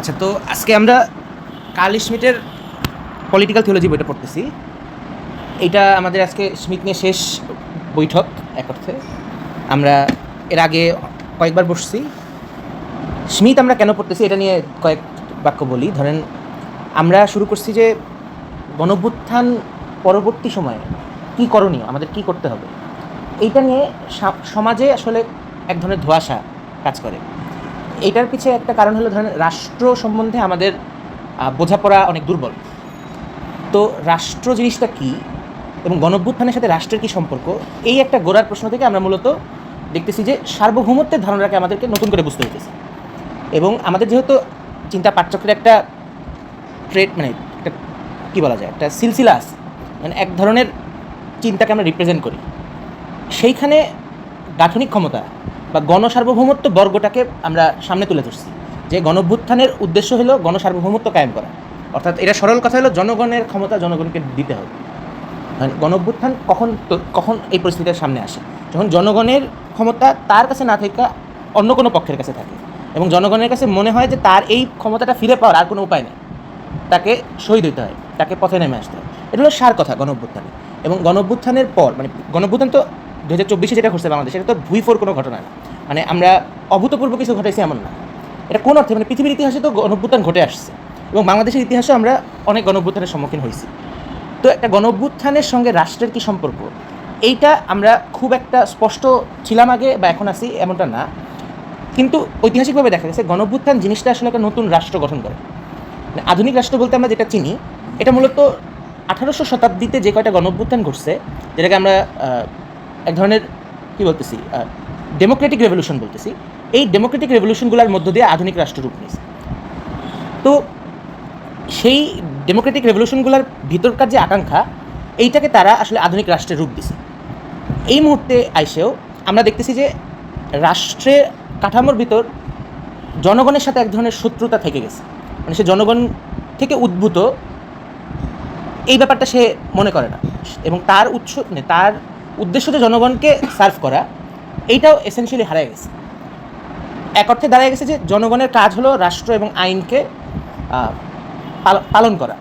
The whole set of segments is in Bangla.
আচ্ছা, তো আজকে আমরা কার্ল স্মিথের পলিটিক্যাল থিওলজি বইটা পড়তেছি। এইটা আমাদের আজকে স্মিথ নিয়ে শেষ বৈঠক এক অর্থে। আমরা এর আগে কয়েকবার বসছি। স্মিথ আমরা কেন পড়তেছি এটা নিয়ে কয়েক বাক্য বলি। ধরেন, আমরা শুরু করছি যে গণঅভ্যুত্থান পরবর্তী সময়ে কী করণীয়, আমাদের কি করতে হবে, এইটা নিয়ে সমাজে আসলে এক ধরনের ধোঁয়াশা কাজ করে। এইটার পিছিয়ে একটা কারণ হলো, ধরেন, রাষ্ট্র সম্বন্ধে আমাদের বোঝাপড়া অনেক দুর্বল। তো রাষ্ট্র জিনিসটা কী এবং গণঅভ্যুত্থানের সাথে রাষ্ট্রের কী সম্পর্ক, এই একটা গোড়ার প্রশ্ন থেকে আমরা মূলত দেখতেছি যে সার্বভৌমত্বের ধারণাকে আমাদেরকে নতুন করে বুঝতে হইতেছে। এবং আমাদের যেহেতু চিন্তা পাঠচক্রের একটা ট্রেড, মানে একটা কী বলা যায়, একটা সিলসিলা আছে, মানে এক ধরনের চিন্তাকে আমরা রিপ্রেজেন্ট করি, সেইখানে গাঠনিক ক্ষমতা বা গণসার্বভৌমত্ব বর্গটাকে আমরা সামনে তুলে ধরছি। যে গণঅভ্যুত্থানের উদ্দেশ্য হলো গণসার্বভৌমত্ব কায়েম করা, অর্থাৎ এটা সরল কথা হলো জনগণের ক্ষমতা জনগণকে দিতে হবে। গণঅভ্যুত্থান কখন এই পরিস্থিতির সামনে আসে? যখন জনগণের ক্ষমতা তার কাছে না থেকে অন্য কোনো পক্ষের কাছে থাকে এবং জনগণের কাছে মনে হয় যে তার এই ক্ষমতাটা ফিরে পাওয়ার আর কোনো উপায় নেই, তাকে শহীদ হইতে হয়, তাকে পথে নেমে আসতে হয়। এটা হলো সার কথা গণঅভ্যুত্থানে। এবং গণঅভ্যুত্থানের পর, মানে গণঅভ্যুত্থান তো 2024 যেটা ঘটছে বাংলাদেশে, এটা তো ভুইফোর কোনো ঘটনা না, মানে আমরা অভূতপূর্ব কিছু ঘটাইছি এমন না। এটা কোন অর্থে, মানে পৃথিবীর ইতিহাসে তো গণঅভ্যুত্থান ঘটে আসছে এবং বাংলাদেশের ইতিহাসে আমরা অনেক গণঅভ্যুত্থানের সম্মুখীন হয়েছি। তো একটা গণঅভ্যুত্থানের সঙ্গে রাষ্ট্রের কী সম্পর্ক, এইটা আমরা খুব একটা স্পষ্ট ছিলাম আগে বা এখন আছি এমনটা না। কিন্তু ঐতিহাসিকভাবে দেখা গেছে গণঅভ্যুত্থান জিনিসটা আসলে একটা নতুন রাষ্ট্র গঠন করে। মানে আধুনিক রাষ্ট্র বলতে আমরা যেটা চিনি, এটা মূলত 1800 শতাব্দীতে যে কয়টা গণঅভ্যুত্থান ঘটছে, যেটাকে আমরা এক ধরনের কী বলতেছি, ডেমোক্রেটিক রেভলিউশন বলতেছি, এই ডেমোক্রেটিক রেভলিউশনগুলোর মধ্য দিয়ে আধুনিক রাষ্ট্র রূপ নিয়েছে। তো সেই ডেমোক্রেটিক রেভলিউশনগুলোর ভিতরকার যে আকাঙ্ক্ষা, এইটাকে তারা আসলে আধুনিক রাষ্ট্রের রূপ দিছে। এই মুহূর্তে আইসেও আমরা দেখতেছি যে রাষ্ট্রের কাঠামোর ভিতর জনগণের সাথে এক ধরনের শত্রুতা থেকে গেছে। মানে সে জনগণ থেকে উদ্ভূত এই ব্যাপারটা সে মনে করে না, এবং তার তার উদ্দেশ্য যে জনগণকে সার্ভ করা, এইটাও এসেনশিয়ালি হারিয়ে গেছে। এক অর্থে দাঁড়িয়ে গেছে যে জনগণের কাজ হলো রাষ্ট্র এবং আইনকে পালন করা।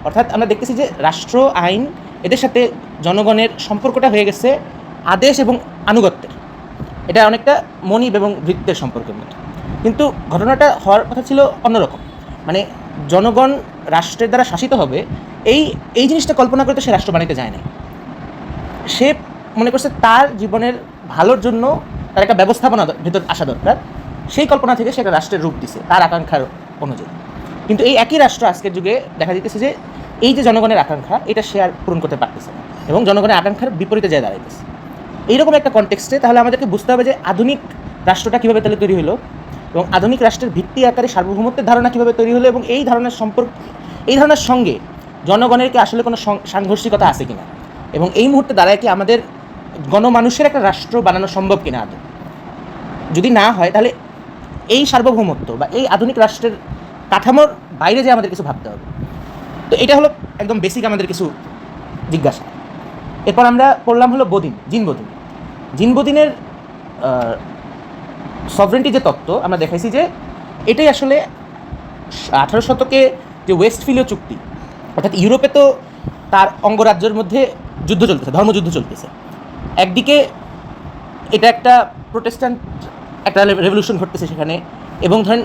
অর্থাৎ আমরা দেখতেছি যে রাষ্ট্র, আইন, এদের সাথে জনগণের সম্পর্কটা হয়ে গেছে আদেশ এবং আনুগত্যের। এটা অনেকটা মনিব এবং ভৃত্যের সম্পর্কের মতো। কিন্তু ঘটনাটা হওয়ার কথা ছিল অন্যরকম। মানে জনগণ রাষ্ট্রের দ্বারা শাসিত হবে, এই জিনিসটা কল্পনা করতে সে রাষ্ট্র বানাইতে যায় না। সে মনে করছে তার জীবনের ভালোর জন্য তার একটা ব্যবস্থাপনা ভেতর আসা দরকার। সেই কল্পনা থেকে সে একটা রাষ্ট্রের রূপ দিছে তার আকাঙ্ক্ষার অনুযায়ী। কিন্তু এই একই রাষ্ট্র আজকের যুগে দেখা যেতেছে যে এই যে জনগণের আকাঙ্ক্ষা, এটা সে আর পূরণ করতে পারতেছে না এবং জনগণের আকাঙ্ক্ষার বিপরীতে যায় দাঁড়াইতেছে। এইরকম একটা কনটেক্সটে তাহলে আমাদেরকে বুঝতে হবে যে আধুনিক রাষ্ট্রটা কীভাবে তাহলে তৈরি হলো এবং আধুনিক রাষ্ট্রের ভিত্তি আকারে সার্বভৌমত্বের ধারণা কীভাবে তৈরি হলো, এবং এই ধারণার এই ধারণার সঙ্গে জনগণের কি আসলে কোনো সাংঘর্ষিকতা আছে কিনা, এবং এই মুহূর্তে দাঁড়ায় কি আমাদের গণমানুষের একটা রাষ্ট্র বানানো সম্ভব কিনা আদৌ। যদি না হয় তাহলে এই সার্বভৌমত্ব বা এই আধুনিক রাষ্ট্রের কাঠামোর বাইরে যে আমাদের কিছু ভাবতে হবে। তো এটা হলো একদম বেসিক আমাদের কিছু জিজ্ঞাসা। এরপর আমরা পড়লাম হলো জিন বদিনের সভরেন্টি যে তত্ত্ব আমরা দেখাইছি যে এটাই আসলে 18 শতকে যে ওয়েস্টফিলীয় চুক্তি, অর্থাৎ ইউরোপে তো তার অঙ্গরাজ্যের মধ্যে যুদ্ধ চলতেছে, ধর্মযুদ্ধ চলতেছে। একদিকে এটা একটা প্রোটেস্ট্যান্ট একটা রেভলিউশন ঘটতেছে সেখানে, এবং ধরেন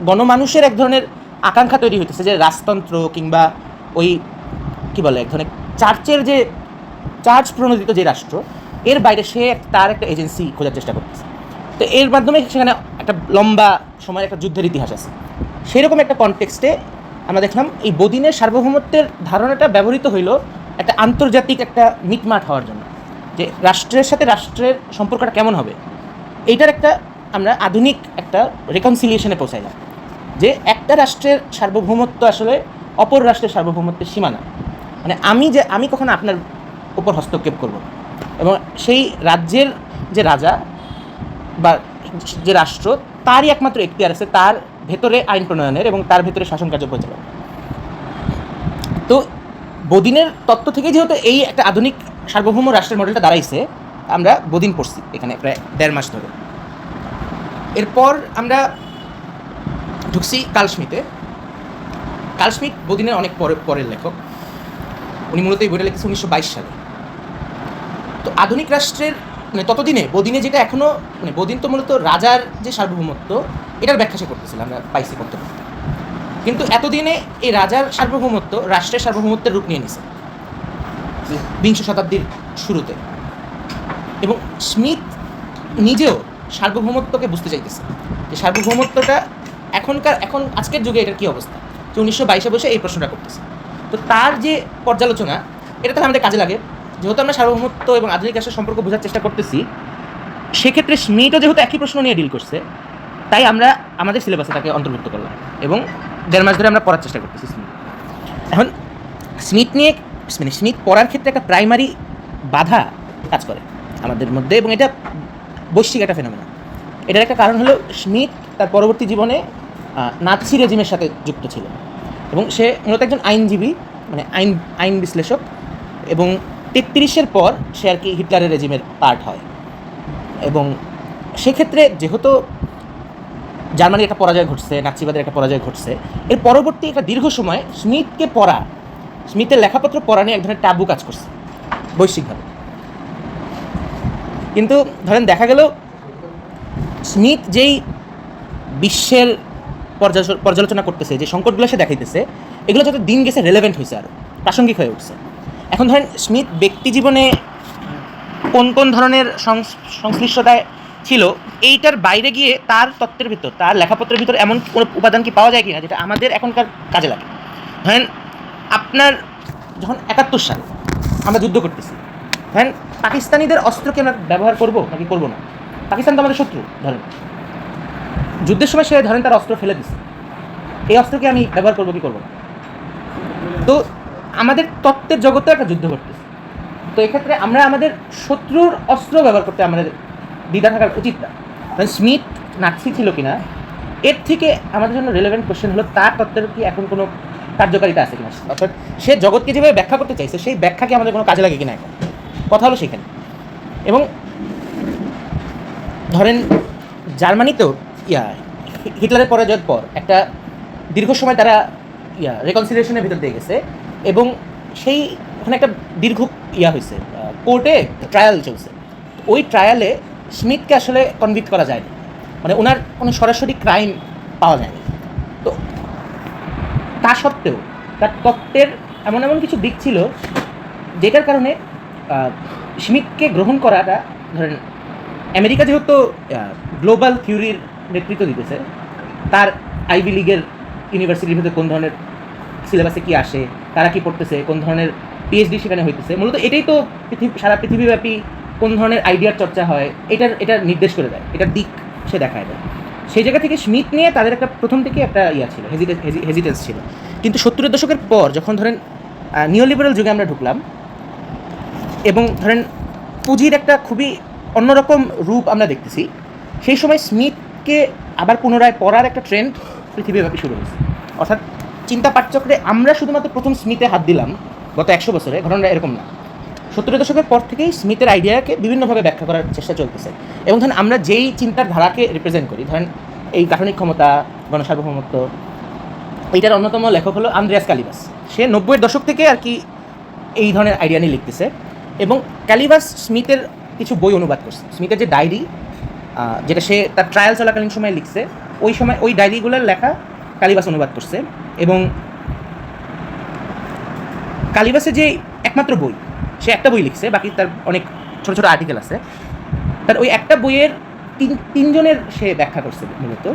গণমানুষের এক ধরনের আকাঙ্ক্ষা তৈরি হইতেছে যে রাজতন্ত্র কিংবা ওই কী বলে, এক ধরনের চার্চ প্রণোদিত যে রাষ্ট্র, এর বাইরে সে তার একটা এজেন্সি খোঁজার চেষ্টা করতেছে। তো এর মাধ্যমে সেখানে একটা লম্বা সময়ের একটা যুদ্ধের ইতিহাস আছে। সেরকম একটা কনটেক্সটে আমরা দেখলাম এই বদিনের সার্বভৌমত্বের ধারণাটা ব্যবহৃত হইল একটা আন্তর্জাতিক একটা মিটমাট হওয়ার জন্য, যে রাষ্ট্রের সাথে রাষ্ট্রের সম্পর্কটা কেমন হবে, এইটার একটা আমরা আধুনিক একটা রেকনসিলিয়েশনে পৌঁছাইলাম যে একটা রাষ্ট্রের সার্বভৌমত্ব আসলে অপর রাষ্ট্রের সার্বভৌমত্বের সীমানা। মানে আমি কখনো আপনার উপর হস্তক্ষেপ করব, এবং সেই রাজ্যের যে রাজা বা যে রাষ্ট্র, তারই একমাত্র এখতিয়ার আছে তার ভেতরে আইন প্রণয়নের এবং তার ভেতরে শাসন কার্য পরিচালনা। তো বদিনের তত্ত্ব থেকে যেহেতু এই একটা আধুনিক সার্বভৌম রাষ্ট্রের মডেলটা দাঁড়াইছে, আমরা বদিন পড়ছি এখানে প্রায় 1.5 মাস ধরে। এরপর আমরা ঢুকছি কার্ল স্মিথে। কার্ল স্মিথ বদিনের অনেক পরের লেখক। উনি মূলত এই বইটা লিখেছে 1922 সালে। তো আধুনিক রাষ্ট্রের মানে ততদিনে বদিনে যেটা এখনও মানে বদিন তো মূলত রাজার যে সার্বভৌমত্ব এটার ব্যাখ্যা সে করতেছিল, আমরা পাইছি করতে করতে। কিন্তু এতদিনে এই রাজার সার্বভৌমত্ব রাষ্ট্রের সার্বভৌমত্বের রূপ নিয়ে নিছে বিংশ শতাব্দীর শুরুতে। এবং স্মিথ নিজেও সার্বভৌমত্বকে বুঝতে চাইতেছে যে সার্বভৌমত্বটা এখন আজকের যুগে এটার কী অবস্থা, যে 1922 বসে এই প্রশ্নটা করতেছে। তো তার যে পর্যালোচনা এটা তাহলে আমাদের কাজে লাগে, যেহেতু আমরা সার্বভৌমত্ব এবং আধুনিক রাষ্ট্রের সম্পর্ক বোঝার চেষ্টা করতেছি। সেক্ষেত্রে স্মিথও যেহেতু একই প্রশ্ন নিয়ে ডিল করছে, তাই আমরা আমাদের সিলেবাসে তাকে অন্তর্ভুক্ত করলাম এবং 1.5 মাস ধরে আমরা পড়ার চেষ্টা করতেছি স্মিথ। এখন স্মিথ নিয়ে মানে স্মিথ পড়ার ক্ষেত্রে একটা প্রাইমারি বাধা কাজ করে আমাদের মধ্যে, এবং এটা বৈশ্বিক একটা ফেনোমেনা। এটার একটা কারণ হলো স্মিথ তার পরবর্তী জীবনে নাৎসি রেজিমের সাথে যুক্ত ছিল এবং সে মূলত একজন আইনজীবী, মানে আইন বিশ্লেষক। এবং 33-এর পর সে আর কি হিটলারের রেজিমের পার্ট হয়। এবং সেক্ষেত্রে যেহেতু জার্মানির একটা পরাজয় ঘটছে, নাৎসিবাদের একটা পরাজয় ঘটছে, এর পরবর্তী একটা দীর্ঘ সময় স্মিথকে পড়া, স্মিথের লেখাপত্র পড়া নিয়ে এক ধরনের টাবু কাজ করছে বৈশ্বিকভাবে। কিন্তু ধরেন দেখা গেল স্মিথ যেই বিশ্বের পর্যালোচনা করতেছে, যে সংকটগুলো সে দেখাইতেছে, এগুলো যত দিন গেছে রেলেভেন্ট হয়েছে, আরও প্রাসঙ্গিক হয়ে উঠছে। এখন ধরেন স্মিথ ব্যক্তি জীবনে কোন কোন ধরনের সংশ্লিষ্টতায় ছিল, এইটার বাইরে গিয়ে তার তত্ত্বের ভিতর, তার লেখাপত্রের ভিতর এমন কোনো উপাদান কি পাওয়া যায় কি না যেটা আমাদের এখনকার কাজে লাগে। ধরেন আপনার যখন 71 সালে আমরা যুদ্ধ করতেছি, ধরেন পাকিস্তানিদের অস্ত্রকে আমরা ব্যবহার করবো নাকি করবো না? পাকিস্তান তো আমাদের শত্রু। ধরেন যুদ্ধের সময় সে ধরেন তার অস্ত্র ফেলে দিচ্ছে, এই অস্ত্রকে আমি ব্যবহার করবো কি করবো না? তো আমাদের তত্ত্বের জগতেও একটা যুদ্ধ করতেছে। তো এক্ষেত্রে আমরা আমাদের শত্রুর অস্ত্র ব্যবহার করতে আমাদের দ্বিধা থাকার উচিত না। স্মিথ নাৎসি ছিল কিনা এর থেকে আমাদের জন্য রেলেভেন্ট কোশ্চেন হলো তার তত্ত্বের কি এখন কোনো কার্যকারিতা আছে কিনা, অর্থাৎ সে জগৎকে যেভাবে ব্যাখ্যা করতে চাইছে সেই ব্যাখ্যা কি আমাদের কোনো কাজে লাগে কিনা, এখন কথা হলো সেখানে। এবং ধরেন জার্মানিতেও হিটলারের পরাজয়ের পর একটা দীর্ঘ সময় তারা রেকনসিলিয়েশনের ভিতর দিয়ে গেছে এবং সেই ওখানে একটা দীর্ঘ হয়েছে, কোর্টে ট্রায়াল চলছে। ওই ট্রায়ালে স্মিথকে আসলে কনভিক্ট করা যায়নি, মানে ওনার কোনো সরাসরি ক্রাইম পাওয়া যায়নি। তো তা সত্ত্বেও তার তত্ত্বের এমন এমন কিছু দিক ছিল যেটার কারণে স্মিথকে গ্রহণ করাটা, ধরেন আমেরিকা যেহেতু গ্লোবাল থিওরির নেতৃত্ব দিতেছে, তার আইভি লিগের ইউনিভার্সিটির ভিতরে কোন ধরনের সিলেবাসে কী আসে, তারা কী পড়তেছে, কোন ধরনের পিএইচডি সেখানে হইতেছে, মূলত এটাই তো সারা পৃথিবীব্যাপী কোন ধরনের আইডিয়ার চর্চা হয় এটার নির্দেশ করে দেয়, এটার দিক সে দেখায় দেয়। সেই জায়গা থেকে স্মিথ নিয়ে তাদের একটা প্রথম থেকে একটা ছিল, হেজিটেন্স ছিল। কিন্তু 70-এর দশকের পর যখন ধরেন নিওলিবারাল যুগে আমরা ঢুকলাম এবং ধরেন পুঁজির একটা খুবই অন্যরকম রূপ আমরা দেখতেছি, সেই সময় স্মিথকে আবার পুনরায় পড়ার একটা ট্রেন্ড পৃথিবীব্যাপী শুরু হয়েছে। অর্থাৎ চিন্তা পাঠচক্রে আমরা শুধুমাত্র প্রথম স্মিথে হাত দিলাম গত 100 বছরে, ঘটনাটা এরকম না। 70-এর দশকের পর থেকেই স্মিথের আইডিয়াকে বিভিন্নভাবে ব্যাখ্যা করার চেষ্টা চলতেছে। এবং ধরেন আমরা যেই চিন্তার ধারাকে রিপ্রেজেন্ট করি, ধরেন এই গাঠনিক ক্ষমতা, গণসার্বভৌমত্ব, এইটার অন্যতম লেখক হলো আন্দ্রেয়াস কালিবাস। সে 90-এর দশক থেকে আর কি এই ধরনের আইডিয়া নিয়ে লিখতেছে। এবং কালিবাস স্মিথের কিছু বই অনুবাদ করছে। স্মিথের যে ডায়েরি, যেটা সে তার ট্রায়াল চলাকালীন সময় লিখছে, ওই সময় ওই ডায়েরিগুলোর লেখা কালিবাস অনুবাদ করছে। এবং কালিবাসের যে একমাত্র বই, সে একটা বই লিখছে, বাকি তার অনেক ছোটো ছোটো আর্টিকেল আছে। তার ওই একটা বইয়ের তিনজনের সে ব্যাখ্যা করছে মূলত।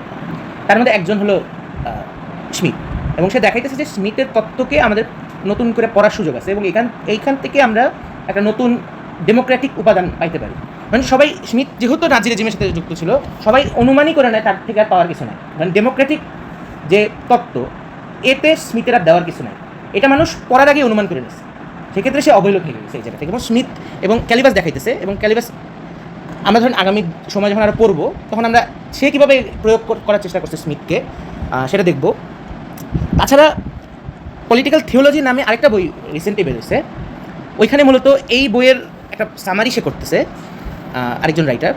তার মধ্যে একজন হলো স্মিথ, এবং সে দেখাইতেছে যে স্মিথের তত্ত্বকে আমাদের নতুন করে পড়ার সুযোগ আছে এবং এইখান থেকে আমরা একটা নতুন ডেমোক্রেটিক উপাদান পাইতে পারি। মানে সবাই স্মিথ যেহেতু নাজি রেজিমের সাথে যুক্ত ছিল, সবাই অনুমানই করে নেয় তার থেকে আর পাওয়ার কিছু নাই। মানে ডেমোক্রেটিক যে তত্ত্ব, এতে স্মিথের আর দেওয়ার কিছু নাই, এটা মানুষ পড়ার আগে অনুমান করে নিচ্ছে। সেক্ষেত্রে সে অবৈধ হয়ে গেছে এই জায়গা থেকে। এবং স্মিথ এবং ক্যালিবাস দেখাইতেছে, এবং ক্যালিবাস আমরা ধরেন আগামী সময় যখন আমরা পড়বো তখন আমরা সে কীভাবে প্রয়োগ করার চেষ্টা করছে স্মিথকে, সেটা দেখব। তাছাড়া পলিটিক্যাল থিওলজি নামে আরেকটা বই রিসেন্টলি বেরোচ্ছে, ওইখানে মূলত এই বইয়ের একটা সামারি সে করতেছে আরেকজন রাইটার।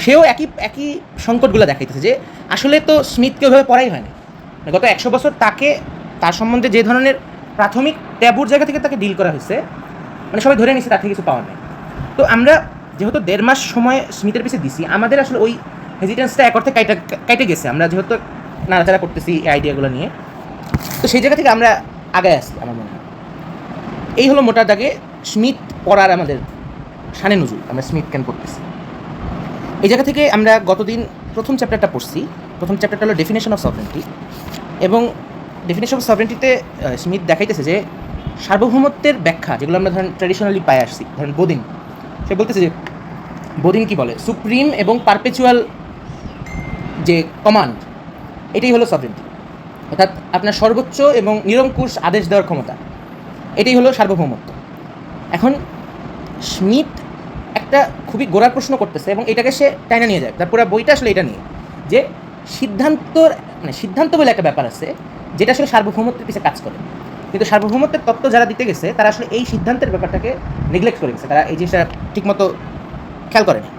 সেও একই সংকটগুলো দেখাইতেছে যে আসলে তো স্মিথকে ওইভাবে পড়াই হয়নি। গত 100 বছর তাকে তার সম্বন্ধে যে ধরনের প্রাথমিক ট্যাবুর জায়গা থেকে তাকে ডিল করা হয়েছে, মানে সবাই ধরে নিচ্ছে তার থেকে কিছু পাওয়ার নেই। তো আমরা যেহেতু 1.5 মাস সময় স্মিথের পিছিয়ে দিছি, আমাদের আসলে ওই হেজিটেন্সটা এক অর্থে কাইটে গেছে। আমরা যেহেতু নাড়াচাড়া করতেছি এই আইডিয়াগুলো নিয়ে, তো সেই জায়গা থেকে আমরা আগায় আসছি আমার মনে হয়। এই হলো মোটা দাগে স্মিথ পড়ার আমাদের শানে নজুল, আমরা স্মিথ কেন পড়তেছি। এই জায়গা থেকে আমরা গতদিন প্রথম চ্যাপ্টারটা পড়ছি। প্রথম চ্যাপ্টারটা হলো ডেফিনেশন অফ সভরেন্টি, এবং ডেফিনেশন অফ সভরেন্টিতে স্মিথ দেখাইতেছে যে সার্বভৌমত্বের ব্যাখ্যা যেগুলো আমরা ধরেন ট্র্যাডিশনালি পাই আসছি, ধরেন বোদিন, সে বলতেছে যে বোদিন কী বলে, সুপ্রিম এবং পারপেচুয়াল যে কমান্ড, এটাই হলো সভরেন্টি, অর্থাৎ আপনার সর্বোচ্চ এবং নিরঙ্কুশ আদেশ দেওয়ার ক্ষমতা, এটাই হলো সার্বভৌমত্ব। এখন স্মিথ একটা খুবই গোড়ার প্রশ্ন করতেছে এবং এটাকে সে টাইনা নিয়ে যায়, তার পুরো বইটা আসলে এটা নিয়ে যে সিদ্ধান্ত বলে একটা ব্যাপার আছে যেটা আসলে সার্বভৌমত্বের পিছিয়ে কাজ করে, কিন্তু সার্বভৌমত্বের তত্ত্ব যারা দিতে গেছে তারা আসলে এই সিদ্ধান্তের ব্যাপারটাকে নেগলেক্ট করে গেছে, তারা এই জিনিসটা ঠিকমতো খেয়াল করে না।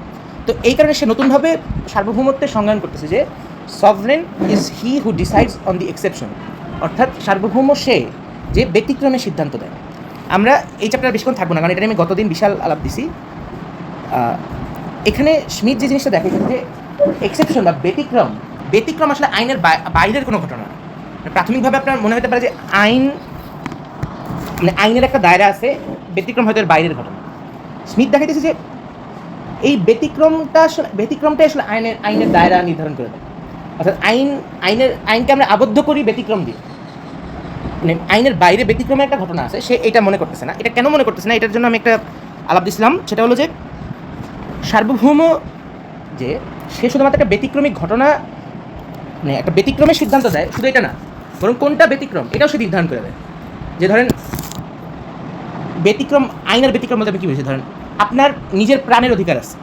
তো এই কারণে সে নতুনভাবে সার্বভৌমত্বের সংজ্ঞান করতেছে যে sovereign is he who decides on the exception, অর্থাৎ সার্বভৌম সে যে ব্যতিক্রমে সিদ্ধান্ত দেয়। আমরা এই চ্যাপ্টারে বেশিক্ষণ থাকবো না, কারণ এটা আমি গতদিন বিশাল আলাপ দিছি। এখানে স্মিথ যে জিনিসটা দেখে যে এক্সেপশন বা ব্যতিক্রম আসলে আইনের বাইরের কোনো ঘটনা না। প্রাথমিকভাবে আপনার মনে হতে পারে যে আইনের একটা দায়রা আছে, ব্যতিক্রম হয়তো এর বাইরের ঘটনা। স্মিথ দেখাইতেছে যে এই ব্যতিক্রমটা আসলে আইনের দায়রা নির্ধারণ করে দেয়, অর্থাৎ আইনকে আমরা আবদ্ধ করি ব্যতিক্রম দিয়ে, মানে আইনের বাইরে ব্যতিক্রমের একটা ঘটনা আছে, সে এটা মনে করতেছে না। এটা কেন মনে করতেছে না, এটার জন্য আমি একটা আলাপ দিছিলাম, সেটা হলো যে সার্বভৌম যে সে শুধুমাত্র একটা ব্যতিক্রমিক ঘটনা, মানে একটা ব্যতিক্রমের সিদ্ধান্ত দেয়, শুধু এটা না, বরং কোনটা ব্যতিক্রম এটাও সে নির্ধারণ করে দেয়। যে ধরেন ব্যতিক্রম, আইনের ব্যতিক্রম বলতে আমি কী বলছি, ধরেন আপনার নিজের প্রাণের অধিকার আছে,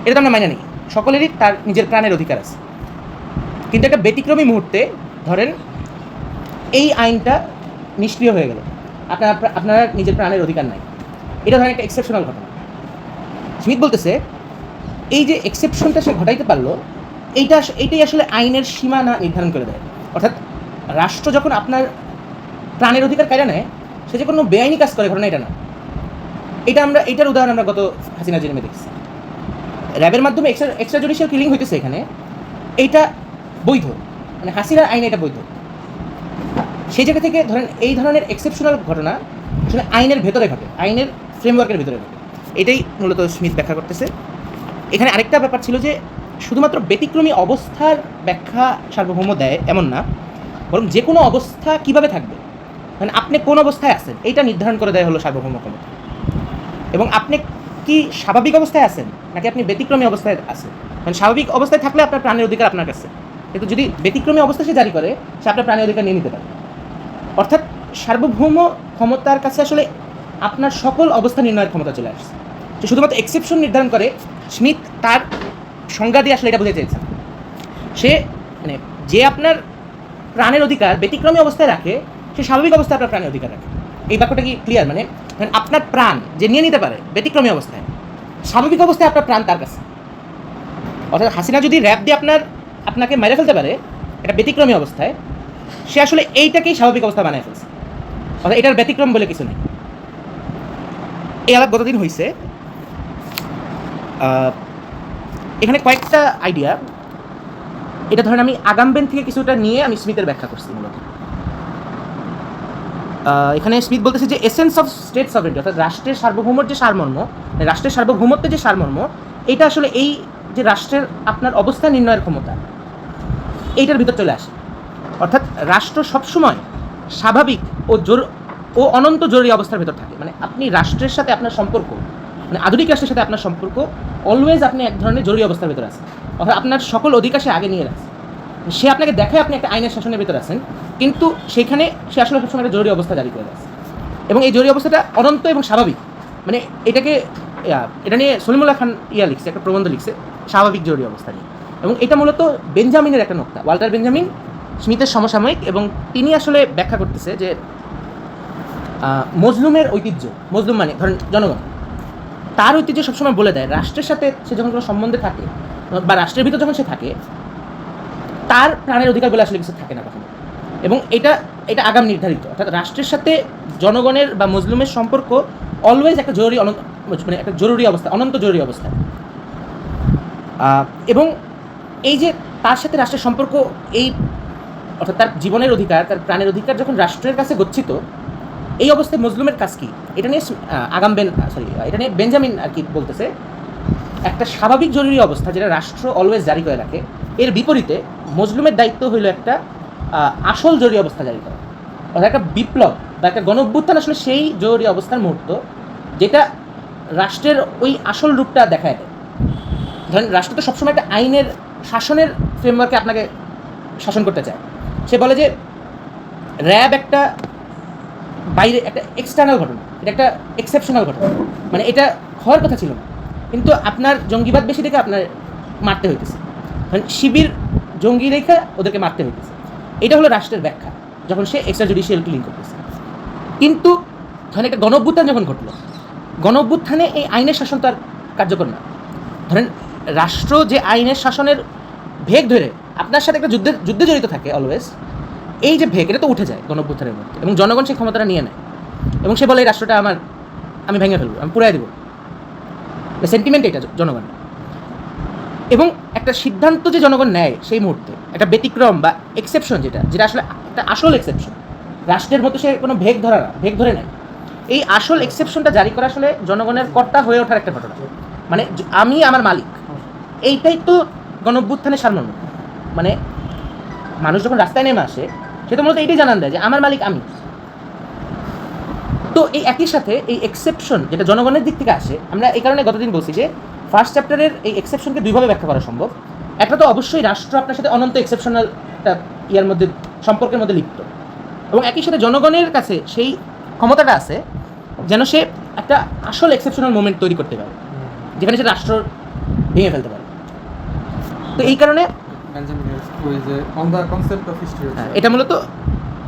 এটা তো আমরা মাইনে নিই, সকলেরই তার নিজের প্রাণের অধিকার আছে, কিন্তু একটা ব্যতিক্রমী মুহূর্তে ধরেন এই আইনটা নিষ্ক্রিয় হয়ে গেল, আপনার নিজের প্রাণের অধিকার নাই, এটা ধরেন একটা এক্সেপশনাল ঘটনা। স্মিথ বলতেছে এই যে এক্সেপশনটা সে ঘটাইতে পারলো, এইটাই আসলে আইনের সীমানা নির্ধারণ করে দেয়। অর্থাৎ রাষ্ট্র যখন আপনার প্রাণের অধিকার কেড়ে নেয়, সে যে কোনো বেআইনি কাজ করে ঘটনা এটা না। এটার উদাহরণ আমরা গত হাসিনা জেনেমে দেখছি, র্যাবের মাধ্যমে এক্সট্রা জুডিশিয়াল কিলিং হইতেছে, এখানে এইটা বৈধ, মানে হাসিনার আইনে এটা বৈধ। সেই জায়গা থেকে ধরেন এই ধরনের এক্সেপশনাল ঘটনা আসলে আইনের ভেতরে ঘটে, আইনের ফ্রেমওয়ার্কের ভেতরে ঘটে, এটাই মূলত স্মিথ ব্যাখ্যা করতেছে। এখানে আরেকটা ব্যাপার ছিল যে শুধুমাত্র ব্যতিক্রমী অবস্থার ব্যাখ্যা সার্বভৌম দেয় এমন না, বরং যে কোনো অবস্থা কীভাবে থাকবে, মানে আপনি কোন অবস্থায় আছেন এইটা নির্ধারণ করে দেয় হলো সার্বভৌম ক্ষমতা। এবং আপনি কি স্বাভাবিক অবস্থায় আছেন নাকি আপনি ব্যতিক্রমী অবস্থায় আছেন, মানে স্বাভাবিক অবস্থায় থাকলে আপনার প্রাণের অধিকার আপনার কাছে, কিন্তু যদি ব্যতিক্রমী অবস্থা সে জারি করে, সে আপনার প্রাণের অধিকার নিয়ে নিতে পারে। অর্থাৎ সার্বভৌম ক্ষমতার কাছে আসলে আপনার সকল অবস্থা নির্ণয়ের ক্ষমতা চলে আসছে, যে শুধুমাত্র এক্সেপশন নির্ধারণ করে। স্মিথ তার সংজ্ঞা দিয়ে আসলে এটা বুঝে চেয়েছেন, সে মানে যে আপনার প্রাণের অধিকার ব্যতিক্রমী অবস্থায় রাখে, সে স্বাভাবিক অবস্থায় আপনার প্রাণের অধিকার রাখে। এই বাক্যটা কি ক্লিয়ার? মানে আপনার প্রাণ যে নিয়ে নিতে পারে ব্যতিক্রমী অবস্থায়, স্বাভাবিক অবস্থায় আপনার প্রাণ তার কাছে। অর্থাৎ হাসিনা যদি র্যাব দিয়ে আপনাকে মেরে ফেলতে পারে এটা ব্যতিক্রমী অবস্থায়, সে আসলে এইটাকেই স্বাভাবিক অবস্থা বানায় ফেলছে, অর্থাৎ এটার ব্যতিক্রম বলে কিছু নেই। এই আলাপ গতদিন হয়েছে। এখানে কয়েকটা আইডিয়া, এটা ধরেন আমি আগামবেন থেকে কিছুটা নিয়ে আমি স্মিথের ব্যাখ্যা করছি মূলত। এখানে স্মিথ বলতেছে যে এসেন্স অফ স্টেট সভরেন্টি, অর্থাৎ রাষ্ট্রের সার্বভৌমর যে সারমর্ম, রাষ্ট্রের সার্বভৌমত্বের যে সারমর্ম, এটা আসলে এই যে রাষ্ট্রের আপনার অবস্থা নির্ণয়ের ক্ষমতা, এইটার ভিতর চলে আসে। অর্থাৎ রাষ্ট্র সবসময় স্বাভাবিক ও অনন্ত জরুরি অবস্থার ভিতর থাকে, মানে আপনি রাষ্ট্রের সাথে আপনার সম্পর্ক, মানে আধুনিক রাষ্ট্রের সাথে আপনার সম্পর্ক অলওয়েজ আপনি এক ধরনের জরুরি অবস্থার ভিতরে আছেন, অর্থাৎ আপনার সকল অধিকার সে আগে নিয়ে রাখছে। সে আপনাকে দেখায় আপনি একটা আইনের শাসনের ভিতরে আছেন, কিন্তু সেখানে সে আসলে সবসময় একটা জরুরি অবস্থা জারি করে আছে, এবং এই জরুরি অবস্থাটা অনন্ত এবং স্বাভাবিক। মানে এটা নিয়ে সলিমুল্লাহ খান লিখছে, একটা প্রবন্ধ লিখছে স্বাভাবিক জরুরি অবস্থা নিয়ে, এবং এটা মূলত বেঞ্জামিনের একটা নোক্তা, ওয়াল্টার বেঞ্জামিন স্মিথের সমসাময়িক, এবং তিনি আসলে ব্যাখ্যা করতেছে যে মজলুমের ঐতিহ্য, মজলুম মানে ধরেন জনগণ, তার ঐতিহ্য সবসময় বলে দেয় রাষ্ট্রের সাথে সে যখন কোনো সম্বন্ধে থাকে বা রাষ্ট্রের ভিতর যখন সে থাকে, তার প্রাণের অধিকার বলে আসলে কিছু থাকে না কখনো। এবং এটা এটা আগাম নির্ধারিত, অর্থাৎ রাষ্ট্রের সাথে জনগণের বা মজলুমের সম্পর্ক অলওয়েজ একটা জরুরি মানে একটা জরুরি অবস্থা, অনন্ত জরুরি অবস্থা। এবং এই যে তার সাথে রাষ্ট্রের সম্পর্ক, এই অর্থাৎ তার জীবনের অধিকার, তার প্রাণের অধিকার যখন রাষ্ট্রের কাছে গচ্ছিত, এই অবস্থায় মজলুমের কাজ কি, এটা নিয়ে এটা নিয়ে বেঞ্জামিন আর কি বলতেছে, একটা স্বাভাবিক জরুরি অবস্থা যেটা রাষ্ট্র অলওয়েজ জারি করে রাখে, এর বিপরীতে মজলুমের দায়িত্ব হইল একটা আসল জরুরি অবস্থা জারি করা। অর্থাৎ একটা বিপ্লব বা একটা গণঅভ্যুত্থান আসলে সেই জরুরি অবস্থার মুহূর্ত যেটা রাষ্ট্রের ওই আসল রূপটা দেখায় দেয়। ধরেন রাষ্ট্র তো সবসময় একটা আইনের শাসনের ফ্রেমওয়ার্কে আপনাকে শাসন করতে চায়। সে বলে যে র্যাব একটা বাইরে একটা এক্সটার্নাল ঘটনা, এটা একটা এক্সেপশনাল ঘটনা, মানে এটা হওয়ার কথা ছিল না, কিন্তু আপনার জঙ্গিবাদ বেশি দেখে আপনার মারতে হইতেছে, মানে শিবির জঙ্গি রেখা ওদেরকে মারতে হইতেছে। এটা হলো রাষ্ট্রের ব্যাখ্যা যখন সে এক্সট্রা জুডিশিয়াল কিলিং করতেছে। কিন্তু ধরেন একটা গণঅভ্যুত্থান যখন ঘটলো, গণঅভ্যুত্থানে এই আইনের শাসন তো আর কার্যকর না। ধরেন রাষ্ট্র যে আইনের শাসনের ভেগ ধরে আপনার সাথে একটা যুদ্ধে জড়িত থাকে অলওয়েজ, এই যে ভেগ এটা তো উঠে যায় গণঅভ্যুত্থানের মধ্যে, এবং জনগণ সেই ক্ষমতাটা নিয়ে নেয় এবং সে বলে এই রাষ্ট্রটা আমি ভেঙে ফেলবো, আমি পুরাই দেবো। সেন্টিমেন্ট এটা জনগণ, এবং একটা সিদ্ধান্ত যে জনগণ নেয় সেই মুহূর্তে একটা ব্যতিক্রম বা এক্সেপশন, যেটা আসলে একটা আসল এক্সেপশন, রাষ্ট্রের মতো সে কোনো ভেগ ধরে নেয়। এই আসল এক্সেপশনটা জারি করা আসলে জনগণের কর্তা হয়ে ওঠার একটা ঘটনা, মানে আমি আমার মালিক, এইটাই তো গণঅভ্যুত্থানের সারমর্ম। মানে মানুষ যখন রাস্তায় নেমে আসে সে তো মূলত এইটাই জানান দেয় যে আমার মালিক আমি। তো এই একই সাথে এই এক্সেপশন যেটা জনগণের দিক থেকে আসে, আমরা এই কারণে গতদিন বলছি যে ফার্স্ট চ্যাপ্টারের এই এক্সেপশনকে দুইভাবে ব্যাখ্যা করা সম্ভব। একটা তো অবশ্যই রাষ্ট্র আপনার সাথে অনন্ত এক্সেপশনাল একটা ইয়ার মধ্যে সম্পর্কের মধ্যে লিপ্ত, এবং একই সাথে জনগণের কাছে সেই ক্ষমতাটা আছে যেন সে একটা আসল এক্সেপশনাল মোমেন্ট তৈরি করতে পারে যেখানে সে রাষ্ট্র ভেঙে ফেলতে পারে। তো এই কারণে এটা মূলত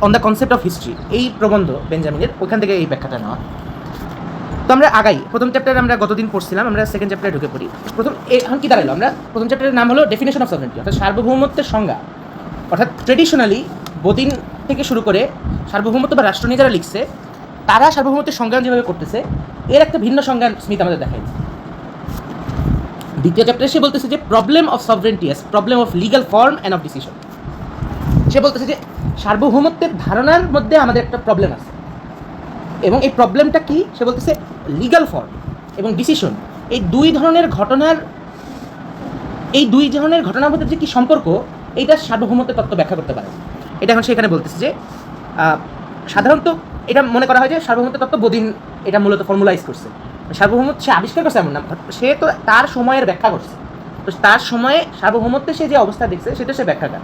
on the concept of history, এই প্রবন্ধ বেঞ্জামিনের, ওইখান থেকে এই ব্যাখ্যাটা নেওয়া। তো আমরা আগাই, প্রথম চ্যাপ্টারে আমরা গতদিন পড়ছিলাম, আমরা সেকেন্ড চ্যাপ্টারে ঢুকে পড়ি। এখন কি দাঁড়ালো, আমরা প্রথম চ্যাপ্টারের নাম হলো ডেফিনেশন অফ সভরেন্টি, অর্থাৎ সার্বভৌমত্বের সংজ্ঞা। অর্থাৎ ট্রেডিশনালি বদিন থেকে শুরু করে সার্বভৌমত্ব বা রাষ্ট্র নিয়ে যারা লিখছে তারা সার্বভৌমত্বের সংজ্ঞান যেভাবে করতেছে এর একটা ভিন্ন সংজ্ঞান স্মিথ আমাদের দেখায়। দ্বিতীয় চ্যাপ্টারে সে বলতেছে যে problem of sovereignty as problem of legal form and of decision. সে বলতেছে যে সার্বভৌমত্বের ধারণার মধ্যে আমাদের একটা প্রবলেম আছে, এবং এই প্রবলেমটা কি, সে বলতেছে লিগাল ফর্ম এবং ডিসিশন, এই দুই ধরনের ঘটনার মধ্যে যে কী সম্পর্ক, এইটা সার্বভৌমত্বের তত্ত্ব ব্যাখ্যা করতে পারে। এটা এখন সেখানে বলতেছে যে সাধারণত এটা মনে করা হয় যে সার্বভৌমত্বের তত্ত্ব বদিন এটা মূলত ফর্মুলাইজ করছে। সার্বভৌমত্ব সে আবিষ্কার করছে এমন না, সে তো তার সময়ের ব্যাখ্যা করছে, তো তার সময়ে সার্বভৌমত্বে সে যে অবস্থা দেখছে সেটা সে ব্যাখ্যাটা।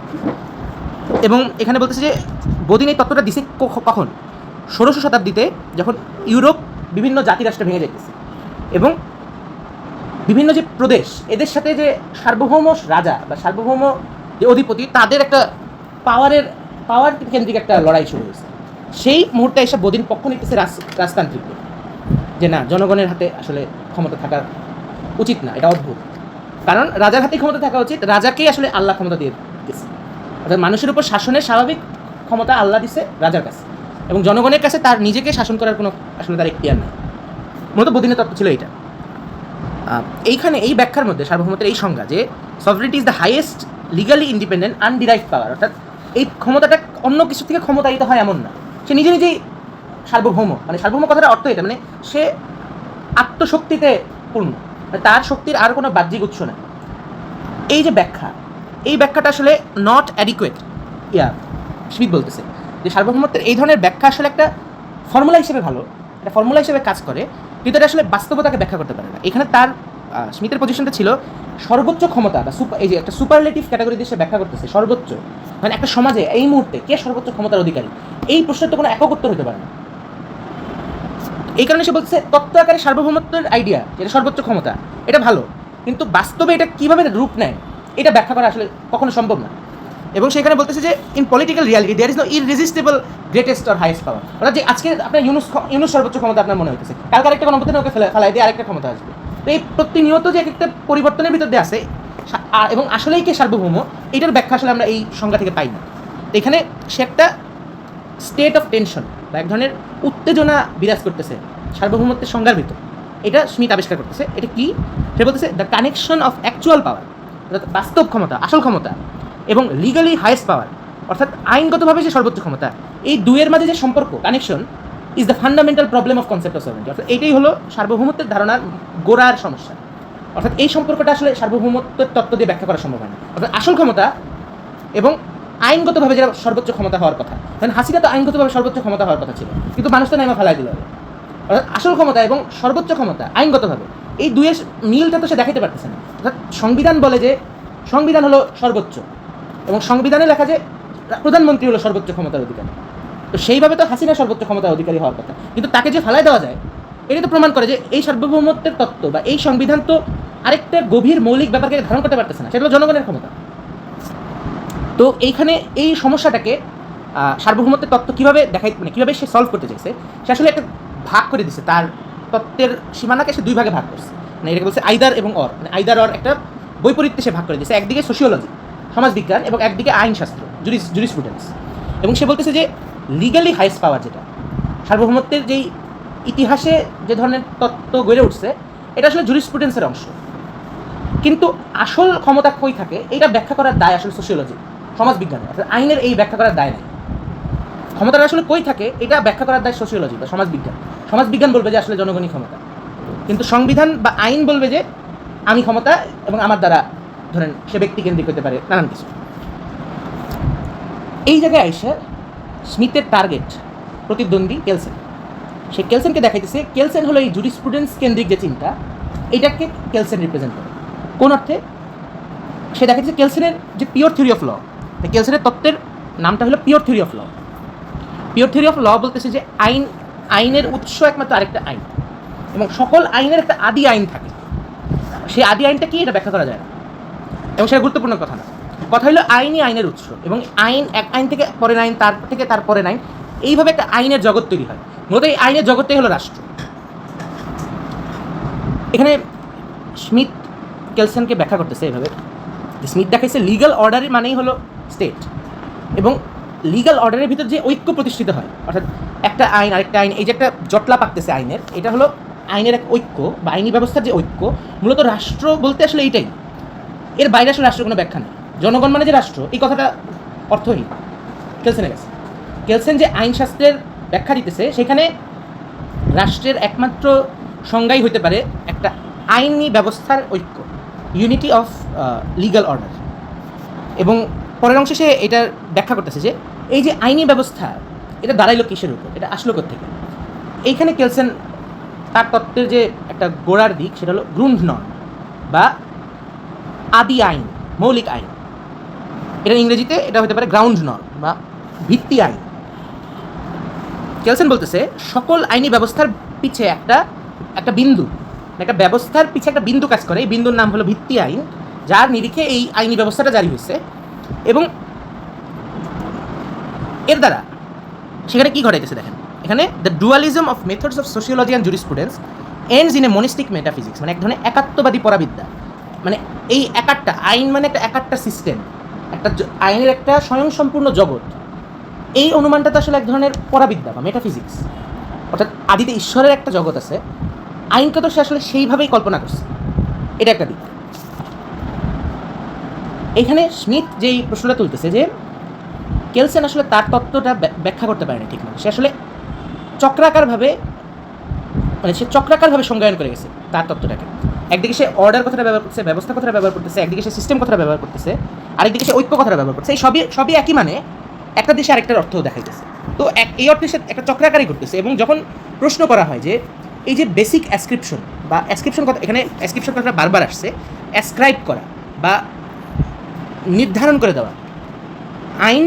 এবং এখানে বলতেছে যে বদিন এই তত্ত্বটা দিছে কখন, 1600 শতাব্দীতে, যখন ইউরোপ বিভিন্ন জাতিরাষ্ট্রে ভেঙে যাইতেছে এবং বিভিন্ন যে প্রদেশ এদের সাথে যে সার্বভৌম রাজা বা সার্বভৌম যে অধিপতি তাদের একটা পাওয়ার কেন্দ্রিক একটা লড়াই শুরু হয়েছে। সেই মুহূর্তে এসে বদিন পক্ষ নিতেছে রাজতান্ত্রিক, যে না, জনগণের হাতে আসলে ক্ষমতা থাকা উচিত না, এটা অদ্ভুত, কারণ রাজার হাতেই ক্ষমতা থাকা উচিত, রাজাকেই আসলে আল্লাহ ক্ষমতা দিয়ে দিচ্ছে। অর্থাৎ মানুষের উপর শাসনের স্বাভাবিক ক্ষমতা আল্লাহ দিচ্ছে রাজার কাছে, এবং জনগণের কাছে তার নিজেকে শাসন করার কোনো আসলে তার এখতিয়ার নেই। মূলত বদিনের তত্ত্ব ছিল এইটা। এইখানে এই ব্যাখ্যার মধ্যে সার্বভৌমত্বের এই সংজ্ঞা যে sovereignty is the highest legally independent underived power, অর্থাৎ এই ক্ষমতাটা অন্য কিছু থেকে ক্ষমতায়িত হয় এমন না, সে নিজেই সার্বভৌম। মানে সার্বভৌম কথাটা অর্থ এটা, মানে সে আত্মশক্তিতে পূর্ণ, তার শক্তির আর কোনো বাহ্যিক উৎস নেই। এই যে ব্যাখ্যা, এই ব্যাখ্যাটা আসলে নট অ্যাডিকুয়েট। স্মিথ বলতেছে যে সার্বভৌমত্বের এই ধরনের ব্যাখ্যা আসলে একটা ফর্মুলা হিসেবে ভালো, একটা ফর্মুলা হিসেবে কাজ করে, কিন্তু এটা আসলে বাস্তবতাকে ব্যাখ্যা করতে পারে না। এখানে তার স্মিথের পজিশনটা ছিল সর্বোচ্চ ক্ষমতা বা এই যে একটা সুপারলেটিভ ক্যাটাগরি দিয়ে সে ব্যাখ্যা করতেছে সর্বোচ্চ, মানে একটা সমাজে এই মুহূর্তে কে সর্বোচ্চ ক্ষমতার অধিকারী, এই প্রশ্নের তো কোনো একক উত্তর হতে পারে না। এই কারণে সে বলছে তত্ত্ব আকারে সার্বভৌমত্বের আইডিয়া, যেটা সর্বোচ্চ ক্ষমতা, এটা ভালো, কিন্তু বাস্তবে এটা কীভাবে রূপ নেয় এটা ব্যাখ্যা করা আসলে কখনো সম্ভব না। এবং সেখানে বলতেছে যে in political reality there is no irresistible greatest or highest power, অর্থাৎ যে আজকে আপনার ইউনুস সর্বোচ্চ ক্ষমতা আপনার মনে হইতেছে, কালকে আরেকটা গণঅভ্যুত্থানে ওকে ফেলাই দিয়ে আরেকটা ক্ষমতা আসবে। তো এই প্রতিনিয়ত যে একটা পরিবর্তনের ভিতর দিয়ে আসে, এবং আসলেই কে সার্বভৌম, এটার ব্যাখ্যা আসলে আমরা এই সংজ্ঞা থেকে পাই না। এখানে সে একটা স্টেট অফ টেনশন বা এক ধরনের উত্তেজনা বিরাজ করতেছে সার্বভৌমত্বের সংজ্ঞার ভিতর, এটা স্মিথ আবিষ্কার করতেছে। এটা কি সে বলতেছে, দ্য কানেকশন অফ অ্যাকচুয়াল পাওয়ার, অর্থাৎ বাস্তব ক্ষমতা, আসল ক্ষমতা, এবং লিগালি হাইয়েস্ট পাওয়ার, অর্থাৎ আইনগতভাবে যে সর্বোচ্চ ক্ষমতা, এই দুয়ের মাঝে যে সম্পর্ক, connection, is the fundamental problem of concept of sovereignty. অর্থাৎ এটাই হলো সার্বভৌমত্বের ধারণার গোড়ার সমস্যা। অর্থাৎ এই সম্পর্কটা আসলে সার্বভৌমত্বের তত্ত্ব দিয়ে ব্যাখ্যা করা সম্ভব হয় না। অর্থাৎ আসল ক্ষমতা এবং আইনগতভাবে যেটা সর্বোচ্চ ক্ষমতা হওয়ার কথা, কারণ হাসিনা তো আইনগতভাবে সর্বোচ্চ ক্ষমতা হওয়ার কথা ছিল, কিন্তু মানুষ তো নাইমা ফেলাই দিল। অর্থাৎ আসল ক্ষমতা এবং সর্বোচ্চ ক্ষমতা আইনগতভাবে, এই দুয়ের মিলটা তো সে দেখাতে পারতেছে না। অর্থাৎ সংবিধান বলে যে সংবিধান হলো সর্বোচ্চ, এবং সংবিধানে লেখা যে প্রধানমন্ত্রী হলো সর্বোচ্চ ক্ষমতার অধিকারী। তো সেইভাবে তো হাসিনা সর্বোচ্চ ক্ষমতার অধিকারী হওয়ার কথা, কিন্তু তাকে যে ফেলাই দেওয়া যায়, এটা তো প্রমাণ করে যে এই সার্বভৌমত্বের তত্ত্ব বা এই সংবিধান তো আরেকটা গভীর মৌলিক ব্যাপারকে ধারণ করতে পারতেছে না, সেটা হলো জনগণের ক্ষমতা। তো এইখানে এই সমস্যাটাকে সার্বভৌমত্বের তত্ত্ব কীভাবে দেখাই, মানে কীভাবে সে সলভ করতে চাইছে, সে আসলে একটা ভাগ করে দিচ্ছে, তার তত্ত্বের সীমানাকে সে দুই ভাগে ভাগ করছে। মানে এটাকে বলছে আইদার এবং অর, মানে আইদার অর একটা বৈপরীত্যে সে ভাগ করে দিচ্ছে। একদিকে সোশিওলজি, সমাজবিজ্ঞান, এবং একদিকে আইনশাস্ত্র, জুরিসপ্রুডেন্স। এবং সে বলতেছে যে লিগালি হাইয়েস্ট পাওয়ার, যেটা সার্বভৌমত্বের যেই ইতিহাসে যে ধরনের তত্ত্ব গড়ে উঠছে, এটা আসলে জুরিসপ্রুডেন্সের অংশ, কিন্তু আসল ক্ষমতা কই থাকে এটা ব্যাখ্যা করার দায় আসলে সোশিওলজি, সমাজবিজ্ঞানে। অর্থাৎ আইনের এই ব্যাখ্যা করার দায় নেই। ক্ষমতাটা আসলে কই থাকে এটা ব্যাখ্যা করার দায় সোশিওলজি বা সমাজবিজ্ঞান। সমাজবিজ্ঞান বলবে যে আসলে জনগণই ক্ষমতা, কিন্তু সংবিধান বা আইন বলবে যে আমি ক্ষমতা এবং আমার দ্বারা ধরেন সে ব্যক্তি কেন্দ্রিক হতে পারে নানান কিছু। এই জায়গায় আইসা স্মিথের টার্গেট প্রতিদ্বন্দ্বী কেলসেন, সে কেলসেনকে দেখাইতেছে কেলসেন হলো এই জুরিসপ্রুডেন্স কেন্দ্রিক যে চিন্তা, এটাকে কেলসেন রিপ্রেজেন্ট করে। কোন অর্থে? সে দেখাইতেছে কেলসেনের যে পিওর থিওরি অফ ল, কেলসেনের তত্ত্বের নামটা হলো pure theory of law. Pure theory of law বলতেছে যে আইনের উৎস একমাত্র আরেকটা আইন, এবং সকল আইনের একটা আদি আইন থাকে। সেই আদি আইনটা কি এটা ব্যাখ্যা করা যায় না, এবং সেটা গুরুত্বপূর্ণ কথা না। কথা হলো আইনই আইনের উৎস, এবং আইন এক আইন থেকে পরের আইন, তার থেকে তারপরে আইন, এইভাবে একটা আইনের জগৎ তৈরি হয়। মূলত এই আইনের জগৎটাই হলো রাষ্ট্র। এখানে স্মিথ কেলসেনকে ব্যাখ্যা করতেছে এভাবে, স্মিথ দেখাইছে লিগাল অর্ডারের মানেই হলো স্টেট, এবং লিগাল অর্ডারের ভিতর যে ঐক্য প্রতিষ্ঠিত হয়, অর্থাৎ একটা আইন আরেকটা আইন, এই যে একটা জটলা পাকতেছে আইনের, এটা হলো আইনের এক ঐক্য বা আইনি ব্যবস্থার যে ঐক্য। মূলত রাষ্ট্র বলতে আসলে এইটাই, এর বাইরে আসলে রাষ্ট্রের কোনো ব্যাখ্যা নেই। জনগণ মানে যে রাষ্ট্র, এই কথাটা অর্থহীন কেলসেনের কাছে। কেলসেন যে আইনশাস্ত্রের ব্যাখ্যা দিতেছে, সেখানে রাষ্ট্রের একমাত্র সংজ্ঞাই হতে পারে একটা আইনি ব্যবস্থার ঐক্য, ইউনিটি অফ লিগাল অর্ডার। এবং পরের অংশে সে এটার ব্যাখ্যা করতেছে যে এই যে আইনি ব্যবস্থা, এটা দাঁড়াইলো কিসের উপর, এটা আসলো কোত্থেকে। এইখানে কেলসেন তার তত্ত্বের যে একটা গোড়ার দিক, সেটা হলো গ্রুন্ডনর্ম বা আদি আইন, মৌলিক আইন। এটা ইংরেজিতে এটা হতে পারে গ্রাউন্ড নর্ম বা ভিত্তি আইন। কেলসেন বলতেছে সকল আইনি ব্যবস্থার পিছে একটা বিন্দু, একটা ব্যবস্থার পিছে একটা বিন্দু কাজ করে, এই বিন্দুর নাম হলো ভিত্তি আইন, যার নিরিখে এই আইনি ব্যবস্থাটা জারি হয়েছে। এবং এর দ্বারা সেখানে কি ঘটাইতেছে দেখেন, এখানে the dualism of methods of sociology and jurisprudence ends in a monistic metaphysics, মানে এক ধরনের একাত্মবাদী পরাবিদ্যা। মানে এই একাট্টা আইন মানে একটা একাট্টা সিস্টেম, একটা আইনের একটা স্বয়ংসম্পূর্ণ জগৎ, এই অনুমানটা তো আসলে এক ধরনের পরাবিদ্যা বা মেটাফিজিক্স। অর্থাৎ আদিতে ঈশ্বরের একটা জগৎ আছে, আইনকে তো সে আসলে সেইভাবেই কল্পনা করছে, এটা একটা দিক। এখানে স্মিথ যেই প্রশ্নটা তুলতেছে যে কেলসেন আসলে তার তত্ত্বটা ব্যাখ্যা করতে পারেনি ঠিক মতো, সে আসলে চক্রাকারভাবে সংজ্ঞায়ন করে গেছে তার তত্ত্বটাকে। একদিকে সে অর্ডার কথাটা ব্যবহার করতেছে, ব্যবস্থা কথাটা ব্যবহার করতেছে, একদিকে সে সিস্টেম কথাটা ব্যবহার করতেছে, আরেকদিকে সে ঐক্য কথাটা ব্যবহার করতেছে। এই সবই একই, মানে একটা দেশে আরেকটার অর্থ দেখাইতেছে। তো এই অর্থে সে একটা চক্রাকারই করতেছে। এবং যখন প্রশ্ন করা হয় যে এই যে বেসিক অ্যাসক্রিপশন বা অ্যাসক্রিপশন কথা, এখানে অ্যাসক্রিপশন কথাটা বারবার আসছে, অ্যাসক্রাইব করা বা নির্ধারণ করে দেওয়া, আইন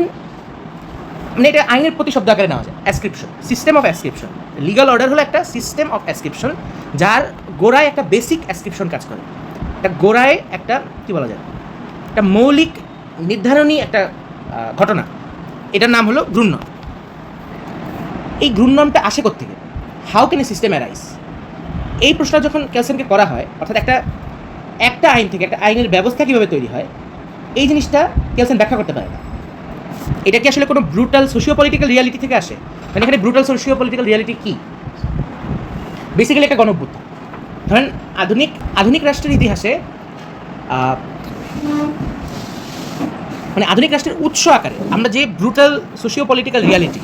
মানে এটা আইনের প্রতিশব্দ আকারে নেওয়া যায়। অ্যাসক্রিপশন, সিস্টেম অফ অ্যাসক্রিপশন, লিগাল অর্ডার হলো একটা সিস্টেম অফ অ্যাসক্রিপশন, যার গোড়ায় একটা বেসিক অ্যাসক্রিপশন কাজ করে। একটা গোড়ায় একটা কী বলা যায়, একটা মৌলিক নির্ধারণী একটা ঘটনা, এটার নাম হলো গ্রুন্নর্ম। এই গ্রুন্নর্মটা আসে কোত্থেকে, how can a system arise, এই প্রশ্নটা যখন কেলসেনকে করা হয়, অর্থাৎ একটা আইন থেকে একটা আইনের ব্যবস্থা কীভাবে তৈরি হয় এই জিনিসটা কেলসেন ব্যাখ্যা করতে পারে না। এটা কি আসলে কোনো ব্রুটাল সোশিও পলিটিক্যাল রিয়ালিটি থেকে আসে? মানে এখানে ব্রুটাল সোশিও পলিটিক্যাল রিয়ালিটি কী? বেসিক্যালি একটা গণঅভ্যুত্থান। ধরেন আধুনিক রাষ্ট্রের ইতিহাসে মানে আধুনিক রাষ্ট্রের উৎস আকারে আমরা যে ব্রুটাল সোশিও পলিটিক্যাল রিয়ালিটি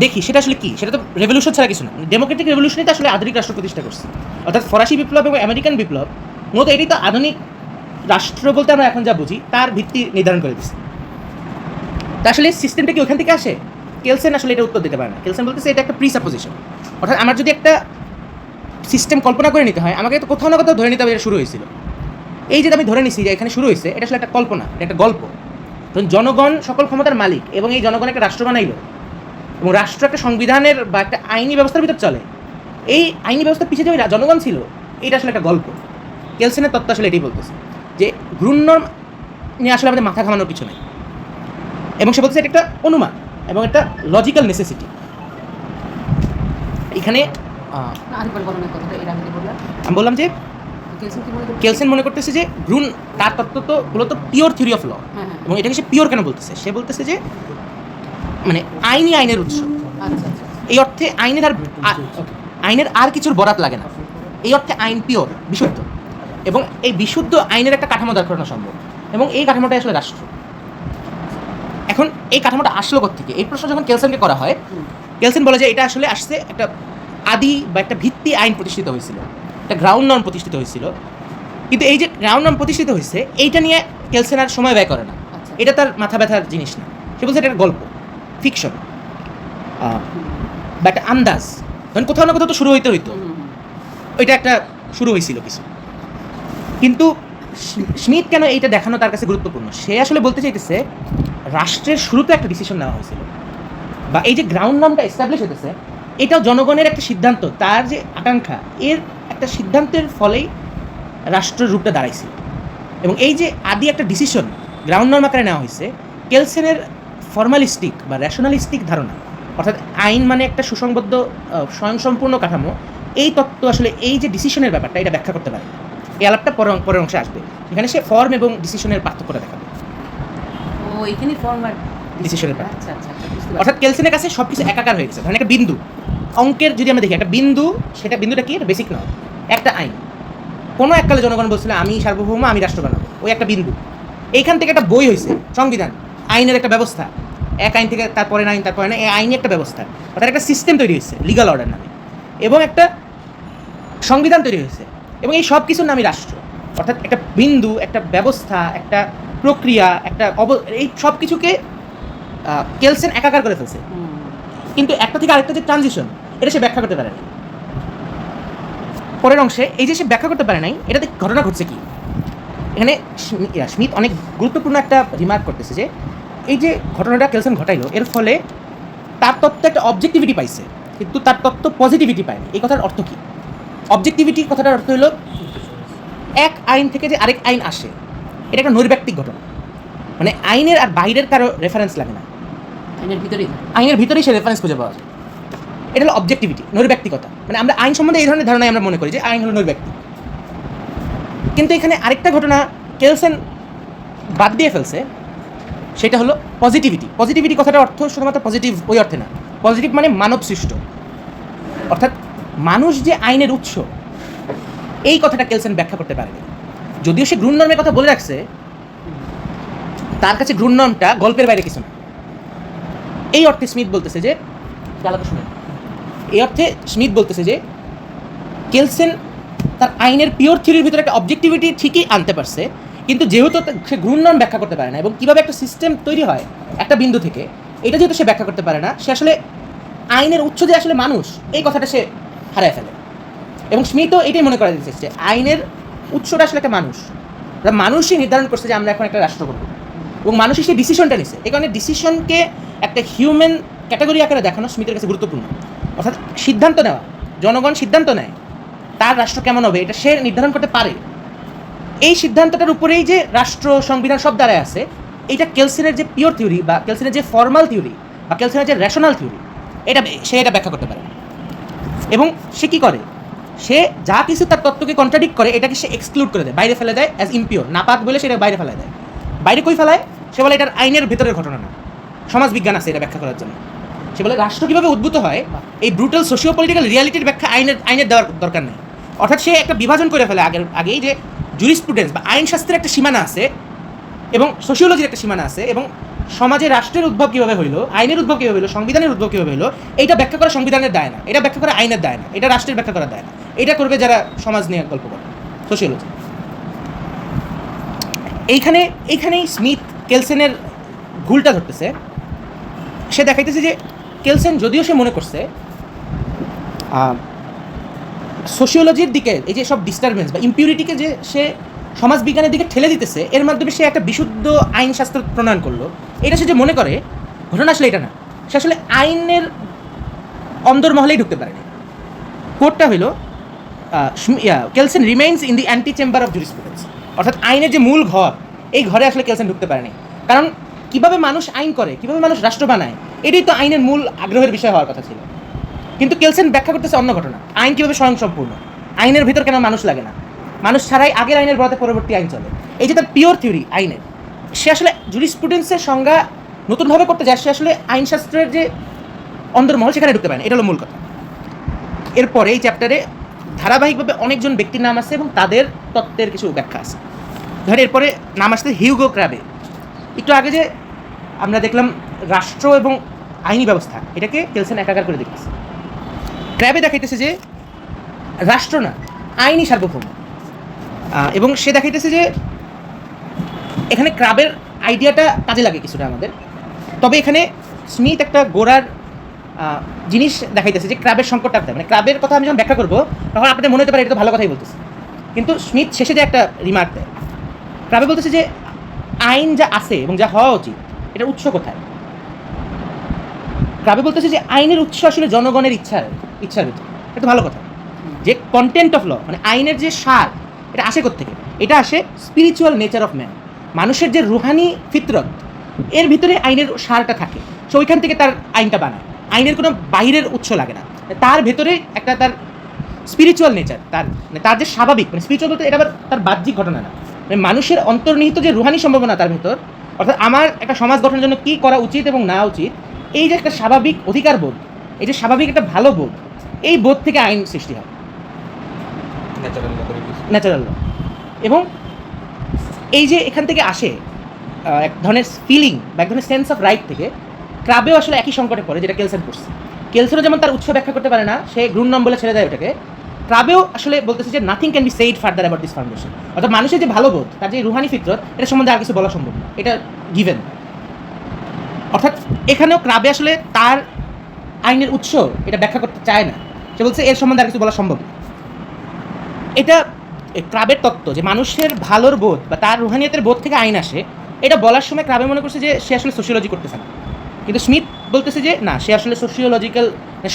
দেখি সেটা আসলে কি? সেটা তো রেভলিউশন ছাড়া কিছু না। ডেমোক্রেটিক রেভলিউশনই তো আসলে আধুনিক রাষ্ট্র প্রতিষ্ঠা করছে, অর্থাৎ ফরাসি বিপ্লব এবং আমেরিকান বিপ্লব মূলত এটাই তো আধুনিক রাষ্ট্র বলতে আমরা এখন যা বুঝি তার ভিত্তি নির্ধারণ করে দিচ্ছে। তা আসলে সিস্টেমটা কি ওখান থেকে আসে? কেলসেন আসলে এটা উত্তর দিতে পারে না। কেলসেন বলতেছে এটা একটা প্রিসাপোজিশন, অর্থাৎ আমার যদি একটা সিস্টেম কল্পনা করে নিতে হয় আমাকে তো কোথাও না কোথাও ধরে নিতে হবে এটা শুরু হয়েছিল। এই যে আমি ধরে নিছি যে এখানে শুরু হয়েছে, এটা আসলে একটা কল্পনা, এটা একটা গল্প। ধরুন জনগণ সকল ক্ষমতার মালিক এবং এই জনগণ একটা রাষ্ট্র বানাইল এবং রাষ্ট্র একটা সংবিধানের বা একটা আইনি ব্যবস্থার ভিতর চলে। এই আইনি ব্যবস্থার পিছিয়ে যে জনগণ ছিল এটা আসলে একটা গল্প। কেলসেনের তত্ত্ব আসলে এটাই বলতেছে যে গ্রুননর্ম নিয়ে আসলে আমাদের মাথা ঘামানোর কিছু নেই, এবং সে বলতেছে এটা একটা অনুমান এবং একটা লজিক্যাল নেসেসিটি। এখানে আমি বললাম যে কেলসেন মনে করতেছে যে তার তত্ত্ব তো মূলত পিওর থিওরি অফ ল, এবং এটাকে সে পিওর কেন বলতেছে? সে বলতেছে যে মানে আইনের উৎস, এই অর্থে আইনের আর কিছুর বরাত লাগে না, এই অর্থে আইন পিওর, বিশুদ্ধ, এবং এই বিশুদ্ধ আইনের একটা কাঠামো দাঁড় করানো সম্ভব, এবং এই কাঠামোটাই আসলে রাষ্ট্র। এখন এই কাঠামোটা আসলো কোত্থেকে? এই প্রশ্ন যখন কেলসেনকে করা হয়, কেলসেন বলে যে এটা আসলে আসছে একটা আদি বা একটা ভিত্তি আইন প্রতিষ্ঠিত হয়েছিল, একটা গ্রাউন্ড নর্ম প্রতিষ্ঠিত হয়েছিল। কিন্তু এই যে গ্রাউন্ড নর্ম প্রতিষ্ঠিত হয়েছে এইটা নিয়ে কেলসেন আর সময় ব্যয় করে না, এটা তার মাথা ব্যথার জিনিস না। সে বলছে এটা একটা গল্প, ফিকশন বা একটা আন্দাজ। ধরেন কোথাও না কোথাও তো শুরু হইতে হইতো, ওইটা একটা শুরু হয়েছিল কিছু। কিন্তু স্মিথ কেন এইটা দেখানো তার কাছে গুরুত্বপূর্ণ? সে আসলে বলতে চাইতেছে রাষ্ট্রের শুরুতে একটা ডিসিশন নেওয়া হয়েছিল, বা এই যে গ্রাউন্ড নর্মটা এস্টাবলিশ হতেছে এটাও জনগণের একটা সিদ্ধান্ত, তার যে আকাঙ্ক্ষা এর একটা সিদ্ধান্তের ফলেই রাষ্ট্রের রূপটা দাঁড়াইছিল। এবং এই যে আদি একটা ডিসিশন গ্রাউন্ড নর্ম আকারে নেওয়া হয়েছে, কেলসেনের ফর্মালিস্টিক বা র্যাশনালিস্টিক ধারণা, অর্থাৎ আইন মানে একটা সুসংবদ্ধ স্বয়ংসম্পূর্ণ কাঠামো, এই তত্ত্ব আসলে এই যে ডিসিশনের ব্যাপারটা এটা ব্যাখ্যা করতে পারে। এই আলাপটা পরের অংশে আসবে, এখানে সে ফর্ম এবং ডিসিশনের পার্থক্যটা দেখাবে। এখানে ফর্ম আর ডিসিশনের পার্থক্য, অর্থাৎ কেলসেনের কাছে সব কিছু একাকার হয়ে গেছে। ধরেন একটা বিন্দু, অঙ্কের যদি আমরা দেখি একটা বিন্দু, সেটা বিন্দুটা কি? এটা বেসিক নয়, একটা আইন। কোনো এককালে জনগণ বলছিল আমি সার্বভৌম, আমি রাষ্ট্র বানাবো, ওই একটা বিন্দু। এইখান থেকে একটা বই হয়েছে সংবিধান, আইনের একটা ব্যবস্থা, এক আইন থেকে তারপরে আইন, তারপরে না, এই আইনি একটা ব্যবস্থা, অর্থাৎ একটা সিস্টেম তৈরি হয়েছে লিগাল অর্ডার নামে, এবং একটা সংবিধান তৈরি হয়েছে, এবং এই সব কিছুর নামই রাষ্ট্র। অর্থাৎ একটা বিন্দু, একটা ব্যবস্থা, একটা প্রক্রিয়া, একটা এই সব কিছুকে কেলসেন একাকার করে ফেলছে। কিন্তু একটা থেকে আরেকটা যে ট্রানজিশন, এটা সে ব্যাখ্যা করতে পারে না। পরের অংশে এই যে সে ব্যাখ্যা করতে পারে নাই, এটাতে ঘটনা ঘটছে কি? এখানে স্মিথ অনেক গুরুত্বপূর্ণ একটা রিমার্ক করতেছে যে এই যে ঘটনাটা কেলসেন ঘটাইলো এর ফলে তার তত্ত্ব একটা অবজেক্টিভিটি পাইছে, কিন্তু তার তত্ত্ব পজিটিভিটি পায়নি। এই কথার অর্থ কি? অবজেক্টিভিটি কথাটার অর্থ হলো এক আইন থেকে যে আরেক আইন আসে, এটা একটা নৈর্ব্যক্তিক ঘটনা, মানে আইনের আর বাইরের কারো রেফারেন্স লাগে না, আইনের ভিতরেই সে রেফারেন্স খুঁজে পাওয়া যায়। এটা হলো অবজেক্টিভিটি, নৈর্ব্যক্তিকতা। মানে আমরা আইন সম্বন্ধে এই ধরনের ধারণায় আমরা মনে করি যে আইন হলো নৈর্ব্যক্তিক, কিন্তু এখানে আরেকটা ঘটনা কেলসেন বাদ দিয়ে ফেলছে, সেটা হলো পজিটিভিটি। পজিটিভিটি কথাটার অর্থ শুধুমাত্র পজিটিভ ওই অর্থে না, পজিটিভ মানে মানব সৃষ্ট, অর্থাৎ মানুষ যে আইনের উৎস, এই কথাটা কেলসেন ব্যাখ্যা করতে পারেনি। যদিও সে গ্রুননর্মের কথা বলে রাখছে, তার কাছে গ্রুননর্মটা গল্পের বাইরে কিছু না। এই অর্থে স্মিথ বলতেছে যে কেলসেন তার আইনের পিওর থিওরির ভিতরে একটা অবজেক্টিভিটি ঠিকই আনতে পারছে, কিন্তু যেহেতু সে গ্রুননর্ম ব্যাখ্যা করতে পারে না এবং কীভাবে একটা সিস্টেম তৈরি হয় একটা বিন্দু থেকে, এটা যেহেতু সে ব্যাখ্যা করতে পারে না, সে আসলে আইনের উৎস যে আসলে মানুষ, এই কথাটা সে হারায় ফেলে। এবং স্মিথও এটাই মনে করা দিচ্ছে যে আইনের উৎসটা আসলে একটা মানুষই নির্ধারণ করছে যে আমরা এখন একটা রাষ্ট্র করব, এবং মানুষই সেই ডিসিশনটা নিচ্ছে। এই কারণে ডিসিশনকে একটা হিউম্যান ক্যাটাগরি আকারে দেখানো স্মিথের কাছে গুরুত্বপূর্ণ। অর্থাৎ সিদ্ধান্ত নেওয়া, জনগণ সিদ্ধান্ত নেয় তার রাষ্ট্র কেমন হবে, এটা সে নির্ধারণ করতে পারে। এই সিদ্ধান্তটার উপরেই যে রাষ্ট্র সংবিধান সব দাঁড়ায় আছে, এইটা কেলসেনের যে পিওর থিওরি বা কেলসেনের যে ফর্মাল থিওরি বা কেলসেনের যে র্যাশনাল থিওরি, এটা ব্যাখ্যা করতে পারে। এবং সে কী করে? সে যা কিছু তার তত্ত্বকে কন্ট্রাডিক্ট করে এটাকে সে এক্সক্লুড করে দেয়, বাইরে ফেলে দেয় অ্যাজ ইমপিওর, নাপাক বলে সেটা বাইরে ফেলে দেয়। বাইরে কই ফেলায়? সে বলে এটার আইনের ভেতরের ঘটনা না, সমাজ বিজ্ঞান আছে এটা ব্যাখ্যা করার জন্য। সে বলে রাষ্ট্র কীভাবে উদ্ভূত হয় এই ব্রুটাল সোশিও পলিটিক্যাল রিয়ালিটির ব্যাখ্যা আইনের দেওয়ার দরকার নেই। অর্থাৎ সে একটা বিভাজন করে ফেলে আগেই যে জুরিসপ্রুডেন্স বা আইনশাস্ত্রের একটা সীমানা আছে এবং সোশিওলজির একটা সীমানা আছে, এবং সমাজে রাষ্ট্রের উদ্ভব কীভাবে হইলো, আইনের উদ্ভব কীভাবে হইলো, সংবিধানের উদ্ভব কীভাবে হইলো, এইটা ব্যাখ্যা করা সংবিধানের দায় না, এটা ব্যাখ্যা করা আইনের দায় না, এটা রাষ্ট্রের ব্যাখ্যা করার দায় না। এটা করবে যারা সমাজ নিয়ে গল্প করে, সোশিওলজি। এইখানেই স্মিথ কেলসেনের ভুলটা ধরতেছে। সে দেখাইতেছে যে কেলসেন যদিও সে মনে করছে সোশিওলজির দিকে এই যে সব ডিস্টারবেন্স বা ইম্পিউরিটিকে যে সে সমাজবিজ্ঞানের দিকে ঠেলে দিতেছে, এর মাধ্যমে সে একটা বিশুদ্ধ আইনশাস্ত্র প্রণয়ন করলো, এটা সে যে মনে করে, ঘটনা আসলে এটা না। সে আসলে আইনের অন্দরমহলেই ঢুকতে পারেনি। কোডটা হইল Kelsen remains in the antechamber of jurisprudence, অর্থাৎ আইনের যে মূল ঘর, এই ঘরে আসলে কেলসেন ঢুকতে পারেনি। কারণ কীভাবে মানুষ আইন করে, কীভাবে মানুষ রাষ্ট্র বানায়, এটাই তো আইনের মূল আগ্রহের বিষয় হওয়ার কথা ছিল। কিন্তু কেলসেন ব্যাখ্যা করতেছে অন্য ঘটনা, আইন কীভাবে স্বয়ংসম্পূর্ণ, আইনের ভিতর কেন মানুষ লাগে না, মানুষ ছাড়াই আগের আইনের বরাতে পরবর্তী আইন চলে, এই যে তার পিওর থিওরি আইনের। সে আসলে জুরিসপ্রুডেন্সের সংজ্ঞা নতুনভাবে করতে যায়, সে আসলে আইনশাস্ত্রের যে অন্তর্মহল সেখানে ঢুকতে পারে না, এটা হলো মূল কথা। এরপরে এই চ্যাপ্টারে ধারাবাহিকভাবে অনেকজন ব্যক্তির নাম আছে এবং তাদের তত্ত্বের কিছু ব্যাখ্যা আছে। ধর এরপরে নাম আসছে হিউগো ক্র্যাবে। একটু আগে যে আমরা দেখলাম রাষ্ট্র এবং আইনি ব্যবস্থা, এটাকে কেলসেন একাকার করে দেখতেছে। ক্র্যাবে দেখাইতেছে যে রাষ্ট্র না, আইনি সার্বভৌম, এবং সে দেখাইতেছে যে এখানে ক্রাবের আইডিয়াটা কাজে লাগে কিছুটা আমাদের। তবে এখানে স্মিথ একটা গোড়ার জিনিস দেখাইতেছে যে ক্রাবের সংকটটা আছে, মানে ক্রাবের কথা আমি যখন ব্যাখ্যা করবো তখন আপনাদের মনে হতে পারে এটা তো ভালো কথাই বলতেছে, কিন্তু স্মিথ শেষে যে একটা রিমার্ক দেয়, ক্রাবে বলতেছে যে আইন যা আছে এবং যা হওয়া উচিত এটার উৎস কোথায়। ক্রাবে বলতেছে যে আইনের উৎস আসলে জনগণের ইচ্ছার ভিতরে। এটা ভালো কথা, যে কন্টেন্ট অফ ল মানে আইনের যে সার, এটা আসে কোত্থেকে? এটা আসে স্পিরিচুয়াল নেচার অফ ম্যান, মানুষের যে রুহানি ফিতরত, এর ভিতরে আইনের সারটা থাকে। সো ওইখান থেকে তার আইনটা বানায়, আইনের কোনো বাইরের উৎস লাগে না, তার ভেতরে একটা তার স্পিরিচুয়াল নেচার, তার যে স্বাভাবিক, মানে স্পিরিচুয়াল বলতে এটা আবার তার বাহ্যিক ঘটনা না, মানে মানুষের অন্তর্নিহিত যে রুহানি সম্ভাবনা তার ভিতর, অর্থাৎ আমার একটা সমাজ গঠনের জন্য কী করা উচিত এবং না উচিত, এই যে একটা স্বাভাবিক অধিকার বোধ, এই যে স্বাভাবিক একটা ভালো বোধ, এই বোধ থেকে আইন সৃষ্টি হয়, ন্যাচারাল ল। এবং এই যে এখান থেকে আসে এক ধরনের ফিলিং বা এক ধরনের সেন্স অফ রাইট থেকে, ক্রাবেও আসলে একই সংকটে পড়ে যেটা কেলসেন করছে। কেলসেনও যেমন তার উৎস ব্যাখ্যা করতে পারে না, সে গ্রুননম বলে ছেড়ে দেয় ওটাকে, ক্রাবেও আসলে বলতেছে যে nothing can be said further about this foundation, অর্থাৎ মানুষের যে ভালো বোধ, তার যে রুহানি ফিতরত, এটা সম্বন্ধে আর কিছু বলা সম্ভব না, এটা গিভেন। অর্থাৎ এখানেও ক্রাবে আসলে তার আইনের উৎস এটা ব্যাখ্যা করতে চায় না, সে বলছে এর সম্বন্ধে আর কিছু বলা সম্ভব না। এটা ক্রাবের তত্ত্ব যে মানুষের ভালোর বোধ বা তার রুহানিয়তের বোধ থেকে আইন আসে, এটা বলার সময় ক্রাবে মনে করছে যে সে আসলে সোশিওলজি করতেছে না, কিন্তু স্মিথ বলতেছে যে না, সে আসলে সোশিওলজিক্যাল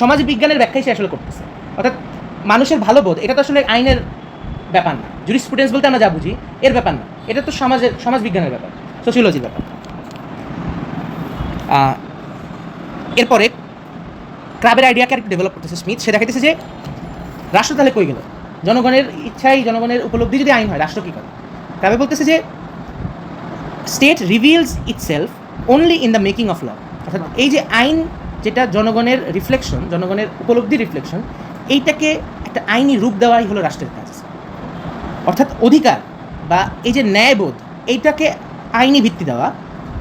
সমাজ বিজ্ঞানের ব্যাখ্যাই সে আসলে করতেছে। অর্থাৎ মানুষের ভালো বোধ এটা তো আসলে আইনের ব্যাপার না, জুরিসপ্রুডেন্স বলতে আমরা যা বুঝি এর ব্যাপার না, এটা তো সমাজ বিজ্ঞানের ব্যাপার, সোশিওলজির ব্যাপার। এরপরে ক্রাবের আইডিয়াকে আরেকটু ডেভেলপ করতেছে স্মিথ। সে দেখাইতেছে যে রাষ্ট্র তাহলে কই গেল, জনগণের ইচ্ছাই জনগণের উপলব্ধি যদি আইন হয়, রাষ্ট্র কী করে? ক্রাবে বলতেছে যে state reveals itself only in the making of law, অর্থাৎ এই যে আইন যেটা জনগণের রিফ্লেকশন, জনগণের উপলব্ধি রিফ্লেকশন, এইটাকে একটা আইনি রূপ দেওয়াই হলো রাষ্ট্রের কাজ। অর্থাৎ অধিকার বা এই যে ন্যায়বোধ, এইটাকে আইনি ভিত্তি দেওয়া।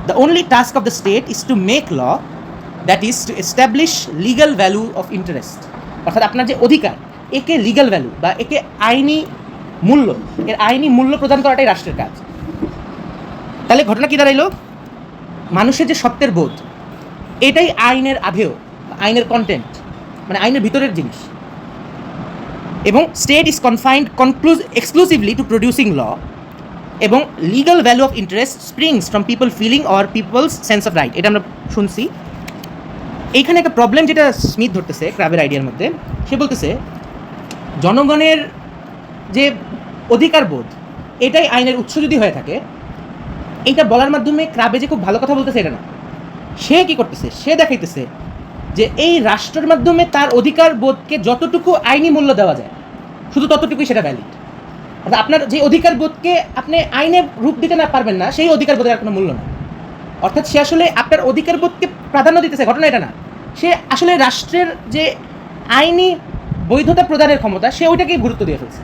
The only task of the state is to make law that is to establish legal value of interest, অর্থাৎ আপনার যে অধিকার, একে লিগাল ভ্যালু বা একে আইনি মূল্য, এর আইনি মূল্য প্রদান করাটাই রাষ্ট্রের কাজ। তাহলে ঘটনা কী দাঁড়াইলো? মানুষের যে সত্যের বোধ, এটাই আইনের আধেয়, আইনের কন্টেন্ট, মানে আইনের ভিতরের জিনিস। এবং state is confined exclusively to producing law, এবং legal value of interest springs from people feeling or people's sense of right. এটা আমরা শুনছি। এইখানে একটা প্রবলেম যেটা স্মিথ ধরতেছে ক্রাবের আইডিয়ার মধ্যে, সে বলতেছে জনগণের যে অধিকার বোধ, এটাই আইনের উৎস যদি হয়ে থাকে, এইটা বলার মাধ্যমে ক্রাবে যে খুব ভালো কথা বলতেছে এটা না, সে কী করতেছে, সে দেখাইতেছে যে এই রাষ্ট্রের মাধ্যমে তার অধিকার বোধকে যতটুকু আইনি মূল্য দেওয়া যায়, শুধু ততটুকুই সেটা ভ্যালিড। অর্থাৎ আপনার যে অধিকার বোধকে আপনি আইনে রূপ দিতে না পারবেন না, সেই অধিকার বোধের আর কোনো মূল্য না। অর্থাৎ সে আসলে আপনার অধিকার বোধকে প্রাধান্য দিতেছে, ঘটনা এটা না। সে আসলে রাষ্ট্রের যে আইনি বৈধতা প্রদানের ক্ষমতা, সে ওইটাকেই গুরুত্ব দিয়ে ফেলছে।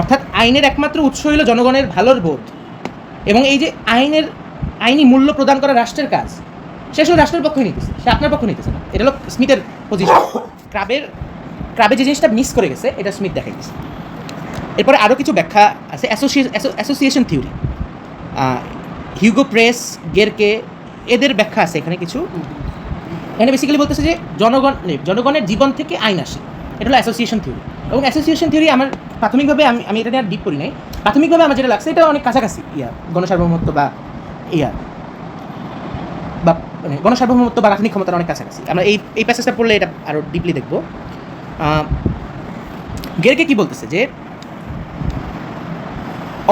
অর্থাৎ আইনের একমাত্র উৎস হইল জনগণের ভালোর বোধ, এবং এই যে আইনি মূল্য প্রদান করা রাষ্ট্রের কাজ, সে আসলে রাষ্ট্রের পক্ষে নিতেছে, সে আপনার পক্ষে নিতেছে না। এটা হলো স্মিথের পজিশন। ক্রাবে যে জিনিসটা মিস করে গেছে, এটা স্মিথ দেখাই দিচ্ছে। এরপরে আরও কিছু ব্যাখ্যা আছে, অ্যাসোসিয়েশন থিওরি, হিউগো প্রেস, গেরকে, এদের ব্যাখ্যা আছে এখানে কিছু। এখানে বেসিক্যালি বলতেছে যে জনগণের জীবন থেকে আইন আসে, এটা হলো অ্যাসোসিয়েশন থিওরি। এবং অ্যাসোসিয়েশন থিওরি আমার প্রাথমিকভাবে আমি এটা নিয়ে ডিপ করি নাই, প্রাথমিকভাবে আমার যেটা লাগছে এটা অনেক কাছাকাছি গণসার্বভৌমত্ব বা মানে গণসার্বভৌমত্ব বা রাজনৈতিক ক্ষমতার অনেক কাছাকাছি। আমরা এই প্যাসেজটা পড়লে এটা আরও ডিপলি দেখব। গেরকে কি বলতেছে যে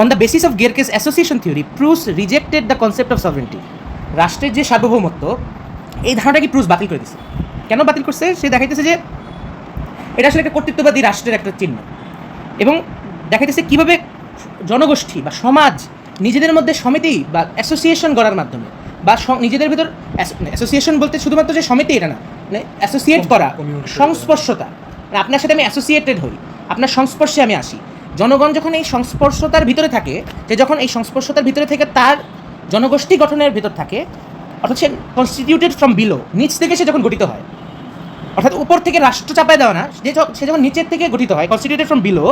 on the basis of Gerke's association theory, Proust rejected the concept of sovereignty. রাষ্ট্রের যে সার্বভৌমত্ব, এই ধারণাটা কি প্রুস্ট বাতিল করে দিচ্ছে। কেন বাতিল করছে? সে দেখাইতেছে যে এটা আসলে একটা কর্তৃত্ববাদী রাষ্ট্রের একটা চিহ্ন, এবং দেখাইতেছে কীভাবে জনগোষ্ঠী বা সমাজ নিজেদের মধ্যে সমিতি বা অ্যাসোসিয়েশন গড়ার মাধ্যমে বা নিজেদের ভিতর অ্যাসোসিয়েশন বলতে শুধুমাত্র যে সমিতি এটা না, মানে অ্যাসোসিয়েট করা, সংস্পর্শতা, মানে আপনার সাথে আমি অ্যাসোসিয়েটেড হই, আপনার সংস্পর্শে আমি আসি। জনগণ যখন এই সংস্পর্শতার ভিতরে থাকে, যে যখন এই সংস্পর্শতার ভিতরে থেকে তার জনগোষ্ঠী গঠনের ভিতর থাকে, অর্থাৎ সে কনস্টিটিউটেড ফ্রম বিলো, নিচ থেকে সে যখন গঠিত হয়, অর্থাৎ উপর থেকে রাষ্ট্র চাপায় দেওয়া না, সে যখন নিচের থেকে গঠিত হয়, constituted from below,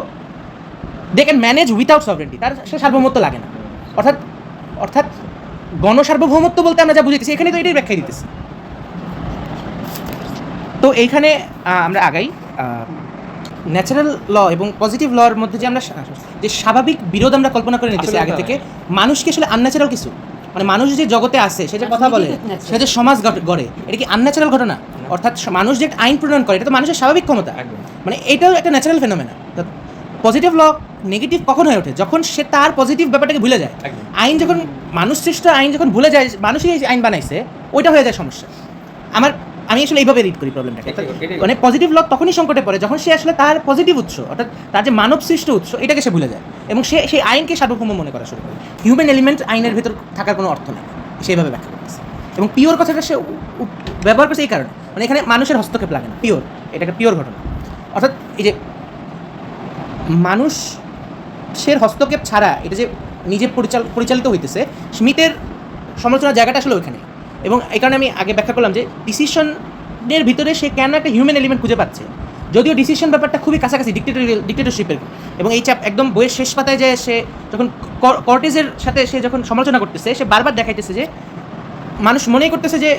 they can manage without sovereignty, তার সে সার্বভৌমত্ব লাগে না। অর্থাৎ গণসার্বভৌমত্ব বলতে আমরা যা বুঝেছি, এখানে তো এটাই ব্যাখ্যা দিতেছি। তো এইখানে আমরা আগাই ন্যাচারাল ল এবং পজিটিভ লর মধ্যে যে আমরা যে স্বাভাবিক বিরোধ আমরা কল্পনা করে নিতেছি আগে থেকে, মানুষকে আসলে আনন্যাচারাল কিছু, মানে মানুষ যে জগতে আছে, সে যে কথা বলে, সে যে সমাজ গড়ে, এটা কি আনন্যাচারাল ঘটনা? অর্থাৎ মানুষ যে আইন প্রণয়ন করে, এটা তো মানুষের স্বাভাবিক ক্ষমতা, মানে এটাও একটা ন্যাচারাল ফেনোমেনা। পজিটিভ ল নেগেটিভ কখন হয়ে ওঠে? যখন সে তার পজিটিভ ব্যাপারটাকে ভুলে যায়। আইন যখন মানুষ সৃষ্ট আইন যখন ভুলে যায়, মানুষই আইন বানাইছে, ওইটা হয়ে যায় সমস্যা। আমি আসলে এইভাবে রিড করি প্রবলেমটাকে। মানে পজিটিভ ল তখনই সংকটে পড়ে যখন সে আসলে তার পজিটিভ উৎস, অর্থাৎ তার যে মানব সৃষ্ট উৎস, এটাকে সে ভুলে যায় এবং সে সেই আইনকে সার্বভৌম মনে করা শুরু করে। হিউম্যান এলিমেন্ট আইনের ভিতর থাকার কোনো অর্থ নেই, সেইভাবে ব্যাখ্যা করতেছে। এবং পিওর কথাটা সে ব্যবহার করছে এই কারণে, মানে এখানে মানুষের হস্তক্ষেপ লাগে না, পিওর, এটা একটা পিওর ঘটনা। অর্থাৎ এই যে মানুষের হস্তক্ষেপ ছাড়া এটা যে নিজে পরিচালিত হইতেছে, স্মিথের সমালোচনার জায়গাটা আসলে ওইখানে। এবং এই কারণে আমি আগে ব্যাখ্যা করলাম যে ডিসিশনের ভিতরে সে কেন একটা হিউম্যান এলিমেন্ট খুঁজে পাচ্ছে, যদিও ডিসিশন ব্যাপারটা খুবই কাছাকাছি ডিক্টেটরশিপের। এবং এই একদম বইয়ের শেষ পাতায় যে সে যখন কর্টেজের সাথে সে যখন সমালোচনা করতেছে, সে বারবার দেখাইতেছে যে মানুষ মনেই করতেছে যে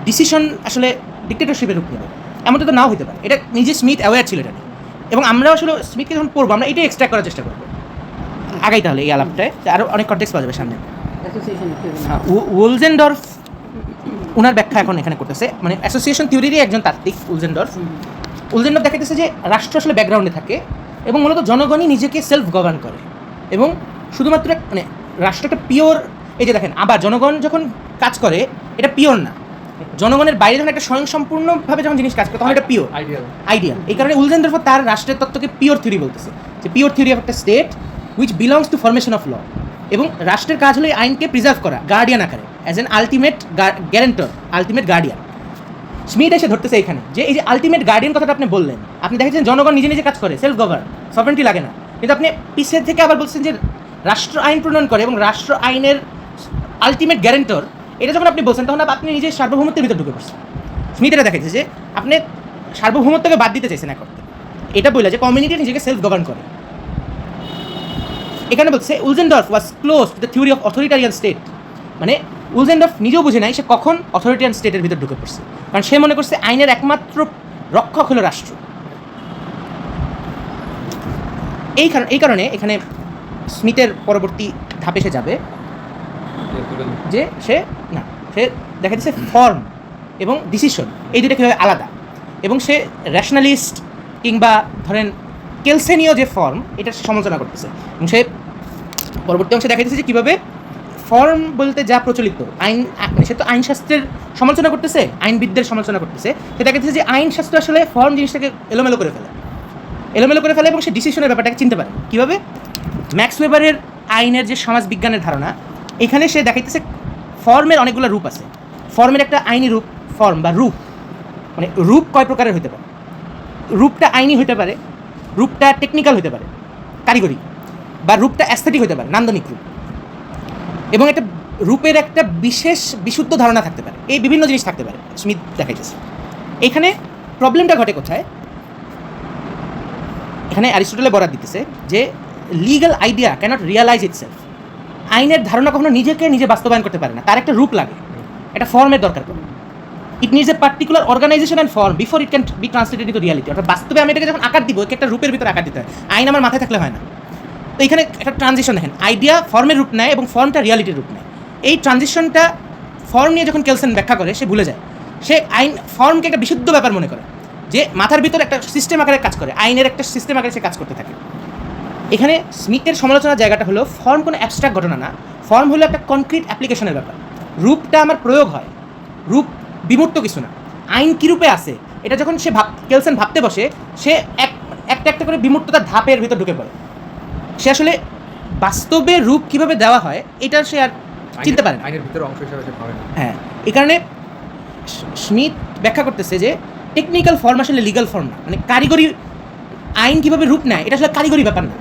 ডিসিশন আসলে ডিক্টেটরশিপের রূপ নেবে, এমনটা তো নাও হতে পারে। এটা নিজে স্মিথ অ্যাওয়্যার ছিল এটা নিয়ে, এবং আমরাও আসলে স্মিথকে যখন পড়বো, আমরা এটাই এক্সট্রাক্ট করার চেষ্টা করবো আগাই, তাহলে এই আলাপটায় আরও অনেক কনটেক্সট পাওয়া যাবে সামনে। উলজেনডর্ফ ওনার ব্যাখ্যা এখন এখানে করতেছে, মানে অ্যাসোসিয়েশন থিওরিরই একজন তাত্ত্বিক উলজেনডর্ফ দেখাইতেছে যে রাষ্ট্র আসলে ব্যাকগ্রাউন্ডে থাকে এবং মূলত জনগণই নিজেকে সেলফ গভর্ন করে, এবং শুধুমাত্র মানে রাষ্ট্রটা পিওর। এই যে দেখেন, আবার জনগণ যখন কাজ করে এটা পিওর না, জনগণের বাইরে যখন একটা স্বয়ংসম্পূর্ণভাবে যখন জিনিস কাজ করে তখন এটা পিওর আইডিয়াল। এই কারণে উলজেনডর্ফ তার রাষ্ট্রের তত্ত্বকে পিওর থিওরি বলতেছে, যে পিওর থিওরি অফ একটা state which belongs to formation of law, এবং রাষ্ট্রের কাজ হলো এই আইনকে প্রিজার্ভ করা গার্ডিয়ান আকারে, as an ultimate guarantor, ultimate guardian. Smith এসে ধরতেছে এখানে যে এই যে আলটিমেট গার্ডিয়ান কথাটা আপনি বললেন, আপনি দেখেছেন জনগণ নিজে নিজে কাজ করে, সেলফ গভর্ন, সভারেন্টি লাগে না, কিন্তু আপনি পিছের থেকে আবার বলছেন যে রাষ্ট্র আইন প্রণয়ন করে এবং রাষ্ট্র আইনের আলটিমেট গ্যারেন্টর, এটা যখন আপনি বলছেন তখন আপনি নিজের সার্বভৌমত্বের ভিতরে ঢুকে পড়ছেন। স্মিথ এটা দেখাচ্ছে যে আপনি সার্বভৌমত্বকে বাদ দিতে চাইছেন এক অর্থে, এটা বলে যে কমিউনিটি নিজেকে সেলফ গভর্ন করে। এখানে বলছে Wolzendorff was close to the theory of authoritarian state, মানে উলজেনডর্ফ নিজেও বুঝে নাই সে কখন অথরিটারিয়ান স্টেটের ভিতর ঢুকে পড়ছে, কারণ সে মনে করছে আইনের একমাত্র রক্ষক হলো রাষ্ট্র। এই কারণে এখানে স্মিথের পরবর্তী ধাপে সে যাবে যে সে দেখা যাচ্ছে ফর্ম এবং ডিসিশন এই দুটো কীভাবে আলাদা, এবং সে র্যাশনালিস্ট কিংবা ধরেন কেলসেনীয় যে ফর্ম, এটা সমালোচনা করতেছে। এবং সে পরবর্তী অংশে দেখা যাচ্ছে যে কীভাবে ফর্ম বলতে যা প্রচলিত আইন, সে তো আইনশাস্ত্রের সমালোচনা করতেছে, আইনবিদদের সমালোচনা করতেছে, সে দেখা যাচ্ছে যে আইনশাস্ত্র আসলে ফর্ম জিনিসটাকে এলোমেলো করে ফেলে। এলোমেলো করে ফেলে এবং সে ডিসিশনের ব্যাপারটাকে চিনতে পারে। কীভাবে? ম্যাক্স ওয়েবারের আইনের যে সমাজবিজ্ঞানের ধারণা, এখানে সে দেখাইতেছে ফর্মের অনেকগুলো রূপ আছে। ফর্মের একটা আইনি রূপ, ফর্ম বা রূপ, মানে রূপ কয় প্রকারের হতে পারে। রূপটা আইনি হতে পারে, রূপটা টেকনিক্যাল হতে পারে, কারিগরি, বা রূপটা অ্যাস্থেটিক হতে পারে, নান্দনিক রূপ, এবং একটা রূপের একটা বিশেষ বিশুদ্ধ ধারণা থাকতে পারে। এই বিভিন্ন জিনিস থাকতে পারে, স্মিথ দেখাইতেছে। এখানে প্রবলেমটা ঘটে কোথায়? এখানে অ্যারিস্টটলে বরাদ দিতেছে যে legal idea cannot realise itself. আইনের ধারণা কখনো নিজেকে নিজে বাস্তবায়ন করতে পারে না, তার একটা রূপ লাগে, একটা ফর্মের দরকার পড়ে। It needs a particular organisation and form before it can be translated into reality. অর্থাৎ বাস্তবে আমি এটাকে যখন আকার দিব, একে একটা রূপের ভিতরে আকার দিতে হয়। আইন আমার মাথায় থাকলে হয় না। তো এখানে একটা ট্রানজিশন দেখেন, আইডিয়া ফর্মের রূপ নেয় এবং ফর্মটা রিয়ালিটির রূপ নেয়। এই ট্রানজিশনটা ফর্ম নিয়ে যখন কেলসেন ব্যাখ্যা করে, সে ভুলে যায়। সে আইন ফর্মকে একটা বিশুদ্ধ ব্যাপার মনে করে, যে মাথার ভিতর একটা সিস্টেম আকারে কাজ করে, আইনের একটা সিস্টেম আকারে সে কাজ করতে থাকে। এখানে স্মিথের সমালোচনার জায়গাটা হলো ফর্ম কোনো অ্যাবস্ট্রাক্ট ঘটনা না, ফর্ম হলো একটা কনক্রিট অ্যাপ্লিকেশনের ব্যাপার। রূপটা আমার প্রয়োগ হয়, রূপ বিমূর্ত কিছু না। আইন কী রূপে আছে এটা যখন সে কেলসেন ভাবতে বসে, সে একটা একটা করে বিমূর্ততার ধাপের ভিতর ঢুকে পড়ে। সে আসলে বাস্তবে রূপ কীভাবে দেওয়া হয় এটা সে আর চিনতে পারে না, আইনের ভিতরে অংশ হিসেবে সে ভাবে না। হ্যাঁ, এই কারণে স্মিথ ব্যাখ্যা করতেছে যে টেকনিক্যাল ফর্ম আসলে লিগ্যাল ফর্ম না, মানে কারিগরি আইন কীভাবে রূপ নেয় এটা আসলে কারিগরি ব্যাপার না।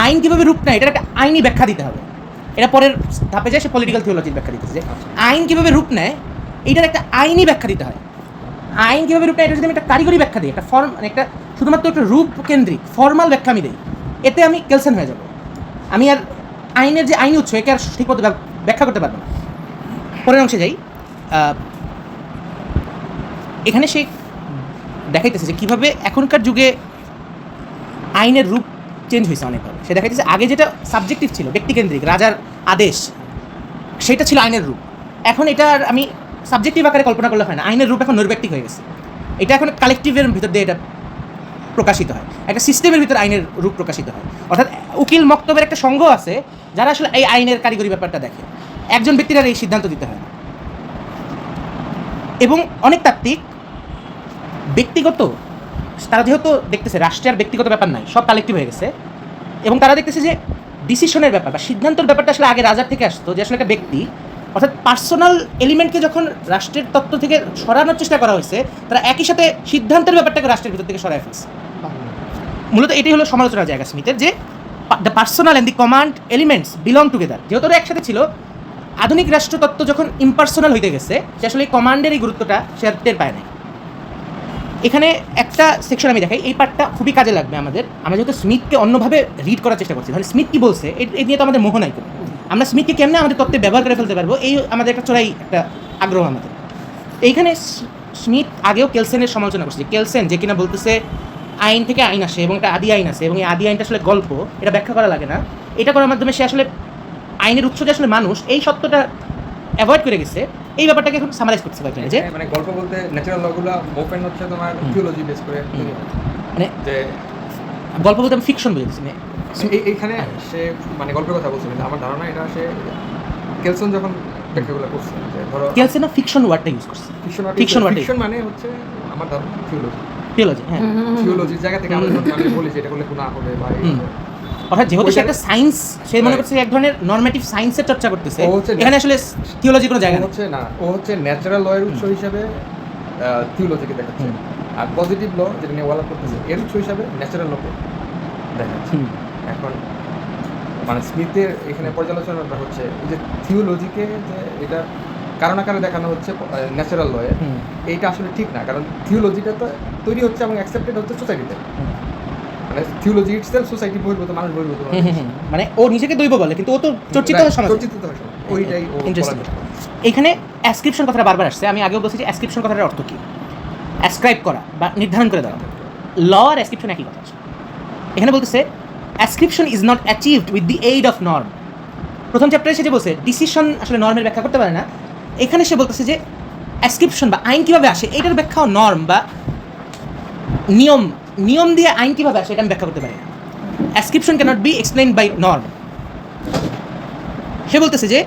আইন কীভাবে রূপ নেয় এটার একটা আইনি ব্যাখ্যা দিতে হবে। এটা পরের ধাপে যায়, সে পলিটিক্যাল থিওলজির ব্যাখ্যা দিতেছে যে আইন কীভাবে রূপ নেয় এইটার একটা আইনি ব্যাখ্যা দিতে হয়। আইন কীভাবে রূপ নেয় এটা যদি আমি একটা কারিগরি ব্যাখ্যা দিই, একটা ফর্ম, মানে একটা শুধুমাত্র একটা রূপ কেন্দ্রিক ফর্মাল ব্যাখ্যা আমি দিই, এতে আমি কেলসেন হয়ে যাব। আমি আর আইনের যে আইনি উৎস একে আর ঠিকমতো ব্যাখ্যা করতে পারবো না। পরের অংশে যাই। এখানে সে দেখাইতেছে যে কীভাবে এখনকার যুগে আইনের রূপ চেঞ্জ হয়েছে অনেকভাবে। সে দেখাইতেছে আগে যেটা সাবজেক্টিভ ছিল, ব্যক্তিকেন্দ্রিক, রাজার আদেশ, সেটা ছিল আইনের রূপ। এখন এটা আর আমি সাবজেক্টিভ আকারে কল্পনা করলে হয় না, আইনের রূপ এখন নৈর্ব্যক্তিক হয়ে গেছে। এটা এখন কালেকটিভের ভিতর দিয়ে এটা প্রকাশিত হয়, একটা সিস্টেমের ভিতর আইনের রূপ প্রকাশিত হয়। অর্থাৎ উকিল মক্তবের একটা সংঘ আছে যারা আসলে এই আইনের কারিগরি ব্যাপারটা দেখে, একজন ব্যক্তির আর এই সিদ্ধান্ত দিতে হয় না। এবং অনেক তাত্ত্বিক ব্যক্তিগত, তারা যেহেতু দেখতেছে রাষ্ট্রের ব্যক্তিগত ব্যাপার নাই, সব কালেক্টিভ হয়ে গেছে, এবং তারা দেখতেছে যে ডিসিশনের ব্যাপার বা সিদ্ধান্তের ব্যাপারটা আসলে আগে রাজার থেকে আসতো, যে আসলে একটা ব্যক্তি, অর্থাৎ পার্সোনাল এলিমেন্টকে যখন রাষ্ট্রের তত্ত্ব থেকে সরানোর চেষ্টা করা হয়েছে, তারা একই সাথে সিদ্ধান্তের ব্যাপারটাকে রাষ্ট্রের ভিতর থেকে সরাই ফেলছে। মূলত এটাই হলো সমালোচনার জায়গা স্মিথের, যে the personal and the command elements belong together. যেহেতু ওরা একসাথে ছিল, আধুনিক রাষ্ট্রতত্ত্ব যখন ইম্পার্সোনাল হইতে গেছে, সে আসলে এই কমান্ডের এই গুরুত্বটা সে আর টের পায় নাই। এখানে একটা সেকশন আমি দেখাই, এই পার্টটা খুবই কাজে লাগবে আমাদের। আমরা যেহেতু স্মিথকে অন্যভাবে রিড করার চেষ্টা করছি, তাহলে স্মিথ কী বলছে এই নিয়ে তো আমাদের মোহ নাই কোনো। আমরা স্মিথকে কেমনে আমাদের তত্ত্বে ব্যবহার করে ফেলতে পারবো, এই আমাদের একটা চোরাই একটা আগ্রহ আমাদের। এইখানে স্মিথ আগেও কেলসেনের সমালোচনা করছে, কেলসেন যে কিনা বলতেছে আইন থেকে আইন আসে এবং একটা আদি আইন আছে, এবং এই আদি আইনটা আসলে গল্প, এটা ব্যাখ্যা করা লাগে না। এটা করার মাধ্যমে সে আসলে আইনের উৎস যে আসলে মানুষ, এই সত্যটা অ্যাভয়েড করে গেছে। এই ব্যাপারটাকে এখন সামারাইজ করতে পারছি যে মানে গল্প বলতে ন্যাচারাল লগুলো ওপেন হচ্ছে তোমার থিওলজি বেস করে, মানে যে গল্প বলতে আমি ফিকশন বুঝেছি না। এইখানে সে মানে গল্পের কথা বলছে, কিন্তু আমার ধারণা এটা সে কেলসন যখন ব্যাখ্যাগুলো করছে, যে ধরো কেলসেন না ফিকশন ওয়ার্ডটা ইউজ করছে। ফিকশন মানে হচ্ছে আমার ধারণা থিওলজি, হ্যাঁ, থিওলজির জায়গা থেকে আমরা যখন আমি বলি যে এটা করলে গুনাহ হবে বা অর্থাৎ যেহেতু সে একটা সায়েন্স, সে মনে করছে এক ধরনের নরমেটিভ সায়েন্সের চর্চা করতেছে, এখানে আসলে থিওলজি কোনো জায়গা হচ্ছে না। ও হচ্ছে ন্যাচারাল লয়ের উৎস হিসাবে থিওলজিকে দেখাচ্ছে, আর পজিটিভ ল যেটা নিয়ে ওয়ালা করতেছে এর উৎস হিসাবে ন্যাচারাল লকে দেখাচ্ছে। এখন মানে স্মিথের এখানে পর্যালোচনাটা হচ্ছে যে থিওলজিকে যে এটা কারণ আকারে দেখানো হচ্ছে ন্যাচারাল লয়ে, এইটা আসলে ঠিক না। কারণ থিওলজিটা তো তৈরি হচ্ছে এবং অ্যাকসেপ্টেড হচ্ছে সোসাইটিতে, মানে থিওলজি ইটসেলফ সোসাইটি বহির্ভূত, মানুষ বহির্ভূত। মানে ও নিজেকে দৈব বলে, কিন্তু ও তো চর্চিত হয় সমাজে। ওইটাই ইন্টারেস্টিং। এখানে অ্যাসক্রিপশন কথাটা বারবার আসছে। আমি আগেও বলছি যে অ্যাসক্রিপশন কথাটার অর্থ কী, অ্যাসক্রাইব করা বা নির্ধারণ করে দেওয়া। ল আর অ্যাসক্রিপশন একই কথা। এখানে বলতেছে ascription is not achieved with the aid of norm. প্রথম চ্যাপ্টারে সে যে বলছে ডিসিশন আসলে নর্মের ব্যাখ্যা করতে পারে না, এখানে সে বলতেছে যে অ্যাসক্রিপশন বা আইন কীভাবে আসে এটার ব্যাখ্যাও নর্ম বা নিয়ম দিয়ে আইন কীভাবে আসে এটা আমি ব্যাখ্যা করতে পারি না। Ascription cannot be explained by norm. সে বলতেছে যে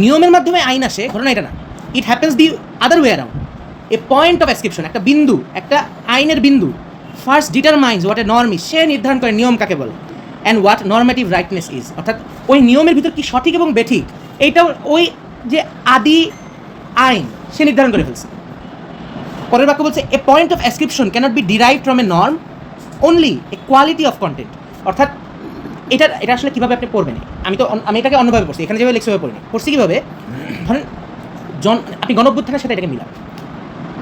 নিয়মের মাধ্যমে আইন আসে, ঘটনা এটা না, it happens the other way around. A point of ascription, একটা বিন্দু, একটা আইনের বিন্দু first determines what a norm is, সে নির্ধারণ করে নিয়ম কাকে বলে, and what normative rightness is, অর্থাৎ ওই নিয়মের ভিতর কি সঠিক এবং বেঠিক এইটাও ওই যে আদি আইন সে নির্ধারণ করে ফেলছে। পরের বাক্য বলছে a point of ascription cannot be derive from a norm only a quality of content, অর্থাৎ এটা আসলে কীভাবে আপনি পড়বেন, আমি এটাকে অন্যভাবে পড়ছি, এখানে যেভাবে লেখছে পড়িনি, পড়ছি কীভাবে, ধরেন আপনি গণ-অভ্যুত্থানের সাথে এটাকে মিলান।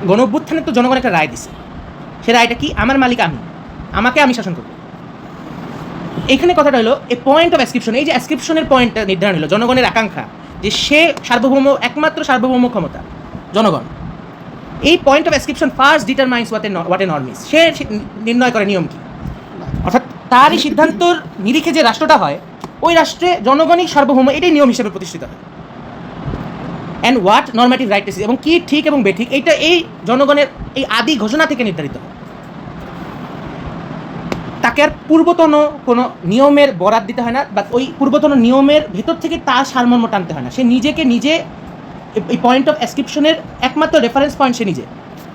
গণ-অভ্যুত্থানে তো জনগণ একটা রায় দিছে, সে রায়টা কি, আমার মালিক আমাকে আমি শাসন করব। এখানে কথাটা হলো এ পয়েন্ট অফ অ্যাসক্রিপশন, এই যে অ্যাসক্রিপশনের পয়েন্টটা নির্ধারণ হলো জনগণের আকাঙ্ক্ষা যে সে সার্বভৌম, একমাত্র সার্বভৌম ক্ষমতা জনগণ। এই point of ascription first determines what a norm is, সে নির্ণয় করে নিয়ম কি, অর্থাৎ তারই সিদ্ধান্তর নিরিখে যে রাষ্ট্রটা হয় ওই রাষ্ট্রে জনগণই সার্বভৌম, এটাই নিয়ম হিসেবে প্রতিষ্ঠিত হয়। অ্যান্ড হোয়াট নর্মেটিভ রাইটনেস, এবং কি ঠিক এবং বেঠিক এইটা এই জনগণের এই আদি ঘোষণা থেকে নির্ধারিত হয়। তাকে আর পূর্বতন কোনো নিয়মের বরাত দিতে হয় না, বা ওই পূর্বতন নিয়মের ভেতর থেকে তার সারমর্ম টানতে হয় না, সে নিজেকে নিজে এই পয়েন্ট অফ অ্যাসক্রিপশনের একমাত্র রেফারেন্স পয়েন্ট সে নিজে,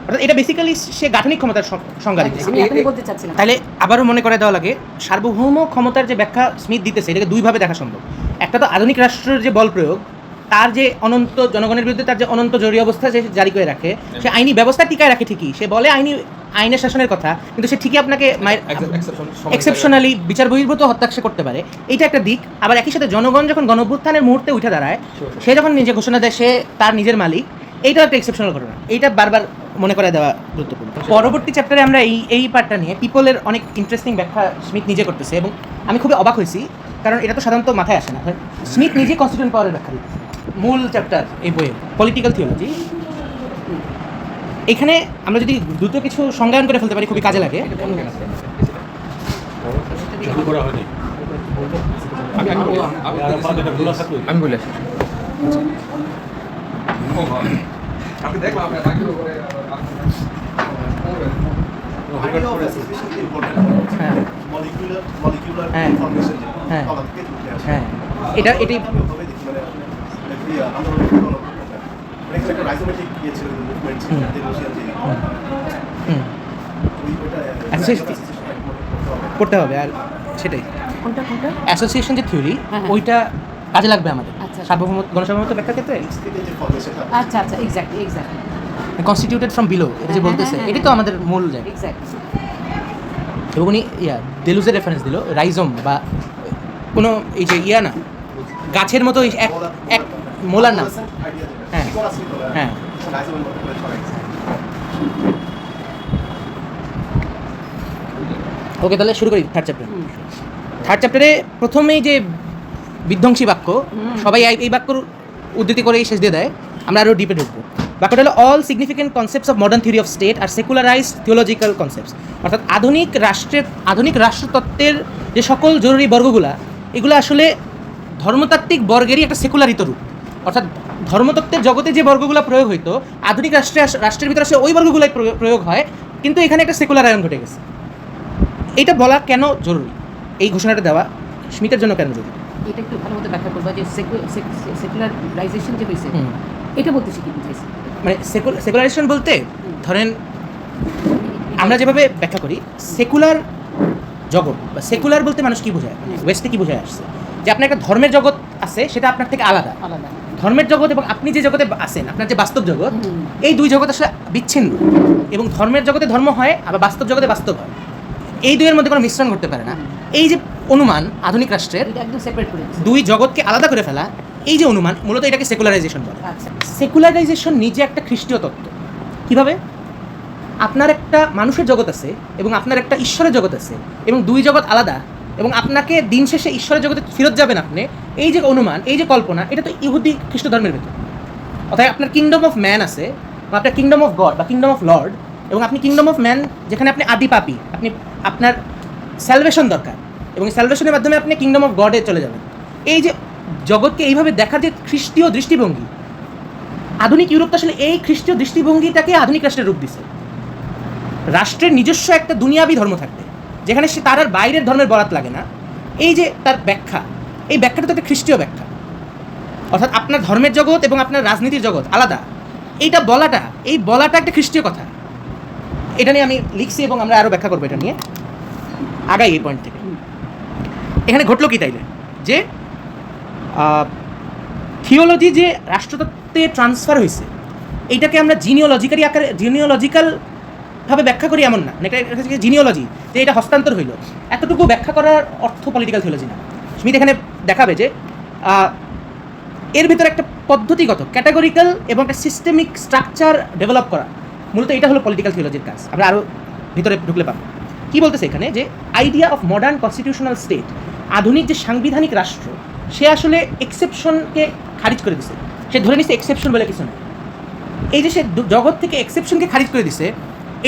অর্থাৎ এটা বেসিক্যালি সে গাঠনিক ক্ষমতার সংজ্ঞা দিতেছে। আমি এখনই বলতে চাচ্ছিলাম। তাহলে আবারও মনে করে দেওয়া লাগে সার্বভৌম ক্ষমতার যে ব্যাখ্যা স্মিথ দিতেছে এটাকে দুইভাবে দেখা সম্ভব। একটা তো আধুনিক রাষ্ট্রের যে বল প্রয়োগ, তার যে অনন্ত জনগণের বিরুদ্ধে তার যে অনন্ত জরুরি অবস্থা যে জারি করে রাখে, সে আইনি ব্যবস্থা টিকায় রাখে ঠিকই, সে বলে আইনের শাসনের কথা, কিন্তু সে ঠিকই আপনাকে এক্সেপশনালি বিচার বহির্ভূত হত্যা সে করতে পারে, এইটা একটা দিক। আবার একই সাথে জনগণ যখন গণ-অভ্যুত্থানের মুহূর্তে উঠে দাঁড়ায়, সে যখন নিজে ঘোষণা দেয় সে তার নিজের মালিক, এইটাও একটা এক্সেপশনাল ঘটনা, এইটা বারবার মনে করে দেওয়া গুরুত্বপূর্ণ। পরবর্তী চ্যাপ্টারে আমরা এই পার্টটা নিয়ে পিপলের অনেক ইন্টারেস্টিং ব্যাখ্যা স্মিথ নিজে করতেছে, এবং আমি খুবই অবাক হয়েছি, কারণ এটা তো সাধারণত মাথায় আসে না। স্মিথ নিজে কনস্টিটিউয়েন্ট পাওয়ারের ব্যাখ্যা দিতেছে, মূল চ্যাপ্টার এই বইয়ের পলিটিক্যাল থিওলজি। এখানে আমরা যদি দ্রুত কিছু সংজ্ঞায়ন করে ফেলতে পারি খুবই কাজে লাগে। আমি বলে আসি। হ্যাঁ, এটাই করতে হবে, আর সেটাই কোনটা অ্যাসোসিয়েশন যে থিওরি ওইটা কাজে লাগবে আমাদের সার্বভৌম গণসার্বভৌমত্ব ব্যাখ্যার ক্ষেত্রে। আচ্ছা এক্স্যাক্টলি কনস্টিটিউটেড ফ্রম বিলো, এটা যে বলতেছে এটাই তো আমাদের মূল জায়গা। এক্স্যাক্টলি। এবং উনি ডেলুজের রেফারেন্স দিল, রাইজম বা কোনো এই যে না গাছের মতো এক মোলার নাম। হ্যাঁ হ্যাঁ, ওকে তাহলে শুরু করি থার্ড চ্যাপ্টারে প্রথমেই যে বিধ্বংসী বাক্য, সবাই এই বাক্যর উদ্ধৃতি করেই শেষ দিয়ে দেয়, আমরা আরও ডিপে ঢুকবো। বাক্যটা হলো all significant concepts of modern theory of state আর সেকুলারাইজড থিওলজিক্যাল কনসেপ্টস, অর্থাৎ আধুনিক রাষ্ট্রতত্ত্বের যে সকল জরুরি বর্গগুলা, এগুলো আসলে ধর্মতাত্ত্বিক বর্গেরই একটা সেকুলারিত রূপ। অর্থাৎ ধর্মতত্ত্বের জগতে যে বর্গগুলো প্রয়োগ হইতো আধুনিক রাষ্ট্রের ভিতরে আসলে ওই বর্গগুলোই প্রয়োগ হয়, কিন্তু এখানে একটা সেকুলারায়ন ঘটে গেছে। এটা বলা কেন জরুরি, এই ঘোষণাটা দেওয়া স্মিথের জন্য কেন জরুরি, এটা একটু ভালো মতো ব্যাখ্যা করবা যে সেকুলারাইজেশন যে হয়েছে এটা বলতে শিখি বুঝাইছে। মানে সেকুলারাইজেশন বলতে ধরেন আমরা যেভাবে ব্যাখ্যা করি সেকুলার জগৎ বা সেকুলার বলতে মানুষ কী বোঝায়, ওয়েস্টে কী বোঝায় আসছে, যে আপনার একটা ধর্মের জগৎ আছে সেটা আপনার থেকে আলাদা। ধর্মের জগৎ এবং আপনি যে জগতে আছেন, আপনার যে বাস্তব জগৎ, এই দুই জগৎ আসলে বিচ্ছিন্ন, এবং ধর্মের জগতে ধর্ম হয় আবার বাস্তব জগতে বাস্তব হয়, এই দুইয়ের মধ্যে কোনো মিশ্রণ করতে পারে না। এই যে অনুমান আধুনিক রাষ্ট্রের একদম সেপারেট করে দুই জগৎকে আলাদা করে ফেলা, এই যে অনুমান, মূলত এটাকে সেকুলারাইজেশন বলে। সেকুলারাইজেশন নিজে একটা খ্রিস্টীয় তত্ত্ব। কীভাবে? আপনার একটা মানুষের জগৎ আছে এবং আপনার একটা ঈশ্বরের জগৎ আছে, এবং দুই জগৎ আলাদা, এবং আপনাকে দিন শেষে ঈশ্বরের জগতে ফেরত যাবেন আপনি, এই যে অনুমান, এই যে কল্পনা, এটা তো ইহুদি খ্রিস্ট ধর্মের ভেতর। অর্থাৎ আপনার কিংডম অফ ম্যান আছে, বা আপনার কিংডম অফ গড বা কিংডম অফ লর্ড, এবং আপনি কিংডম অফ ম্যান যেখানে আপনি আদি পাপী, আপনার স্যালভেশন দরকার, এবং স্যালভেশনের মাধ্যমে আপনি কিংডম অফ গডে চলে যাবেন। এই যে জগৎকে এইভাবে দেখার যে খ্রিস্টীয় দৃষ্টিভঙ্গি, আধুনিক ইউরোপ তো আসলে এই খ্রিস্টীয় দৃষ্টিভঙ্গিটাকে আধুনিক রাষ্ট্রের রূপ দিছে। রাষ্ট্রের নিজস্ব একটা দুনিয়াবী ধর্ম থাকবে, যেখানে সে তার আর বাইরের ধর্মের বরাত লাগে না। এই যে তার ব্যাখ্যা, এই ব্যাখ্যাটা তো একটা খ্রিস্টীয় ব্যাখ্যা, অর্থাৎ আপনার ধর্মের জগৎ এবং আপনার রাজনীতির জগৎ আলাদা, এই বলাটা একটা খ্রিস্টীয় কথা। এটা নিয়ে আমি লিখছি এবং আমরা আরও ব্যাখ্যা করবো এটা নিয়ে আগাই এই পয়েন্ট থেকে। এখানে ঘটলো কি তাইলে যে থিওলজি যে রাষ্ট্রতত্ত্বে ট্রান্সফার হয়েছে এইটাকে আমরা জিনিওলজিক্যালভাবে ব্যাখ্যা করি এমন না, এটা জিনিওলজি যে এটা হস্তান্তর হইল এতটুকু ব্যাখ্যা করার অর্থ পলিটিক্যাল থিওলজি না। স্মিথ এখানে দেখাবে যে এর ভিতরে একটা পদ্ধতিগত ক্যাটাগরিক্যাল এবং একটা সিস্টেমিক স্ট্রাকচার ডেভেলপ করা, মূলত এটা হলো পলিটিক্যাল থিওলজির কাজ। আমরা আরও ভিতরে ঢুকলে পাবো কী বলতেছে এখানে, যে idea of modern constitutional state, আধুনিক যে সাংবিধানিক রাষ্ট্র, সে আসলে এক্সেপশনকে খারিজ করে দিছে। সে ধরে নিচ্ছে এক্সেপশন বলে কিছু না। এই যে সে জগৎ থেকে এক্সেপশনকে খারিজ করে দিছে,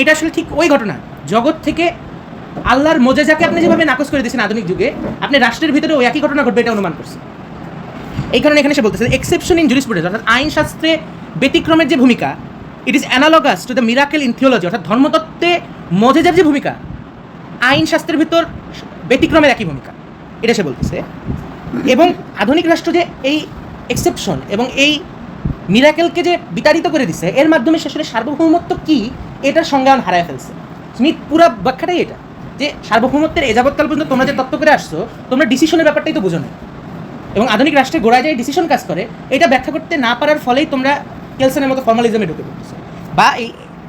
এটা আসলে ঠিক ওই ঘটনা। জগৎ থেকে আল্লাহর মোজেজাকে আপনি যেভাবে নাকচ করে দিয়েছেন আধুনিক যুগে, আপনি রাষ্ট্রের ভিতরে ওই একই ঘটনা ঘটবে এটা অনুমান করছে। এই কারণে এখানে সে বলতেছে এক্সেপশন ইন জুরিসপ্রুডেন্স, অর্থাৎ আইনশাস্ত্রে ব্যতিক্রমের যে ভূমিকা, it is analogous to the miracle in theology, অর্থাৎ ধর্মতত্ত্বে মোজেজার যে ভূমিকা, আইনশাস্ত্রের ভিতর ব্যতিক্রমের একই ভূমিকা, এটা সে বলতেছে। এবং আধুনিক রাষ্ট্র যে এই এক্সেপশন এবং এই মিরাকেলকে যে বিতাড়িত করে দিছে, এর মাধ্যমে সে আসলে সার্বভৌমত্ব কী এটার সংজ্ঞান হারায় ফেলছে। স্মিথ পুরো ব্যাখ্যাটাই এটা, যে সার্বভৌমত্বের এযাবৎকাল পর্যন্ত তোমরা যে তত্ত্ব করে আসছো, তোমরা ডিসিশনের ব্যাপারটাই তো বোঝো না, এবং আধুনিক রাষ্ট্রের গোড়ায় যায় ডিসিশন কাজ করে, এটা ব্যাখ্যা করতে না পারার ফলেই তোমরা কেলসনের মতো ফর্মালিজমে ঢুকে পড়তেছো। বা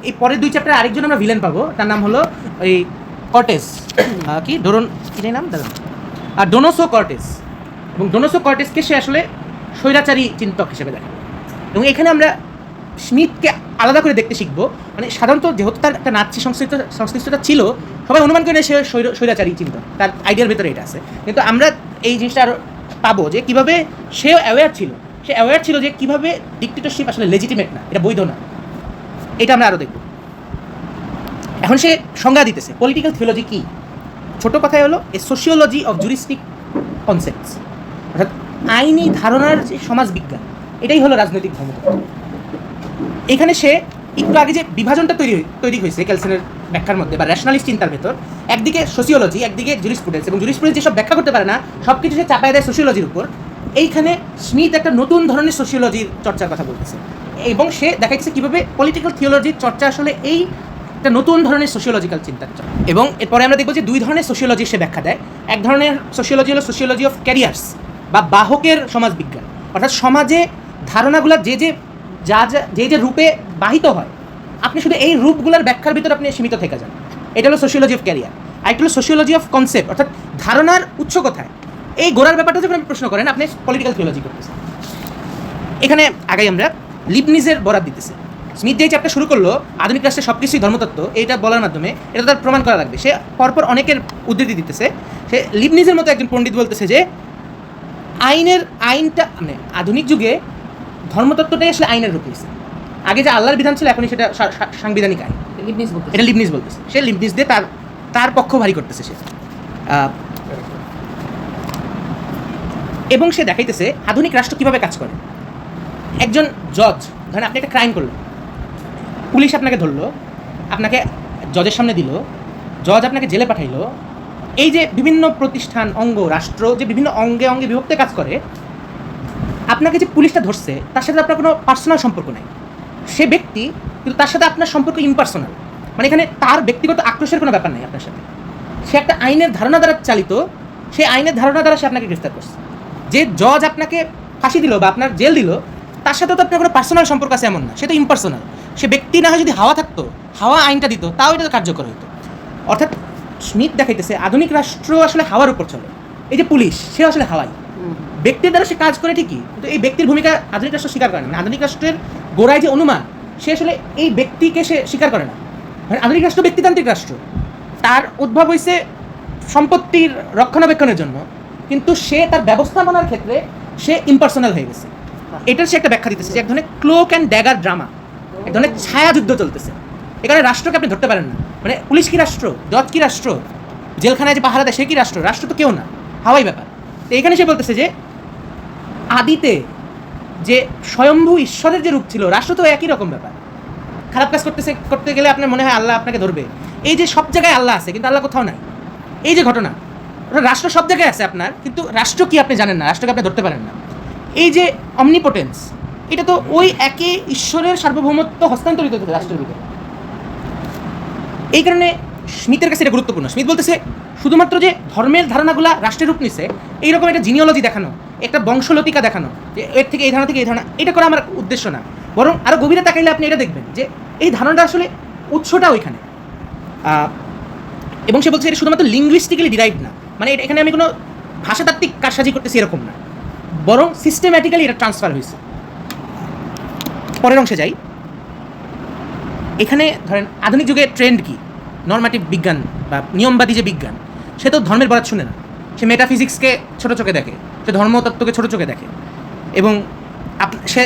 এই পরের 2 চ্যাপ্টারে আরেকজন আমরা ভিলেন পাবো, তার নাম হলো এই কর্টেস, কি কি নাম দাদা, আর ডোনোসো কর্টেস। এবং ডোনোসো কর্টেসকে সে আসলে স্বৈরাচারী চিন্তক হিসেবে দেখে। এবং এখানে আমরা স্মিথকে আলাদা করে দেখতে শিখবো। মানে সাধারণত যেহেতু তার একটা নাৎসি সংশ্লিষ্টতা ছিল, সবাই অনুমান করে সে স্বৈরাচারী চিন্তক, তার আইডিয়ার ভেতরে এটা আছে। কিন্তু আমরা এই জিনিসটা আরও পাবো যে কীভাবে সে অ্যাওয়্যার ছিল যে কীভাবে ডিক্টেটরশিপ আসলে লেজিটিমেট না, এটা বৈধ না, এটা আমরা আরও দেখব। এখন সে সংজ্ঞা দিতেছে পলিটিক্যাল থিওলজি কী। ছোট কথায় হলো এ সোশিওলজি অফ জুরিস্টিক কনসেপ্টস, অর্থাৎ আইনি ধারণার যে সমাজবিজ্ঞান, এটাই হলো রাজনৈতিক ধর্মতত্ত্ব। এখানে সে একটু আগে যে বিভাজনটা তৈরি হয়েছে কেলসনের ব্যাখ্যার মধ্যে বা র্যাশনালিস্ট চিন্তার ভেতর, একদিকে সোশিওলজি, একদিকে জুরিসপ্রুডেন্স, এবং জুরিসপ্রুডেন্স যেসব ব্যাখ্যা করতে পারে না সব কিছু সে চাপায় দেয় সোশিওলজির উপর। এইখানে স্মিথ একটা নতুন ধরনের সোশিওলজির চর্চার কথা বলতেছে, এবং সে দেখাচ্ছে কীভাবে পলিটিক্যাল থিওলজির চর্চা আসলে এই একটা নতুন ধরনের সোশিওলজিক্যাল চিন্তার চর্চা। এবং এরপরে আমরা দেখবো যে 2 ধরনের সোশিওলজি সে ব্যাখ্যা দেয়। এক ধরনের সোশিওলজি হলো সোশিওলজি অফ ক্যারিয়ার্স বা বাহকের সমাজবিজ্ঞান, অর্থাৎ সমাজে ধারণাগুলো যে রূপে বাহিত হয়, আপনি শুধু এই রূপগুলোর ব্যাখ্যার ভিতরে আপনি সীমিত থেকে যান, এটা হলো সোশিওলজি অফ ক্যারিয়ার। আর একটা হলো সোশিওলজি অফ কনসেপ্ট, অর্থাৎ ধারণার উৎস কোথায়, এই গোড়ার ব্যাপারটা যখন আপনি প্রশ্ন করেন, আপনি পলিটিক্যাল থিওলজি করতেছেন। এখানে আগাই আমরা লিবনিজের বরাত দিতেছে। স্মিথ যেই চ্যাপ্টার শুরু করলো আধুনিক রাষ্ট্রের সব কিছুই ধর্মতত্ত্ব, এইটা বলার মাধ্যমে এটা তার প্রমাণ করা লাগবে। সে পরপর অনেকের উদ্ধৃতি দিতেছে। সে লিবনিজের মতো একজন পণ্ডিত বলতেছে যে আইনটা মানে আধুনিক যুগে ধর্মতত্ত্বটাই আসলে আইনের রূপ নিয়েছে। আগে যে আল্লাহর বিধান ছিল, এখনই সেটা সাংবিধানিক আইন। এটা লিবনিজ বলতেছে। সে লিবনিজ দিয়ে তার পক্ষ ভারী করতেছে সে। এবং সে দেখাইতেছে আধুনিক রাষ্ট্র কীভাবে কাজ করে। একজন জজ, ধরেন আপনি একটা ক্রাইম করলেন, পুলিশ আপনাকে ধরলো, আপনাকে জজের সামনে দিল, জজ আপনাকে জেলে পাঠাইলো। এই যে বিভিন্ন প্রতিষ্ঠান, অঙ্গ, রাষ্ট্র যে বিভিন্ন অঙ্গে অঙ্গে বিভক্ত কাজ করে, আপনাকে যে পুলিশটা ধরছে তার সাথে আপনার কোনো পার্সোনাল সম্পর্ক নেই। সে ব্যক্তি, কিন্তু তার সাথে আপনার সম্পর্ক ইমপার্সোনাল। মানে এখানে তার ব্যক্তিগত আক্রোশের কোনো ব্যাপার নেই আপনার সাথে। সে একটা আইনের ধারণা দ্বারা চালিত, সেই আইনের ধারণা দ্বারা সে আপনাকে গ্রেফতার করছে। যে জজ আপনাকে ফাঁসি দিল বা আপনার জেল দিল, তার সাথেও তো আপনার কোনো পার্সোনাল সম্পর্ক আছে এমন না, সে তো ইমপার্সোনাল। সে ব্যক্তি না হয় যদি হাওয়া থাকতো, হাওয়া আইনটা দিত, তাও এটা কার্যকর হতো। অর্থাৎ স্মিথ দেখাইতেছে আধুনিক রাষ্ট্র আসলে হাওয়ার উপর চলে। এই যে পুলিশ, সে আসলে হাওয়াই, ব্যক্তির দ্বারা সে কাজ করে ঠিকই, কিন্তু এই ব্যক্তির ভূমিকা আধুনিক রাষ্ট্র স্বীকার করে না। আধুনিক রাষ্ট্রের গোড়ায় যে অনুমান, সে আসলে এই ব্যক্তিকে সে স্বীকার করে না। মানে আধুনিক রাষ্ট্র ব্যক্তিতান্ত্রিক রাষ্ট্র, তার উদ্ভব হয়েছে সম্পত্তির রক্ষণাবেক্ষণের জন্য, কিন্তু সে তার ব্যবস্থাপনার ক্ষেত্রে সে ইমপার্সোনাল হয়ে গেছে। এটার সে একটা ব্যাখ্যা দিতেছে যে এক ধরনের ক্লোক অ্যান্ড ড্যাগার ড্রামা, এক ধরনের ছায়াযুদ্ধ চলতেছে। এখানে রাষ্ট্রকে আপনি ধরতে পারেন না। মানে পুলিশ কি রাষ্ট্র, জজ কি রাষ্ট্র, জেলখানায় যে পাহারা দেয় সে কি রাষ্ট্র, রাষ্ট্র তো কেউ না, হাওয়াই ব্যাপার। তো এখানে সে বলতেছে যে আদিতে যে স্বয়ম্ভু ঈশ্বরের যে রূপ ছিল, রাষ্ট্র তো একই রকম ব্যাপার। খারাপ কাজ করতে গেলে আপনার মনে হয় আল্লাহ আপনাকে ধরবে। এই যে সব জায়গায় আল্লাহ আছে কিন্তু আল্লাহ কোথাও নাই, এই যে ঘটনা, রাষ্ট্র সব জায়গায় আছে আপনার, কিন্তু রাষ্ট্র কি আপনি জানেন না, রাষ্ট্রকে আপনি ধরতে পারেন না। এই যে অমনিপোটেন্স, এটা তো ওই একই ঈশ্বরের সার্বভৌমত্ব হস্তান্তরিত হচ্ছে রাষ্ট্রের ভিতরে। এই কারণে স্মিথের কাছে এটা গুরুত্বপূর্ণ। স্মিথ বলতেছে শুধুমাত্র যে ধর্মের ধারণাগুলো রাষ্ট্রের রূপ নিছে এইরকম একটা জিনিওলজি দেখানো, একটা বংশলতিকা দেখানো, যে এর থেকে এই ধারণা থেকে এই ধারণা, এটা করা আমার উদ্দেশ্য না। বরং আরও গভীরে তাকাইলে আপনি এটা দেখবেন যে এই ধারণাটা আসলে উৎসটা ওইখানে। এবং সে বলছে এটা শুধুমাত্র লিঙ্গুইস্টিক্যালি ডিরাইভড না, মানে এটা এখানে আমি কোনো ভাষাতাত্ত্বিক কারসাজি করতেছি এরকম না, বরং সিস্টেম্যাটিক্যালি এটা ট্রান্সফার হয়েছে। পরের অংশে যাই। এখানে ধরেন আধুনিক যুগে ট্রেন্ড কি, নর্মাটিভ বিজ্ঞান বা নিয়মবাদী যে বিজ্ঞান, সে তো ধর্মের বরাত শুনে না, সে মেটাফিজিক্সকে ছোটো চোখে দেখে, সে ধর্মতত্ত্বকে ছোটো চোখে দেখে, এবং সে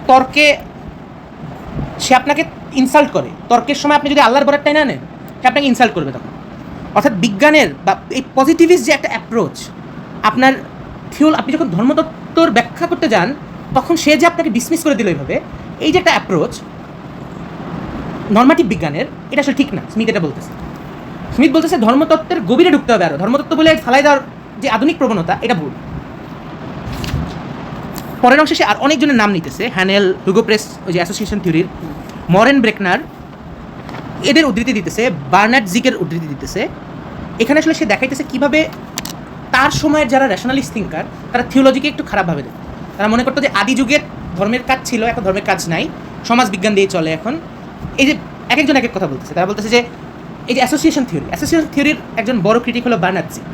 তর্কে সে আপনাকে ইনসাল্ট করে। তর্কের সময় আপনি যদি আল্লাহর বরাতটাই না নেন, সে আপনাকে ইনসাল্ট করবে তখন। অর্থাৎ বিজ্ঞানের বা এই পজিটিভিস্ট যে একটা অ্যাপ্রোচ, আপনার আপনি যখন ধর্মতত্ত্বর ব্যাখ্যা করতে যান তখন সে যে আপনাকে ডিসমিস করে দিল এইভাবে, এই যে একটা অ্যাপ্রোচ নর্মাটিভ বিজ্ঞানের, এটা আসলে ঠিক না। স্মিথ এটা বলতেছে। স্মিথ বলতেছে ধর্মতত্ত্বের গভীরে ঢুকতে হবে আরও, ধর্মতত্ত্ব বলে ফালাই দেওয়ার যে আধুনিক প্রবণতা, এটা ভুল। পরের অংশে সে আর অনেকজনের নাম নিতেছে, হ্যানেল, হুগো প্রেস, ওই যে অ্যাসোসিয়েশন থিওরির, মরেন ব্রেকনার, এদের উদ্ধৃতি দিতেছে, বার্নার্ড জিকের উদ্ধৃতি দিতেছে। এখানে আসলে সে দেখাইতেছে কীভাবে তার সময়ের যারা র্যাশনালিস্ট থিঙ্কার, তারা থিওলজিকে একটু খারাপভাবে দেখে। তারা মনে করতো যে আদি যুগের ধর্মের কাজ ছিল, এখন ধর্মের কাজ নাই, সমাজ বিজ্ঞান দিয়ে চলে এখন। এই যে এক একজন এক এক কথা বলতেছে। তারা বলতেছে যে এই যে অ্যাসোসিয়েশন থিওরির একজন বড় ক্রিটিক হলো বার্নার্ড জিক।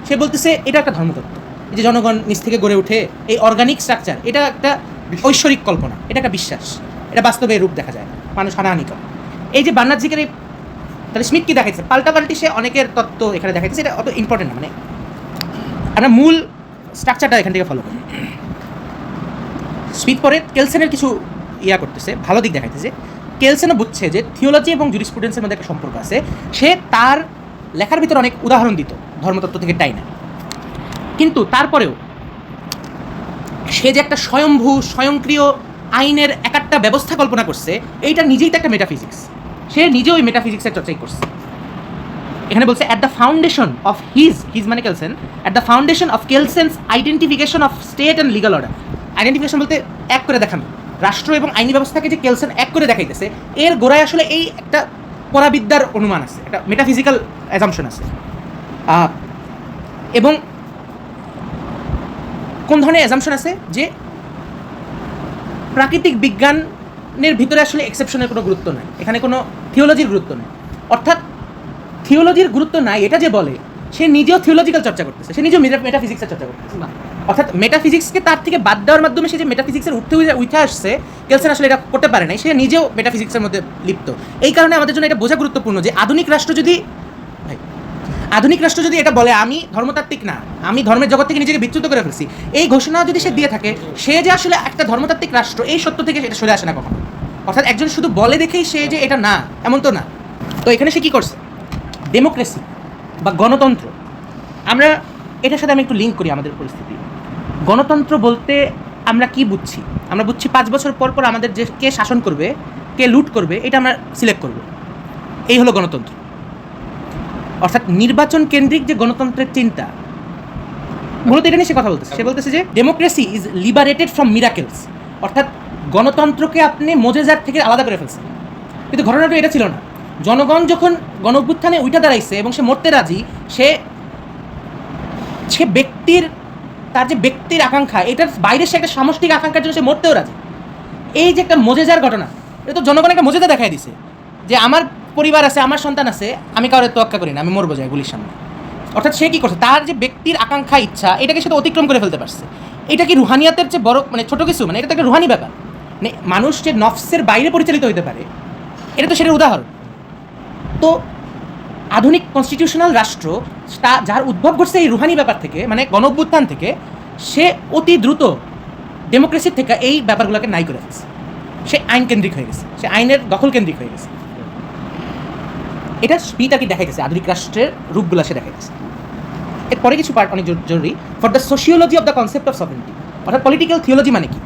সে বলতেছে এটা একটা ধর্মতত্ত্ব, এই যে জনগণ নিজ থেকে গড়ে ওঠে, এই অর্গানিক স্ট্রাকচার, এটা একটা ঐশ্বরিক কল্পনা, এটা একটা বিশ্বাস, এটা বাস্তবে রূপ দেখা যায় না, মানুষ হানাহানি করে। এই যে বার্নার্ড জিকের এই, তাহলে স্মিথ কি দেখাইছে, পাল্টাপাল্টি সে অনেকের তত্ত্ব এখানে দেখাইছে, এটা অত ইম্পর্টেন্ট না। মানে আমরা মূল স্ট্রাকচারটা এখান থেকে ফলো করি। স্মিথ পরে কেলসেনের কিছু করতেছে, ভালো দিক দেখাইতেছে। কেলসেনও বুঝছে যে থিওলজি এবং জুরিসপ্রুডেন্সের মধ্যে একটা সম্পর্ক আছে। সে তার লেখার ভিতরে অনেক উদাহরণ দিত ধর্মতত্ত্ব থেকে টাইনা, কিন্তু তারপরেও সে যে একটা স্বয়ম্ভূ স্বয়ংক্রিয় আইনের এক একটা ব্যবস্থা কল্পনা করছে, এইটা নিজেই তো একটা মেটাফিজিক্স। সে নিজেও ওই মেটাফিজিক্সের চর্চাই করছে। এখানে বলছে at the foundation of his মানে Kelsen, at the foundation of Kelsen's identification of state and legal order. Identification বলতে এক করে দেখানো, রাষ্ট্র এবং আইনি ব্যবস্থাকে যে কেলসেন এক করে দেখাইতেছে, এর গোড়ায় আসলে এই একটা পরাবিদ্যার অনুমান আছে, একটা মেটাফিজিক্যাল অ্যাজাম্পশন আছে। এবং কোন ধরনের অ্যাজাম্পশন আছে, যে প্রাকৃতিক বিজ্ঞানের ভিতরে আসলে এক্সেপশনের কোনো গুরুত্ব নাই, এখানে কোনো থিওলজির গুরুত্ব নেই। অর্থাৎ থিওলজির গুরুত্ব নাই এটা যে বলে, সে নিজেও থিওলজিক্যাল চর্চা করতেছে, সে নিজেও মেটাফিজিক্সের চর্চা করতেছে। অর্থাৎ মেটাফিজিক্সকে তার থেকে বাদ দেওয়ার মাধ্যমে সে যে মেটাফিজিক্সের উঠে আসছে, কেলসেন আসলে এটা করতে পারে নাই, সে নিজেও মেটাফিজিক্সের মধ্যে লিপ্ত। এই কারণে আমাদের জন্য এটা বোঝা গুরুত্বপূর্ণ যে আধুনিক রাষ্ট্র যদি এটা বলে আমি ধর্মতাত্ত্বিক না, আমি ধর্মের জগৎ থেকে নিজেকে বিচ্যুত করে ফেলছি, এই ঘোষণা যদি সে দিয়ে থাকে, সে যে আসলে একটা ধর্মতাত্ত্বিক রাষ্ট্র, এই সত্য থেকে সেটা সরে আসে না কখনো। অর্থাৎ একজন শুধু বলে দেখেই সে যে এটা না, এমন তো না। তো এখানে সে কী করছে, ডেমোক্রেসি বা গণতন্ত্র, আমরা এটার সাথে আমি একটু লিঙ্ক করি আমাদের পরিস্থিতি। গণতন্ত্র বলতে আমরা কি বুঝছি? আমরা বুঝছি 5 বছর পর পর আমাদের যে কে শাসন করবে, কে লুট করবে, এটা আমরা সিলেক্ট করব, এই হলো গণতন্ত্র। অর্থাৎ নির্বাচন কেন্দ্রিক যে গণতন্ত্রের চিন্তা, মূলত এটা নিয়ে সে কথা বলতেছে। সে বলতেছে যে democracy is liberated from miracles, অর্থাৎ গণতন্ত্রকে আপনি মোজেজার থেকে আলাদা করে ফেলছেন। কিন্তু ঘটনাটা এটা ছিল না। জনগণ যখন গণ অভ্যুত্থানে উঠে দাঁড়াইছে এবং সে মরতে রাজি, সে ব্যক্তির, তার যে ব্যক্তির আকাঙ্ক্ষা, এটার বাইরে সে একটা সামষ্টিক আকাঙ্ক্ষার জন্য সে মরতেও রাজি। এই যে একটা মোজেজার ঘটনা, এটা তো জনগণ একটা মোজেজা দেখাই দিছে যে আমার পরিবার আছে, আমার সন্তান আছে, আমি কারোর তোয়াক্কা করি না, আমি মরবো যাই গুলির সামনে। অর্থাৎ সে কী করছে, তার যে ব্যক্তির আকাঙ্ক্ষা, ইচ্ছা, এটাকে সে তো অতিক্রম করে ফেলতে পারছে। এটা কি রুহানিয়াতের চেয়ে বড়, মানে ছোটো কিছু? মানে এটা তো একটা রুহানি ব্যাপার। মানে মানুষ যে নফসের বাইরে পরিচালিত হতে পারে, এটা তো সেটার উদাহরণ। তো আধুনিক কনস্টিটিউশনাল রাষ্ট্র, যার উদ্ভব ঘটছে এই রুহানি ব্যাপার থেকে, মানে গণ অভ্যুত্থান থেকে, সে অতি দ্রুত ডেমোক্রেসির থেকে এই ব্যাপারগুলোকে নাই করে ফেলছে। সে আইন কেন্দ্রিক হয়ে গেছে, সে আইনের দখল কেন্দ্রিক হয়ে গেছে। এটা স্মিথ আর কি দেখাইতেছে, আধুনিক রাষ্ট্রের রূপগুলো সে দেখাইতেছে। এরপরে কিছু পার্ট অনেক জরুরি। For the sociology of the concept of sovereignty, অর্থাৎ পলিটিক্যাল থিওলজি মানে কি।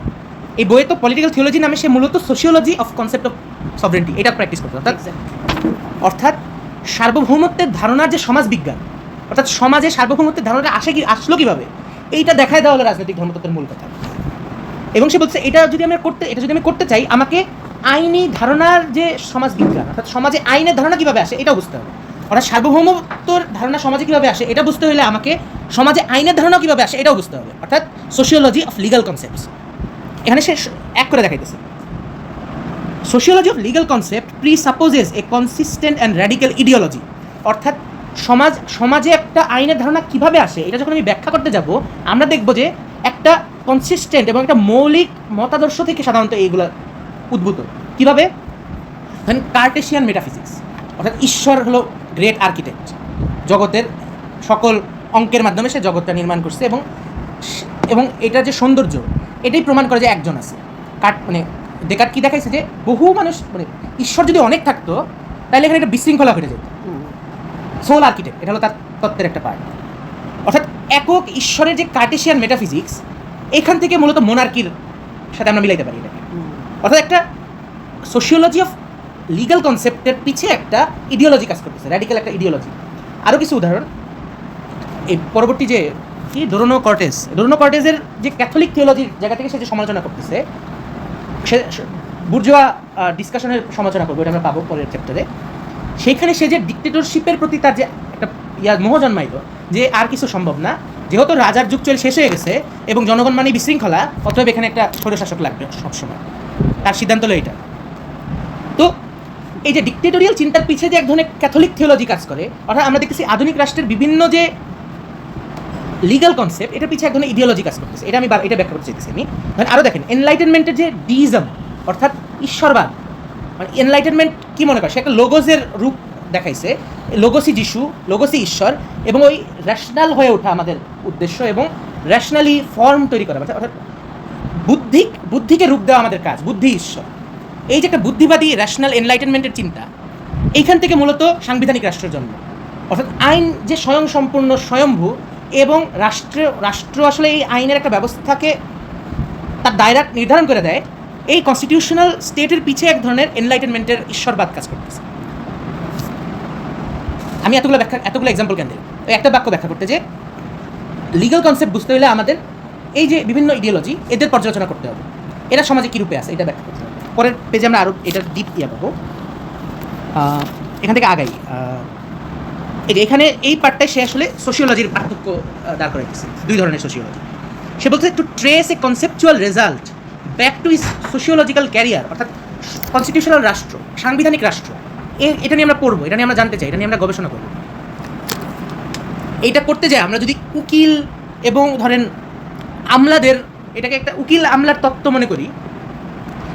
এই বইয়ে তো পলিটিক্যাল থিওলজি নামে সে মূলত sociology of concept of sovereignty এটা প্র্যাকটিস করতে। অর্থাৎ সার্বভৌমত্বের ধারণার যে সমাজ বিজ্ঞান, অর্থাৎ সমাজে সার্বভৌমত্বের ধারণাটা আসলো কীভাবে, এইটা দেখায় দেওয়া হলো রাজনৈতিক ধর্মতত্ত্বের মূল কথা। এবং সে বলছে এটা যদি আমি করতে চাই, আমাকে আইনি ধারণার যে সমাজ বিজ্ঞান, অর্থাৎ সমাজে আইনের ধারণা কীভাবে আসে এটাও বুঝতে হবে। অর্থাৎ সার্বভৌমত্বর ধারণা সমাজে কীভাবে আসে এটা বুঝতে হলে আমাকে সমাজে আইনের ধারণা কীভাবে আসে এটাও বুঝতে হবে, অর্থাৎ সোশিওলজি অফ লিগাল কনসেপ্টস। এখানে সে এক করে দেখাইতেছে, sociology of legal concept presupposes a consistent and radical ideology. অর্থাৎ সমাজে একটা আইনের ধারণা কীভাবে আসে এটা যখন আমি ব্যাখ্যা করতে যাব, আমরা দেখব যে একটা কনসিস্টেন্ট এবং একটা মৌলিক মতাদর্শ থেকে সাধারণত এইগুলো উদ্ভূত। কীভাবে? ধরেন কার্টেশিয়ান মেটাফিজিক্স, অর্থাৎ ঈশ্বর হলো গ্রেট আর্কিটেক্ট, জগতের সকল অঙ্কের মাধ্যমে সে জগৎটা নির্মাণ করছে, এবং এটা যে সৌন্দর্য এটাই প্রমাণ করে যে একজন আছে। মানে ডেকার্ট কী দেখাইছে যে বহু মানুষ, মানে ঈশ্বর যদি অনেক থাকতো তাহলে এখানে একটা বিশৃঙ্খলা ঘটে যেত। সোল আর্কিটেক্ট এটা হলো তার তত্ত্বের একটা পার্ট। অর্থাৎ একক ঈশ্বরের যে কার্টেশিয়ান মেটাফিজিক্স, এখান থেকে মূলত মোনার্কির সাথে আমরা মিলাইতে পারি এটাকে। অর্থাৎ একটা সোশিওলজি অফ লিগাল কনসেপ্টের পিছিয়ে একটা ইডিওলজি কাজ করতেছে, র্যাডিক্যাল একটা ইডিওলজি। আরও কিছু উদাহরণ, এই পরবর্তী যে কি ডোরোনো কর্টেজের যে ক্যাথলিক থিওলজির জায়গা থেকে সে যে সমালোচনা করতেছে, সে বুর্জোয়া ডিসকাশনের সমালোচনা করবে, ওটা আমরা পাবো পরের চ্যাপ্টারে। সেইখানে সে যে ডিক্টেটরশিপের প্রতি তার যে একটা মোহ জন্মাইল, যে আর কিছু সম্ভব না, যেহেতু রাজার যুগ চলে শেষ হয়ে গেছে এবং জনগণ মানে বিশৃঙ্খলা, অতএব এখানে একটা স্বৈরশাসক লাগবে সবসময়, তার সিদ্ধান্ত হলো এটা। তো এই যে ডিক্টেটোরিয়াল চিন্তার পিছিয়ে যে এক ধরনের ক্যাথলিক থিওলজি কাজ করে, অর্থাৎ আমরা দেখতেছি আধুনিক রাষ্ট্রের বিভিন্ন যে লিগাল কনসেপ্ট, এটার পিছিয়ে এক ধরনের ইডিওলজি কাজ করতেছে। এটা ব্যাখ্যা করতে চাইতেছি আমি। মানে আরও দেখেন, এনলাইটেনমেন্টের যে ডিইজম, অর্থাৎ ঈশ্বরবাদ, মানে এনলাইটেনমেন্ট কি মনে করে, সে একটা লোগোসের রূপ দেখাইছে, লোগোসই যিশু, লোগোসই ঈশ্বর, এবং ওই র্যাশনাল হয়ে ওঠা আমাদের উদ্দেশ্য, এবং র্যাশনালি ফর্ম তৈরি করা, অর্থাৎ বুদ্ধিকে রূপ দেওয়া আমাদের কাজ, বুদ্ধি ঈশ্বর। এই যে একটা বুদ্ধিবাদী র্যাশনাল এনলাইটেনমেন্টের চিন্তা, এইখান থেকে মূলত সাংবিধানিক রাষ্ট্রের জন্ম। অর্থাৎ আইন যে স্বয়ংসম্পূর্ণ, স্বয়ম্ভূ, এবং রাষ্ট্র আসলে এই আইনের একটা ব্যবস্থাকে তার দায়রা নির্ধারণ করে দেয়। এই কনস্টিটিউশনাল স্টেটের পিছিয়ে এক ধরনের এনলাইটেনমেন্টের ঈশ্বরবাদ কাজ করতেছে। আমি এতগুলো এক্সাম্পল কেন দিই, ওই একটা বাক্য ব্যাখ্যা করতে, যে লিগাল কনসেপ্ট বুঝতে হলে আমাদের এই যে বিভিন্ন ইডিওলজি, এদের পর্যালোচনা করতে হবে, এরা সমাজে কী রূপে আছে এটা ব্যাখ্যা করতে হবে। পরের পেজে আমরা আরও এটার ডিপ পাবো। এখান থেকে আগাই, এখানে এই পার্টটাই সে আসলে সোশিওলজির পার্থক্য দাঁড় করে দিচ্ছে, দুই ধরনের সোশিওলজি। সে বলছে to trace a conceptual result back to its sociological carrier, অর্থাৎ কনস্টিটিউশনাল রাষ্ট্র, সাংবিধানিক রাষ্ট্র, এটা নিয়ে আমরা পড়বো, এটা নিয়ে আমরা জানতে চাই, এটা নিয়ে আমরা গবেষণা করবো। এইটা করতে যাই আমরা যদি উকিল এবং ধরেন আমলাদের, এটাকে একটা উকিল আমলার তত্ত্ব মনে করি,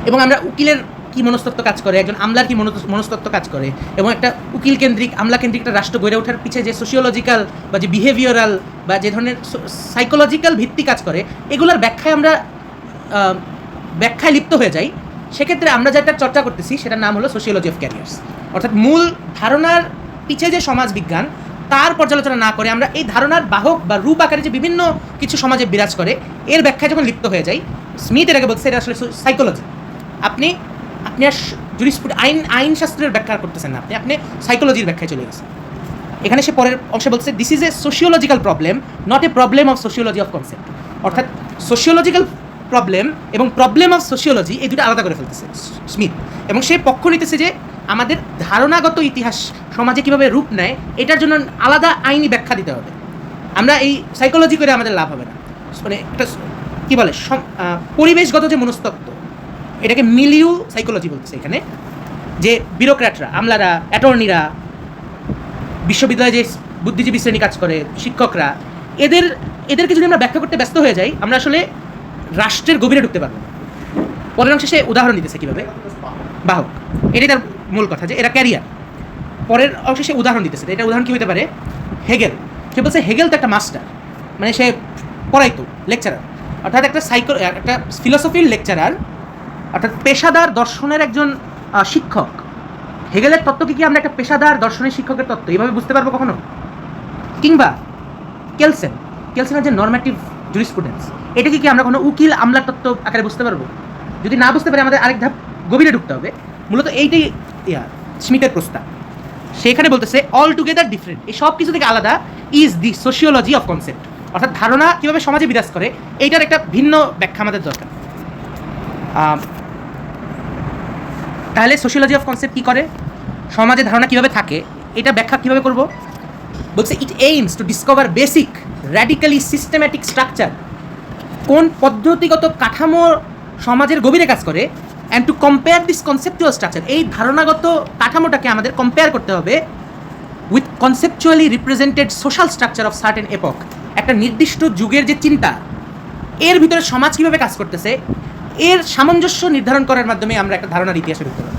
এবং আমরা উকিলের কি মনস্তত্ত্ব কাজ করে, একজন আমলার কি মনস্তত্ত্ব কাজ করে, এবং একটা উকিল কেন্দ্রিক, আমলা কেন্দ্রিক একটা রাষ্ট্র গড়ে ওঠার পিছিয়ে যে সোশিওলজিক্যাল বা যে বিহেভিয়ারাল বা যে ধরনের সাইকোলজিক্যাল ভিত্তি কাজ করে, এগুলোর ব্যাখ্যায় লিপ্ত হয়ে যাই, সেক্ষেত্রে আমরা যেটা চর্চা করতেছি সেটার নাম হলো সোশিওলজি অফ ক্যারিয়ার্স। অর্থাৎ মূল ধারণার পিছিয়ে যে সমাজ বিজ্ঞান, তার পর্যালোচনা না করে আমরা এই ধারণার বাহক বা রূপ আকারে যে বিভিন্ন কিছু সমাজে বিরাজ করে, এর ব্যাখ্যায় যখন লিপ্ত হয়ে যাই, স্মিথ এটাকে বলছে এটা আসলে সাইকোলজি। আপনি আর আইন শাস্ত্রের ব্যাখ্যা করতেছেন না, আপনি সাইকোলজির ব্যাখ্যায় চলে গেছেন। এখানে সে পরের অংশে বলছে this is a sociological problem, not a problem of sociology of concept. অর্থাৎ সোশিওলজিক্যাল প্রবলেম এবং প্রবলেম অফ সোশিওলজি এই দুটো আলাদা করে ফেলতেছে স্মিথ, এবং সে পক্ষ নিতেছে যে আমাদের ধারণাগত ইতিহাস সমাজে কীভাবে রূপ নেয়, এটার জন্য আলাদা আইনি ব্যাখ্যা দিতে হবে। আমরা এই সাইকোলজি করে আমাদের লাভ হবে না। মানে একটা কী বলে, পরিবেশগত যে মনস্তত্ত্ব, এটাকে মিলিউ সাইকোলজি বলতেছে এখানে। যে বিউরোক্র্যাটরা, আমলারা, অ্যাটর্নিরা, বিশ্ববিদ্যালয়ে যে বুদ্ধিজীবী শ্রেণী কাজ করে, শিক্ষকরা, এদেরকে যদি আমরা ব্যাখ্যা করতে ব্যস্ত হয়ে যাই, আমরা আসলে রাষ্ট্রের গভীরে ঢুকতে পারবো। পরের অংশে সে উদাহরণ দিতেছে কীভাবে বাহক, এটাই তার মূল কথা, যে এরা ক্যারিয়ার। পরের অংশে সে উদাহরণ দিতেছে, এটা উদাহরণ কী হতে পারে, হেগেল। সে বলছে হেগেল তো একটা মাস্টার, মানে সে পড়াইতো, লেকচারার, অর্থাৎ একটা ফিলোসফির লেকচারার, অর্থাৎ পেশাদার দর্শনের একজন শিক্ষক। হেগেলের তত্ত্বকে কি আমরা একটা পেশাদার দর্শনের শিক্ষকের তত্ত্ব এইভাবে বুঝতে পারবো কখনো? কিংবা কেলসেনের যে নর্মেটিভ জুরিসপ্রুডেন্স, এটাকে কি আমরা কোনো উকিল আমলার তত্ত্ব আকারে বুঝতে পারবো? যদি না বুঝতে পারি, আমাদের আরেক ধাপ গভীরে ঢুকতে হবে। মূলত এইটাই স্মিথের প্রস্তাব। সেখানে বলতেছে অল টুগেদার ডিফারেন্ট, এই সব কিছু থেকে আলাদা is the sociology of concept, অর্থাৎ ধারণা কীভাবে সমাজে বিরাজ করে, এইটার একটা ভিন্ন ব্যাখ্যা আমাদের দরকার। তাহলে সোশিওলজি অফ কনসেপ্ট কী করে, সমাজে ধারণা কীভাবে থাকে এটা ব্যাখ্যা কীভাবে করব, বলছে it aims to discover basic radically systematic structure, কোন পদ্ধতিগত কাঠামো সমাজের গভীরে কাজ করে, and to compare this conceptual structure, এই ধারণাগত কাঠামোটাকে আমাদের কম্পেয়ার করতে হবে with conceptually represented social structure of certain epoch, একটা নির্দিষ্ট যুগের যে চিন্তা এর ভিতরে সমাজ কীভাবে কাজ করতেছে এর সামঞ্জস্য নির্ধারণ করার মাধ্যমে আমরা একটা ধারণার ইতিহাসে ঢুকতে পারি।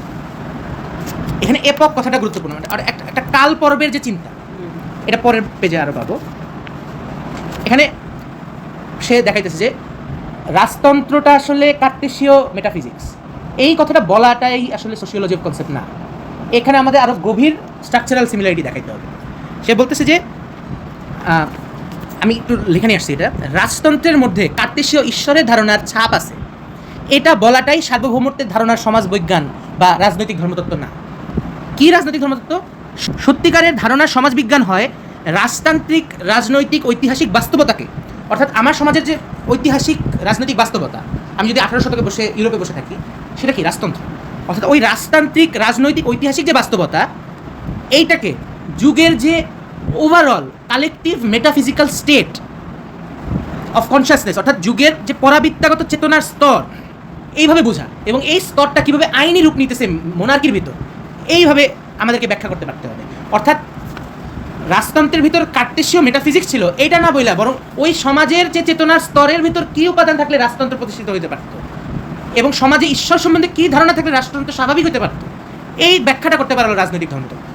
এখানে এপক কথাটা গুরুত্বপূর্ণ, আর একটা কাল পর্বের যে চিন্তা, এটা পরের পেজে আরও পাবো। এখানে সে দেখাইতেছে যে রাজতন্ত্রটা আসলে কার্টেসীয় মেটাফিজিক্স, এই কথাটা বলাটাই আসলে সোশিওলজি অফ কনসেপ্ট না, এখানে আমাদের আরও গভীর স্ট্রাকচারাল সিমিলারিটি দেখাইতে হবে। সে বলতেছে যে আমি একটু লিখে নিয়ে আসছি, এটা রাজতন্ত্রের মধ্যে কার্টেসীয় ঈশ্বরের ধারণার ছাপ আছে, এটা বলাটাই সার্বভৌমত্বের ধারণার সমাজ বিজ্ঞান বা রাজনৈতিক ধর্মতত্ত্ব না। কি রাজনৈতিক ধর্মতত্ত্ব? সত্যিকারের ধারণার সমাজবিজ্ঞান হয় রাজতান্ত্রিক রাজনৈতিক ঐতিহাসিক বাস্তবতাকে, অর্থাৎ আমার সমাজের যে ঐতিহাসিক রাজনৈতিক বাস্তবতা, আমি যদি 18 শতকে বসে ইউরোপে বসে থাকি, সেটা কি রাজতন্ত্র, অর্থাৎ ওই রাজতান্ত্রিক রাজনৈতিক ঐতিহাসিক যে বাস্তবতা, এইটাকে যুগের যে overall collective metaphysical state of consciousness, অর্থাৎ যুগের যে পরাবিদ্যাগত চেতনার স্তর, এইভাবে বোঝা, এবং এই স্তরটা কীভাবে আইনি রূপ নিতেছে মোনার্কির ভিতর, এইভাবে আমাদেরকে ব্যাখ্যা করতে পারতে হবে। অর্থাৎ রাজতন্ত্রের ভিতর কার্টেসীয় মেটাফিজিক্স ছিল এইটা না বইলা, বরং ওই সমাজের যে চেতনার স্তরের ভিতর কী উপাদান থাকলে রাজতন্ত্র প্রতিষ্ঠিত হতে পারত, এবং সমাজে ঈশ্বর সম্বন্ধে কী ধারণা থাকলে রাজতন্ত্র স্বাভাবিক হতে পারত, এই ব্যাখ্যাটা করতে পারলো রাজনৈতিক ধর্মতত্ত্ব।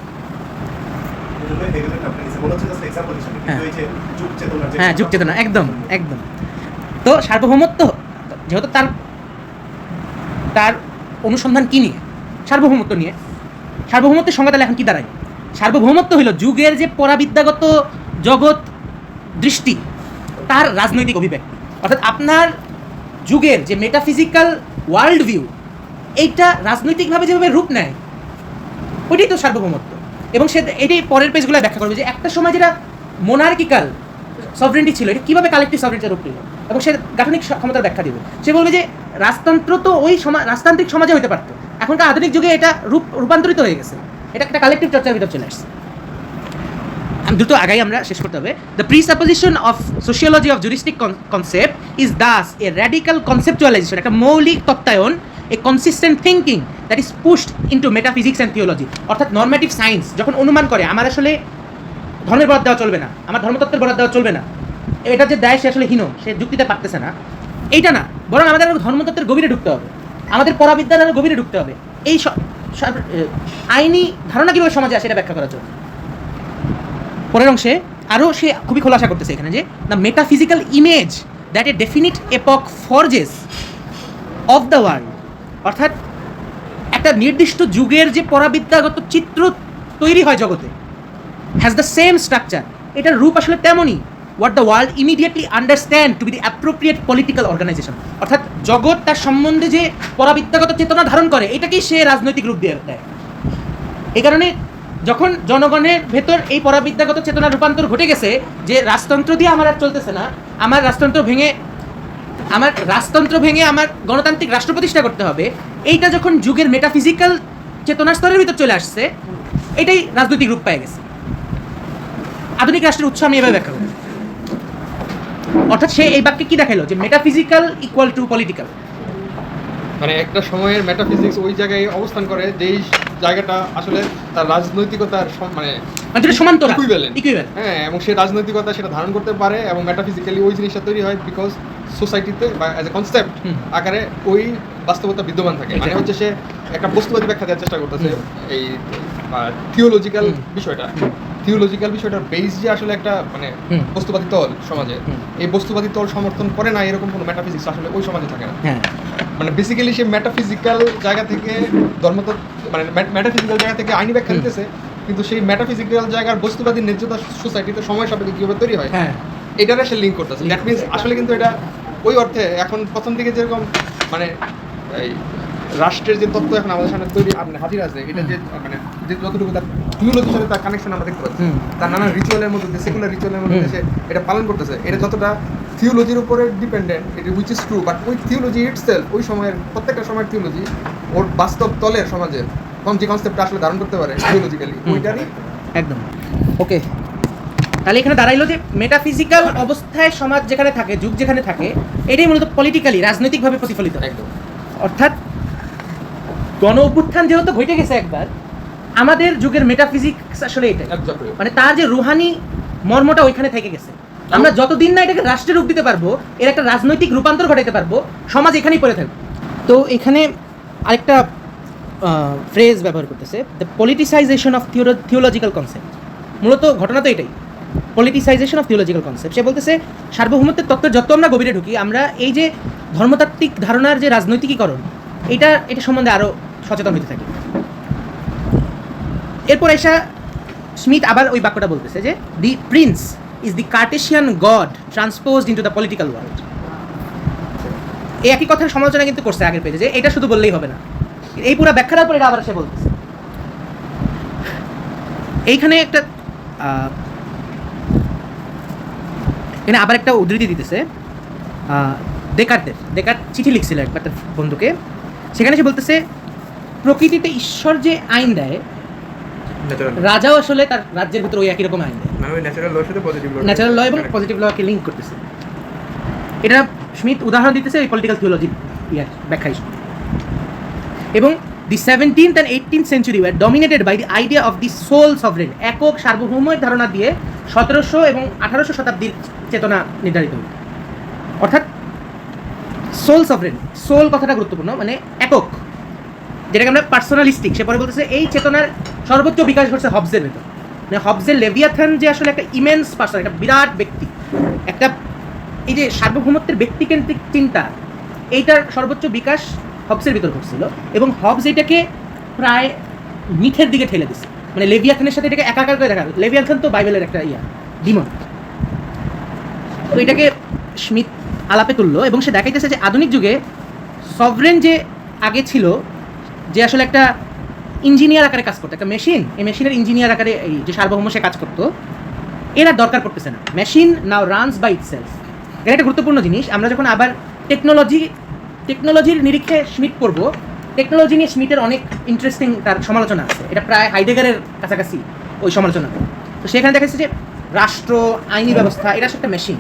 হ্যাঁ, যুগ চেতনা, একদম একদম। তো সার্বভৌমত্ব যেহেতু তার অনুসন্ধান কী নিয়ে, সার্বভৌমত্ব নিয়ে, সার্বভৌমত্বের সংজ্ঞা তাহলে এখন কী দাঁড়ায়? সার্বভৌমত্ব হলো যুগের যে পরাবিদ্যাগত জগৎ দৃষ্টি তার রাজনৈতিক অভিব্যক্তি, অর্থাৎ আপনার যুগের যে মেটাফিজিক্যাল ওয়ার্ল্ড ভিউ, এইটা রাজনৈতিকভাবে যেভাবে রূপ নেয়, ওইটাই তো সার্বভৌমত্ব। এবং সে এটাই পরের পেজগুলো ব্যাখ্যা করবে যে একটা সময় যেটা মোনার্কিক্যাল সভরেন্টি ছিল, এটা কীভাবে কালেকটিভ সভরেন্টিতে রূপ নিল, এবং সে গাঠনিক ক্ষমতার ব্যাখ্যা দেবে। সে বলবে যে রাজতন্ত্র তো ওই রাজতান্ত্রিক সমাজে হতে পারতো, এখনকার আধুনিক যুগে এটা রূপান্তরিত হয়ে গেছে, এটা একটা কালেকটিভ চর্চার ভিতর চলে আসছে। আমি দ্রুত আগাই, আমরা শেষ করতে হবে। The presupposition of sociology of juristic concept is thus a radical conceptualisation, একটা মৌলিক তত্ত্বায়ন, a consistent thinking that is pushed into metaphysics and theology, অর্থাৎ নর্মেটিভ সায়েন্স যখন অনুমান করে আমার আসলে ধর্মের বরাদ দেওয়া চলবে না, আমার ধর্মতত্ত্বের বরাদ দেওয়া চলবে না, এটা যে দেয় সে আসলে হীন, সে যুক্তিতে পারতেছে না, এইটা না, বরং আমাদের ধর্মতত্ত্বের গভীরে ঢুকতে হবে, আমাদের পরাবিদ্যার আরও গভীরে ঢুকতে হবে, এই আইনি ধারণা কীভাবে সমাজে আসে এটা ব্যাখ্যা করার জন্য। পরের অংশে আরও সে খুবই খোলাসা করতেছে এখানে যে the metaphysical image that a definite epoch forges of the world, অর্থাৎ একটা নির্দিষ্ট যুগের যে পরাবিদ্যাগত চিত্র তৈরি হয় জগতে, হ্যাজ দ্য সেম স্ট্রাকচার, এটার রূপ আসলে তেমনই, what the world immediately understand to be the appropriate political organisation, অর্থাৎ জগৎ তার সম্বন্ধে যে পরাবিদ্যাগত চেতনা ধারণ করে এটাকেই সে রাজনৈতিক রূপ দিয়ে দেয়। এই কারণে যখন জনগণের ভেতর এই পরাবিদ্যাগত চেতনার রূপান্তর ঘটে গেছে যে রাজতন্ত্র দিয়ে আমার আর চলতেছে না, আমার রাজতন্ত্র ভেঙে আমার গণতান্ত্রিক রাষ্ট্র প্রতিষ্ঠা করতে হবে, এইটা যখন যুগের মেটাফিজিক্যাল চেতনার স্তরের ভিতর চলে আসছে, এটাই রাজনৈতিক রূপ পেয়ে গেছে। আধুনিক রাষ্ট্রের উৎস আমি এভাবে ব্যাখ্যা করি, অর্থাৎ সে এই বাক্যে কি দেখাইলো যে মেটাফিজিক্যাল ইকুয়াল টু পলিটিক্যাল, মানে একটা সময়ের মেটাফিজিক্স ওই জায়গায় অবস্থান করে যেই জায়গাটা আসলে তার রাজনৈতিকতার মানে যেটা সমান্তরাল, ইকুইভ্যালেন্ট, হ্যাঁ, এবং সে রাজনৈতিকতা সেটা ধারণ করতে পারে, এবং মেটাফিজিক্যালি ওই জিনিসটা তৈরি হয় বিকজ সোসাইটিতে বা অ্যাজ এ কনসেপ্ট আকারে ওই বাস্তবতা বিদ্যমান থাকে। মানে হচ্ছে সে একটা বস্তুবাদী ব্যাখ্যা দেওয়ার চেষ্টা করতেছে এই থিওলজিক্যাল বিষয়টা, থিওলজিক্যাল বিষয়টার বেস যে আসলে একটা মানে বস্তুবাদী তল সমাজে, এই বস্তুবাদী তল সমর্থন করে না এরকম কোনো মেটাফিজিক্স আসলে ওই সমাজে থাকে না। মানে বেসিক্যালি সে মেটাফিজিক্যাল জায়গা থেকে মানে মেটাফিজিক্যাল জায়গা থেকে আইনি ব্যাখ্যা দিতেছে, কিন্তু সেই মেটাফিজিক্যাল জায়গার বস্তুবাদী ন্যায্যতা সোসাইটিতে সময় সাপেক্ষে কীভাবে তৈরি হয় এটারে সে লিঙ্ক করতেছে। দ্যাট মিনস আসলে কিন্তু এটা ওই অর্থে এখন প্রথম দিকে যেরকম মানে এই রাষ্ট্রের যে তত্ত্ব এখন আমাদের সামনে তৈরি মানে হাজির আছে, এটা যে মানে যে যতটুকু তার থিওলজির সাথে তার কানেকশন আমরা দেখতে পাচ্ছি, তার নানা রিচুয়ালের মধ্যে দিয়ে, সেকুলার রিচুয়ালের মধ্যে সে এটা পালন করতেছে, এটা যতটা থিওলজির উপরে ডিপেন্ডেন্ট, এটা হুইচ ইজ ট্রু, বাট ওই থিওলজি ইটসেলফ ওই সময়ের প্রত্যেকটা সময়ের থিওলজি ওর বাস্তব তলের সমাজের কোন যে কনসেপ্টটা আসলে ধারণ করতে পারে থিওলজিক্যালি ওইটারই একদম ওকে। তাহলে এখানে দাঁড়াইলো যে মেটাফিজিক্যাল অবস্থায় সমাজ যেখানে থাকে, যুগ যেখানে থাকে, এটাই মূলত পলিটিক্যালি রাজনৈতিকভাবে প্রতিফলিত। একদম অর্থাৎ গণ অভ্যুত্থান যেহেতু ঘটে গেছে একবার, আমাদের যুগের মেটাফিজিক্স আসলে এটাই, একদম মানে তার যে রুহানি মর্মটা ওইখানে থেকে গেছে। আমরা যতদিন না এটাকে রাষ্ট্রের রূপ দিতে পারবো, এর একটা রাজনৈতিক রূপান্তর ঘটাইতে পারবো, সমাজ এখানেই পড়ে থাকবে। তো এখানে আরেকটা ফ্রেজ ব্যবহার করতেছে, the politicisation of theological concept. মূলত ঘটনা তো এটাই, পলিটিসাইজেশন অফ থিওলজিক্যাল কনসেপ্ট। সে বলতেছে সার্বভৌমত্বের তত্ত্বের যত আমরা গভীরে ঢুকি, আমরা এই যে ধর্মতাত্ত্বিক ধারণার যে রাজনৈতিকীকরণ, এটা সম্বন্ধে আরও সচেতন হতে থাকি। এরপর এসা স্মিথ আবার ওই বাক্যটা বলতেছে যে the prince is the Cartesian God transposed into the political world. এই একই কথার সমালোচনা কিন্তু করছে আগের পেজে, যে এটা শুধু বললেই হবে না, এই পুরো ব্যাখ্যার পর এটা আবার সে বলতেছে। এইখানে একটা এখানে আবার একটা উদ্ধৃতি দিতেছে ডেকার্ট চিঠি লিখছিল একবার তার বন্ধুকে। সেখানে সে বলতেছে প্রকৃতিতে ঈশ্বর যে আইন দেয়, রাজাও আসলে তার রাজ্যের ভিতরে ওই একই রকম আইন দেয়। মানে ওই ন্যাচারাল লর সাথে পজিটিভ ল, ন্যাচারাল ল এবং পজিটিভ লকে লিঙ্ক করতেছে। এটা স্মিথ উদাহরণ দিতেছে এই পলিটিক্যাল থিওলজি ব্যাখ্যা হিসেবে। এবং দি 17th and 18th century were dominated by the idea of the sole sovereign, একক সার্বভৌমের ধারণা দিয়ে 1700 এবং 1800 শতাব্দীর চেতনা নির্ধারিত হল। অর্থাৎ সোল সভরেন, সোল কথাটা গুরুত্বপূর্ণ, মানে একক, যেটাকে আমরা পার্সোনালিস্টিক। সে পরে বলতেছে এই চেতনার সর্বোচ্চ বিকাশ ঘটছে হবসের ভেতর। মানে হবসের লেভিয়াথান যে আসলে একটা ইমেন্স পার্সন, একটা বিরাট ব্যক্তি, একটা এই যে সার্বভৌমত্বের ব্যক্তিকেন্দ্রিক চিন্তা, এইটার সর্বোচ্চ বিকাশ হবসের ভিতর ঘটছিল। এবং হবস এটাকে প্রায় মিথের দিকে ঠেলে দিচ্ছে, মানে লেভিয়াথানের সাথে এটাকে একাকার করে দেখা। লেভিয়াথান তো বাইবেলের একটা ডিমন। তো এটাকে স্মিথ আলাপে তুললো এবং সে দেখাইতেছে যে আধুনিক যুগে সভরেন যে আগে ছিল, যে আসলে একটা ইঞ্জিনিয়ার আকারে কাজ করতো, একটা মেশিন, এই মেশিনের ইঞ্জিনিয়ার আকারে এই যে সার্বভৌম সে কাজ করতো, এরা দরকার পড়তেছে না। Machine now runs by itself. এটা একটা গুরুত্বপূর্ণ জিনিস। আমরা যখন আবার টেকনোলজির নিরীক্ষে স্মিথ পড়বো, টেকনোলজি নিয়ে স্মিথের অনেক ইন্টারেস্টিং তার সমালোচনা আছে। এটা প্রায় হাইডেগারের কাছাকাছি ওই সমালোচনা। তো সেখানে দেখা যাচ্ছে যে রাষ্ট্র, আইনি ব্যবস্থা, এটা একটা মেশিন।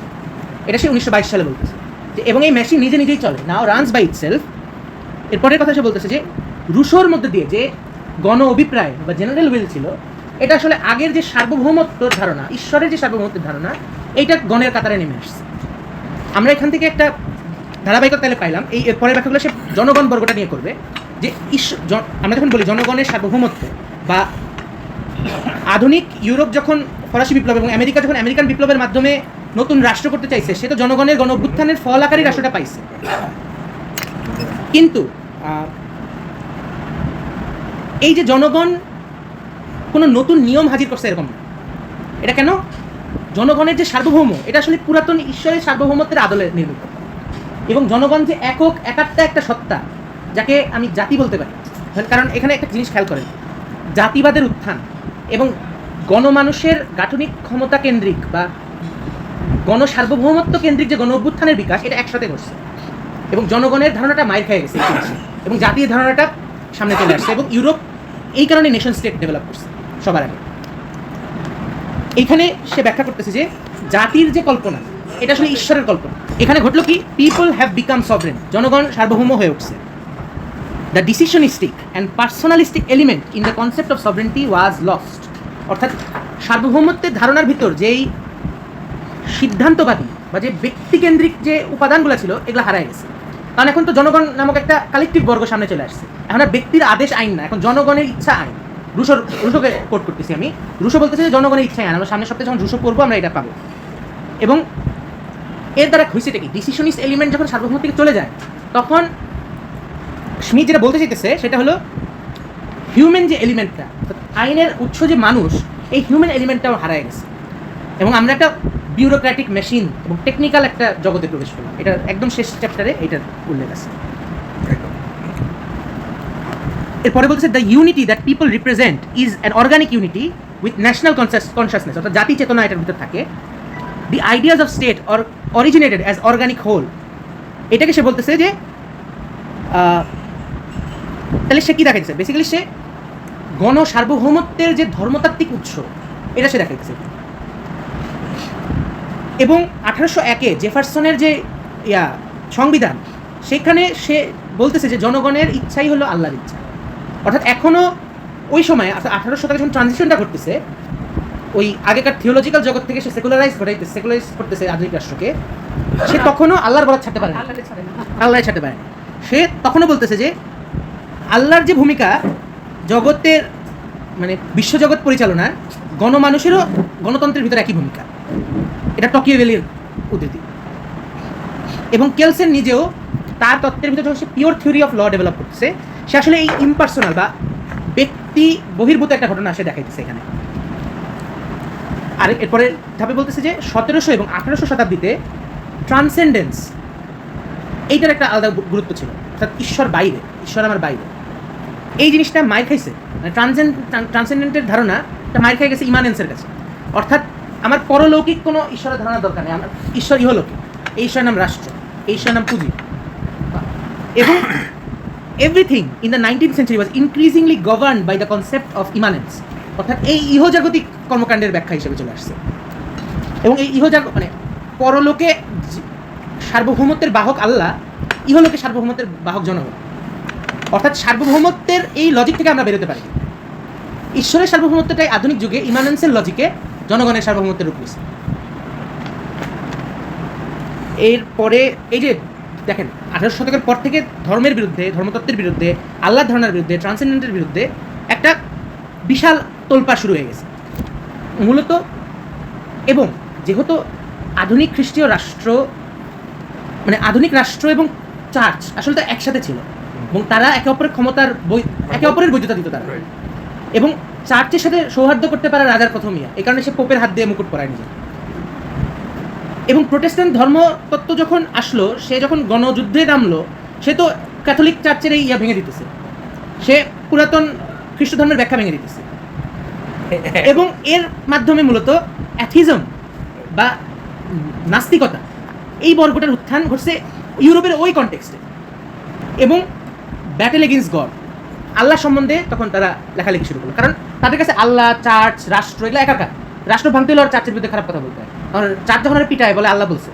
এটা সে 1922 সালে বলতেছে যে, এবং এই মেশিন নিজে নিজেই চলে, নাও রানস বাই ইটসেলফ। এরপরের কথা সে বলতেছে যে রুশোর মধ্যে দিয়ে যে গণ অভিপ্রায় বা জেনারেল উইল ছিল, এটা আসলে আগের যে সার্বভৌমত্বর ধারণা, ঈশ্বরের যে সার্বভৌমত্বের ধারণা, এইটা গণের কাতারে নেমে আসছে। আমরা এখান থেকে একটা ধারাবাহিকতা তাহলে পাইলাম। এই পরের ব্যাখ্যাগুলো সে জনগণ বর্গটা নিয়ে করবে, যে আমরা যখন বলি জনগণের সার্বভৌমত্ব, বা আধুনিক ইউরোপ যখন ফরাসি বিপ্লব এবং আমেরিকা যখন আমেরিকান বিপ্লবের মাধ্যমে নতুন রাষ্ট্র করতে চাইছে, সে তো জনগণের গণ অভ্যুত্থানের ফল আকারে রাষ্ট্রটা পাইছে। কিন্তু এই যে জনগণ কোনো নতুন নিয়ম হাজির করছে এরকম না। এটা কেন? জনগণের যে সার্বভৌম, এটা আসলে পুরাতন ঈশ্বরের সার্বভৌমত্বের আদলে নির্মিত। এবং জনগণ যে একাত্তা একটা সত্তা, যাকে আমি জাতি বলতে পারি। কারণ এখানে একটা জিনিস খেয়াল করেন, জাতিবাদের উত্থান এবং গণমানুষের গাঠনিক ক্ষমতা কেন্দ্রিক বা গণ সার্বভৌমত্ব কেন্দ্রিক যে গণ অভ্যুত্থানের বিকাশ, এটা একসাথে ঘটছে। এবং জনগণের ধারণাটা মাইর খেয়ে গেছে এবং জাতীয় ধারণাটা সামনে চলে আসছে। এবং ইউরোপ এই কারণে নেশন স্টেট ডেভেলপ করছে সবার আগে। এইখানে সে ব্যাখ্যা করতেছে যে জাতির যে কল্পনা, এটা আসলে ঈশ্বরের কল্পনা। এখানে ঘটলো কি, পিপল হ্যাভ বিকাম সভরেন, জনগণ সার্বভৌম হয়ে উঠছে। The decisionistic and personalistic element in the concept of sovereignty was lost. অর্থাৎ সার্বভৌমত্বের ধারণার ভিতর যেই সিদ্ধান্তবাদী বা যে ব্যক্তিকেন্দ্রিক যে উপাদানগুলো ছিল, এগুলো হারায় গেছে। কারণ এখন তো জনগণ নামক একটা কালেকটিভ বর্গ সামনে চলে আসছে। এখন আর ব্যক্তির আদেশ আইন না, এখন জনগণের ইচ্ছা আইন। রুশোকে কোট করতেছি আমি। রুশো বলতেছে যে জনগণের ইচ্ছা আইন। আমরা সামনের সপ্তাহে যখন রুশো পড়বো, আমরা এটা পাবো। এবং এর দ্বারা হয়েছেটা কি, ডিসিশনিস্ট এলিমেন্ট যখন সার্বভৌম থেকে চলে যায়, তখন স্মিথ যেটা বলতে চাইতেছে সেটা হলো হিউম্যান যে এলিমেন্টটা, আইনের উৎস যে মানুষ, এই হিউম্যান এলিমেন্টটাও হারায় গেছে। এবং আমরা একটা বিউরোক্র্যাটিক মেশিন এবং টেকনিক্যাল একটা জগতে প্রবেশ করলাম। এটা একদম শেষ চ্যাপ্টারে এটার উল্লেখ আছে। এরপরে বলতেছে the unity that people represent is an organic unity with national consciousness, অর্থাৎ জাতি চেতনা এটার ভিতর থাকে। The ideas of state originated as organic whole. এটাকে সে বলতেছে যে তাহলে সে কী দেখাইছে? বেসিক্যালি সে গণ সার্বভৌমত্বের যে ধর্মতাত্ত্বিক উৎস এটা সে দেখাইছে। এবং 1801-এ জেফারসনের যে সংবিধান, সেখানে সে বলতেছে যে জনগণের ইচ্ছাই হলো আল্লাহর ইচ্ছা। অর্থাৎ এখনও ওই সময় 1800 শতকে যখন ট্রানজিশনটা ঘটতেছে, ওই আগেকার থিওলজিক্যাল জগৎ থেকে সে সেকুলারাইজ করতেছে আধুনিক রাষ্ট্রকে, সে তখনও আল্লাহর বরাত ছাড়তে পারে না, আল্লাহকে ছাড়ে না। আল্লাহ ছাড়তে পারে না। সে তখনও বলতেছে যে আল্লাহর যে ভূমিকা জগতের মানে বিশ্বজগৎ পরিচালনার, গণমানুষেরও গণতন্ত্রের ভিতরে একই ভূমিকা। এটা টকিওভেলির উদ্ধৃতি। এবং কেলসেন নিজেও তার তত্ত্বের ভিতরে যখন সে pure theory of law develop করতেছে, সে আসলে এই ইম্পার্সোনাল বা ব্যক্তি বহির্ভূত একটা ঘটনা সে দেখাইতেছে এখানে। আর এরপরে ধাপে বলতেছে যে 1700 এবং 1800 শতাব্দীতে ট্রান্সেন্ডেন্স এইটার একটা আলাদা গুরুত্ব ছিল, অর্থাৎ ঈশ্বর বাইরে, ঈশ্বর আমার বাইরে। এই জিনিসটা মাইর খাইছে, মানে ট্রান্সেন্ডেন্টের ধারণা এটা মাইর খাই গেছে ইমানেন্সের কাছে। অর্থাৎ আমার পরলৌকিক কোনো ঈশ্বরের ধারণার দরকার নেই, আমার ঈশ্বর ইহলৌকিক। এই ঈশ্বরের নাম রাষ্ট্র, এই ঈশ্বরের নাম পুঁজি। এবং everything in the 19th century was increasingly governed by the concept of immanence, অর্থাৎ এই ইহজাগতিক কর্মকাণ্ডের ব্যাখ্যা হিসেবে চলে আসছে। এবং এই মানে পরলোকে সার্বভৌমত্বের বাহক আল্লাহ, ইহলোকে সার্বভৌমত্বের বাহক জনগণ। অর্থাৎ সার্বভৌমত্বের এই লজিক থেকে আমরা বেরোতে পারি। ঈশ্বরের সার্বভৌমত্বটাই আধুনিক যুগে ইমানেন্সের লজিকে জনগণের সার্বভৌমত্বের রূপ নিয়েছে। এরপরে এই যে দেখেন 1800 শতকের পর থেকে ধর্মের বিরুদ্ধে, ধর্মতত্ত্বের বিরুদ্ধে, আল্লাহর ধারণার বিরুদ্ধে, ট্রান্সেন্ডেন্টের বিরুদ্ধে একটা বিশাল তোলপাড় শুরু হয়ে গেছে মূলত। এবং যেহেতু আধুনিক খ্রিস্টীয় রাষ্ট্র, মানে আধুনিক রাষ্ট্র এবং চার্চ আসলে তো একসাথে ছিল, এবং তারা একে অপরের ক্ষমতার একে অপরের বৈধতা দিত তারা। এবং চার্চের সাথে সৌহার্দ্য করতে পারে রাজার প্রথম ইয়া, এই কারণে সে পোপের হাত দিয়ে মুকুট পরায় নিজে। এবং প্রোটেস্ট্যান্ট ধর্মতত্ত্ব যখন আসলো, সে যখন গণযুদ্ধে নামলো, সে তো ক্যাথলিক চার্চের এই ইয়া ভেঙে দিতেছে, সে পুরাতন খ্রিস্ট ধর্মের ব্যাখ্যা ভেঙে দিতেছে। এবং এর মাধ্যমে মূলত অ্যাথিজম বা নাস্তিকতা এই বর্গটার উত্থান ঘটছে ইউরোপের ওই কনটেক্সটে। এবং ব্যাটেল এগেইনস্ট গড, আল্লাহ সম্বন্ধে তখন তারা লেখালেখি শুরু করলো, কারণ তাদের কাছে আল্লাহ, চার্চ, রাষ্ট্র এগুলো একাকার। রাষ্ট্র ভাঙতে হলে আর চার্চের বিরুদ্ধে খারাপ কথা বলতে হয়, কারণ চার্চ যখন আর পিটায় বলে আল্লাহ বলছে,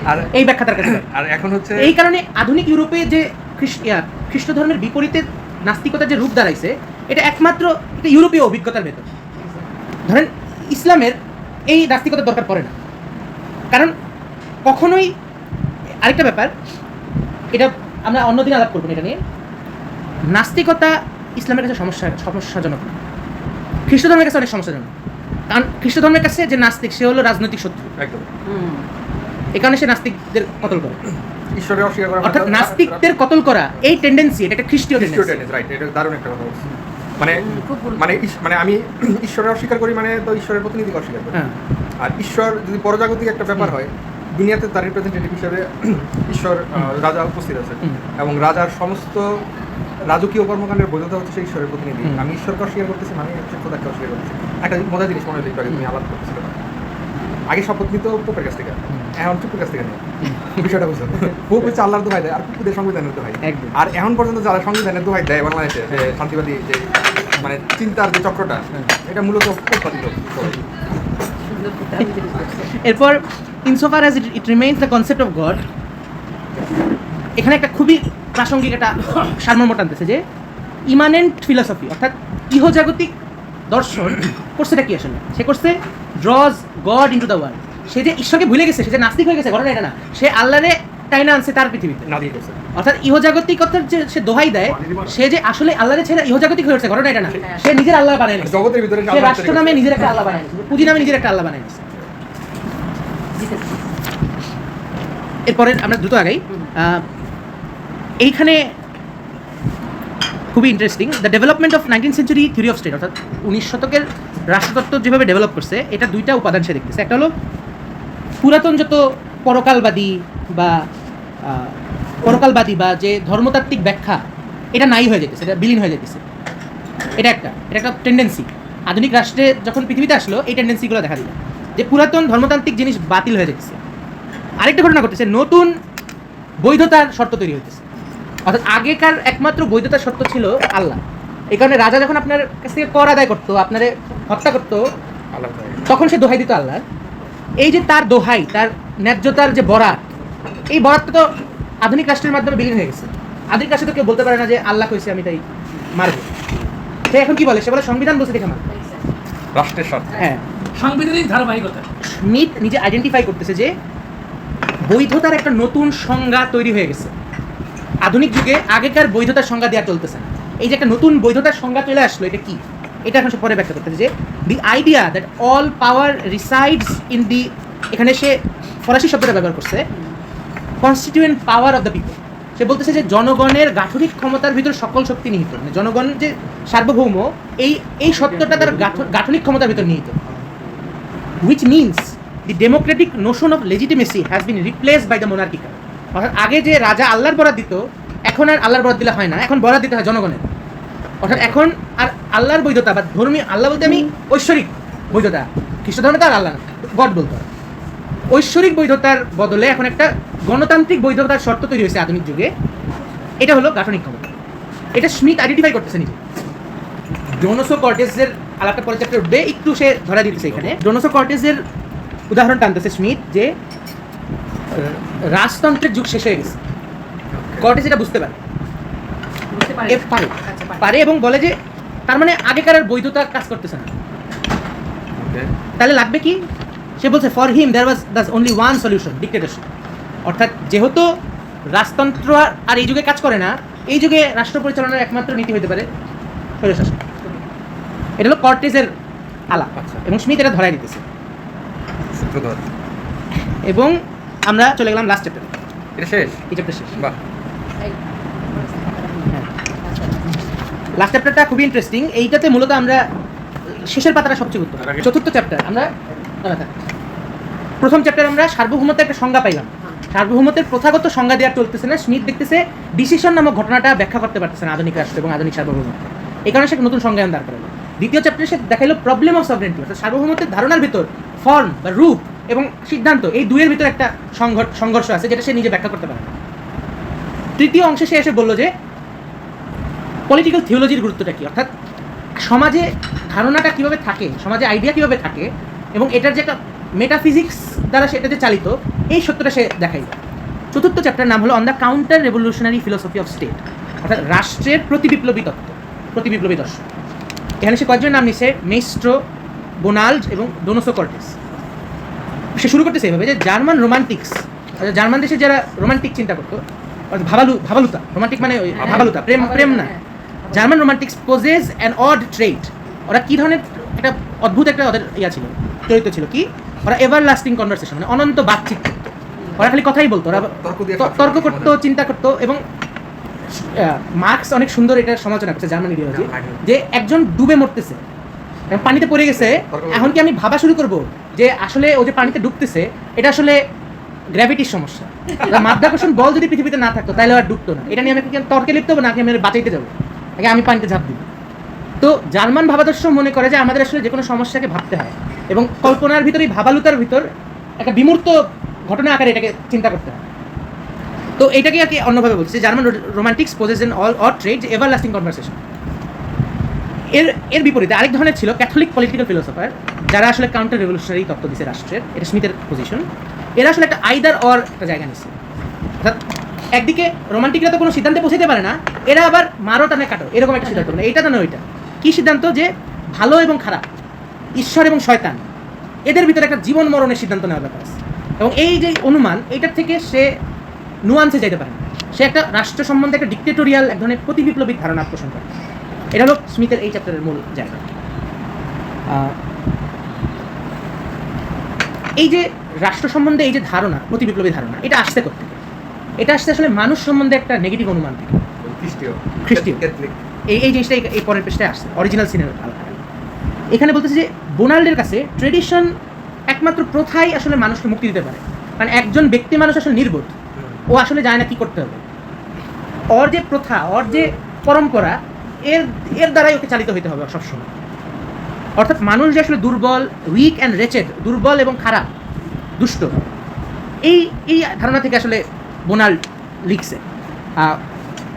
আর এই ব্যাখ্যা তার কাছে। আর এখন হচ্ছে এই কারণে আধুনিক ইউরোপে যে খ্রিস্ট ধর্মের বিপরীতে নাস্তিকতার যে রূপ দাঁড়াইছে, এটা একমাত্র একটা ইউরোপীয় অভিজ্ঞতার ভেতর। ধরেন ইসলামের এই নাস্তিকতার দরকার পড়ে না, কারণ কখনোই আরেকটা ব্যাপার, এটা আমরা অন্যদিন আলাপ করবো এটা নিয়ে। নাস্তিকতা ইসলামের কাছে সমস্যাজনক, খ্রিস্ট ধর্মের কাছে অনেক সমস্যাজনক। কারণ খ্রিস্ট ধর্মের কাছে যে নাস্তিক, সে হলো রাজনৈতিক শত্রু, একদম। এই কারণে সে নাস্তিকদের কতল করে। ঈশ্বরের অস্বীকার করা, অর্থাৎ নাস্তিকদের কতল করা এই টেন্ডেন্সি, এটা একটা খ্রিস্টীয় টেন্ডেন্সি। রাইট, এটা দারুণ একটা কথা বলছি। মানে খুব গুরুত্ব। মানে আমি ঈশ্বরের অস্বীকার করি, মানে তো ঈশ্বরের প্রতিনিধিকে অস্বীকার করি। হ্যাঁ, আর ঈশ্বর যদি পরজাগতিক একটা ব্যাপার হয়, দুনিয়াতে তার রিপ্রেজেন্টেটিভ হিসেবে ঈশ্বর রাজা উপস্থিত আছে, এবং রাজার সমস্ত রাজকীয় কর্মকাণ্ডের বৈধতা হচ্ছে সেই ঈশ্বরের প্রতিনিধি। আমি ঈশ্বরকে অস্বীকার করতেছি, মানে খোদাকে অস্বীকার করতেছি। একটা মজার জিনিস মনে হলো, তুমি আলাপ করতেছিল, আগে শপথ নিত পোপের কাছ থেকে, এখন চুপের কাছ থেকে নেই। বিষয়টা বুঝলো, পোপ হচ্ছে আল্লাহর দোহাই দেয়, আর কুকুরদের সংবিধানের দোহাই। আর এখন পর্যন্ত যারা সংবিধানের দোহাই দেয় বাংলাদেশে, যে শান্তিবাদী যে মানে চিন্তার যে চক্রটা, এটা মূলত পোপবাদী লোক। এরপর ইনসোফার as it remains the concept of god, এখানে একটা খুবই প্রাসঙ্গিক একটা সারমর্ম টানতেছে যে ইমানেন্ট ফিলসফি, অর্থাৎ ইহজাগতিক দর্শন করছেটা কি আসলে? সে করছে ড্রজ গড ইনটু দ্য ওয়ার্ল্ড। সে যে ঈশ্বরকে ভুলে গেছে, সে যে নাস্তিক হয়ে গেছে, ঘটনা এটা না, সে আল্লাহরে টাইনা আনছে তার পৃথিবীতে। অর্থাৎ ইহজাগতিকতার যে সে দোহাই দেয়, সে যে আসলে আল্লাহরে ছেড়ে ইহজাগতিক হয়ে উঠছে, ঘটনা এটা না, সে নিজের আল্লাহ বানায় নিয়েছে। জগতের ভিতরে সে রাষ্ট্র নামে নিজের একটা আল্লাহ বানায় নিয়েছে, পুঁজি নামে নিজের একটা আল্লাহ বানায় নিয়েছে। এরপরে আমরা দ্রুত আগাই। এইখানে খুবই interesting, the development of 19th century theory of state, অর্থাৎ 19 শতকের রাষ্ট্রতত্ত্ব যেভাবে ডেভেলপ করছে, এটা দুইটা উপাদান সে দেখতেছে। একটা হলো পুরাতন যত পরকালবাদী বা যে ধর্মতাত্ত্বিক ব্যাখ্যা, এটা নাই হয়ে যেতেছে, এটা বিলীন হয়ে যেতেছে। এটা একটা টেন্ডেন্সি আধুনিক রাষ্ট্রে যখন পৃথিবীতে আসলো, এই টেন্ডেন্সিগুলো দেখা দিল যে পুরাতন ধর্মতান্ত্রিক জিনিস বাতিল হয়ে যেতেছে। আরেকটা ঘটনা ঘটেছে, নতুন বৈধতার শর্ত তৈরি হইতেছে। অর্থাৎ আগেকার একমাত্র বৈধতার শর্ত ছিল আল্লাহ। এই কারণে রাজা যখন আপনার কাছ থেকে কর আদায় করতো, আপনারে হত্যা করতো, আল্লাহ তাআলা। তখন সে দোহাই দিত আল্লাহ। এই যে তার দোহাই, তার ন্যায্যতার যে বরাত, এই বরাতটা তো আধুনিক রাষ্ট্রের মাধ্যমে বিলীন হয়ে গেছে। আধুনিক রাষ্ট্রে তো কেউ বলতে পারে না যে আল্লাহ কইছে আমি তাই মারবো। সে এখন কি বলে? সে বলে সংবিধান বলছে দেখে মারবো। রাষ্ট্রের স্বার্থে। হ্যাঁ, সাংবিধানিক ধারাবাহিকতা। স্মিথ নিজে আইডেন্টিফাই করতেছে যে বৈধতার একটা নতুন সংজ্ঞা তৈরি হয়ে গেছে আধুনিক যুগে। আগেকার বৈধতার সংজ্ঞা দেওয়া চলতেছে না। এই যে একটা নতুন বৈধতার সংজ্ঞা চলে আসলো, এটা কি? এটা এখন সে পরে ব্যাখ্যা করতেছে যে the idea that all power resides in the, এখানে সে ফরাসি শব্দটা ব্যবহার করছে, constituent power of the people. সে বলতেছে যে জনগণের গাঠনিক ক্ষমতার ভিতর সকল শক্তি নিহিত, মানে জনগণ যে সার্বভৌম, এই সত্যটা তার গাঠনিক ক্ষমতার ভিতর নিহিত। which means the democratic notion of legitimacy has been replaced by the monarchical. অর্থাৎ আগে যে রাজা আল্লাহর বরাত দিত, এখন আর আল্লাহর বরাত দিলে হয় না, এখন বরাত দিতে হয় জনগণের। অর্থাৎ এখন আর আল্লাহর বৈধতা বা ধর্মীয়, আল্লাহ বলতে আমি ঐশ্বরিক বৈধতা, খ্রিস্ট ধর্মে তো আর আল্লাহ না, গড বলতে হয়। ঐশ্বরিক বৈধতার বদলে এখন একটা গণতান্ত্রিক বৈধতার শর্ত তৈরি হয়েছে আধুনিক যুগে। এটা হলো গাঠনিক ক্ষমতা। এটা স্মিথ আইডেন্টিফাই করতেছে নিজে। ডোনোসো কর্টেজের আলাপটা পরে চ্যাপ্টার উঠবে, একটু সে ধরা দিতেছে এখানে। ডোনোসো কর্টেজের উদাহরণ টানতেছে স্মিথ যে রাজতন্ত্রের যুগ শেষ হয়ে গেছে। কর্টেজ এটা বুঝতে পারে, বুঝতে পারে। পারে আচ্ছা, পারে এবং বলে যে তার মানে আগেকার আর বৈধতা কাজ করতেছে না। ওকে। তাহলে লাগবে কি? সে বলছে for him there was the only one solution, dictatorship. অর্থাৎ যেহেতু রাজতন্ত্র আর এই যুগে কাজ করে না, এই যুগে রাষ্ট্র পরিচালনার একমাত্র নীতি হতে পারে স্বৈরশাসন। এটা হলো কর্টেজের আলাপ, আচ্ছা। এবং স্মিথ এটা ধরাই দিতেছে। সূত্রধর। এবং আমরা চলে গেলাম লাস্ট চ্যাপ্টারে। এটা শেষ? এই চ্যাপ্টার শেষ। বাহ। লাস্ট চ্যাপ্টারটা খুবই ইন্টারেস্টিং। এইটাতে মূলত আমরা শেষের পাতাটা সবচেয়ে গুরুত্বপূর্ণ। চতুর্থ চ্যাপ্টার আমরা প্রথম চ্যাপ্টার আমরা সার্বভৌমত্বের একটা সংজ্ঞা পাইলাম। সার্বভৌমত্বের প্রথাগত সংজ্ঞা দেওয়া চলতেছে না। স্মিথ দেখতেছে ডিসিশন নামক ঘটনাটা ব্যাখ্যা করতে পারতেছে না আধুনিক রাষ্ট্র এবং আধুনিক সার্বভৌমত্ব। এই কারণে সে একটা নতুন সংজ্ঞায়ন দাঁড় করালো। দ্বিতীয় চ্যাপ্টারে সে দেখাইলো প্রবলেম অফ সভরেন্টি, অর্থাৎ সার্বভৌমত্বের ধারণার ভিতর ফর্ম বা রূপ এবং সিদ্ধান্ত, এই দুইয়ের ভিতর একটা সংঘর্ষ আছে যেটা সে নিজে ব্যাখ্যা করতে পারে না। তৃতীয় অংশে সে এসে বললো যে পলিটিক্যাল থিওলজির গুরুত্বটা কী, অর্থাৎ সমাজে ধারণাটা কীভাবে থাকে, সমাজে আইডিয়া কীভাবে থাকে, এবং এটার যে একটা মেটাফিজিক্স দ্বারা সেটা যে চালিত, এই সত্যটা সে দেখাইল। চতুর্থ চ্যাপ্টার নাম হলো on the counter revolutionary philosophy of state, অর্থাৎ রাষ্ট্রের প্রতিবিপ্লবী তত্ত্ব, প্রতিবিপ্লবী দর্শন। এখানে সে কয়েকজন নাম নিছে, মেস্ট্রো, বোনাল্ড এবং ডোনোসো কর্টেস। সে শুরু করতেছে এভাবে যে জার্মান রোমান্টিক্স, জার্মান দেশে যারা রোমান্টিক চিন্তা করতো, ভাবালুতা, রোমান্টিক মানে ওই ভাবালুতা, প্রেম না। German romantics poses an odd ট্রেট। ওরা কী ধরনের একটা অদ্ভুত একটা ওদের ছিল, চরিত্র ছিল কি, ওরা এভার লাস্টিং কনভারসেশন, মানে অনন্ত বাতচিত করতো। ওরা খালি কথাই বলতো, ওরা তর্ক করতো, চিন্তা করতো। এবং মার্কস অনেক সুন্দর এটা সমালোচনা করছে জার্মান ইডিওলজি, যে একজন ডুবে মরতেছে, পানিতে পড়ে গেছে, এখন কি আমি ভাবা শুরু করব যে আসলে ও যে পানিতে ডুবতেছে এটা আসলে গ্র্যাভিটির সমস্যা, মাধ্যাকর্ষণ বল যদি পৃথিবীতে না থাকতো তাহলে আর ডুবতো না, এটা নিয়ে আমি তর্কে লিপ্ত হবো, নাকি আমি বাঁচাইতে যাবো, আগে আমি পানিতে ঝাঁপ দিব। তো জার্মান ভাবাদর্শ মনে করে যে আমাদের আসলে যে কোনো সমস্যাকে ভাবতে হয় এবং কল্পনার ভিতর, এই ভাবালুতার ভিতর একটা বিমূর্ত ঘটনা আকারে এটাকে চিন্তা করতে হয়। তো এটাকে আর কি অন্যভাবে বলছে, German romantics poses in all or trade everlasting conversation. এর বিপরীতে আরেক ধরনের ছিল ক্যাথলিক পলিটিক্যাল ফিলোসফার, যারা আসলে কাউন্টার রেভলিউশনারি তত্ত্ব দিচ্ছে রাষ্ট্রের। এটা স্মিথের পজিশন। এরা আসলে একটা আইদার অর একটা জায়গা নিচ্ছে, অর্থাৎ একদিকে রোমান্টিকরা তো কোনো সিদ্ধান্তে পৌঁছাতে পারে না, এরা আবার মারো টানে কাটো এরকম একটা সিদ্ধান্ত, মানে এইটা তো না ওইটা। কী সিদ্ধান্ত? যে ভালো এবং খারাপ, ঈশ্বর এবং শয়তান, এদের ভিতরে একটা জীবন মরণের সিদ্ধান্ত নেওয়ার ব্যাপার আছে। এবং এই যে অনুমান, এইটার থেকে সে নুয়ান্সে যেতে পারে না। সে একটা রাষ্ট্র সম্বন্ধে একটা ডিক্টেটোরিয়াল এক ধরনের প্রতিবিপ্লবিক ধারণা পোষণ করে। এটা হলো স্মিথের এই চ্যাপ্টারের মূল জায়গা। এই যে রাষ্ট্র সম্বন্ধে এই যে ধারণা, প্রতিবিপ্লবী ধারণা, এটা আসতে করতে, এটা আসতে আসলে মানুষ সম্বন্ধে একটা নেগেটিভ অনুমান থেকে, খ্রিস্টীয় এই জিনিসটা এই পরের পৃষ্ঠায় আসছে, অরিজিনাল সিনের আলাদা। এখানে বলতেছে যে বোনাল্ডের কাছে ট্রেডিশন একমাত্র প্রথাই আসলে মানুষকে মুক্তি দিতে পারে, কারণ একজন ব্যক্তি মানুষ আসলে নির্বোধ, ও আসলে জানে না কি করতে হবে। ওর যে প্রথা, ওর যে পরম্পরা, এর দ্বারাই ওকে চালিত হইতে হবে সবসময়। অর্থাৎ মানুষ যে আসলে দুর্বল, উইক অ্যান্ড রেচেড, দুর্বল এবং খারাপ, দুষ্ট, এই ধারণা থেকে আসলে বোনাল্ড লিখছে।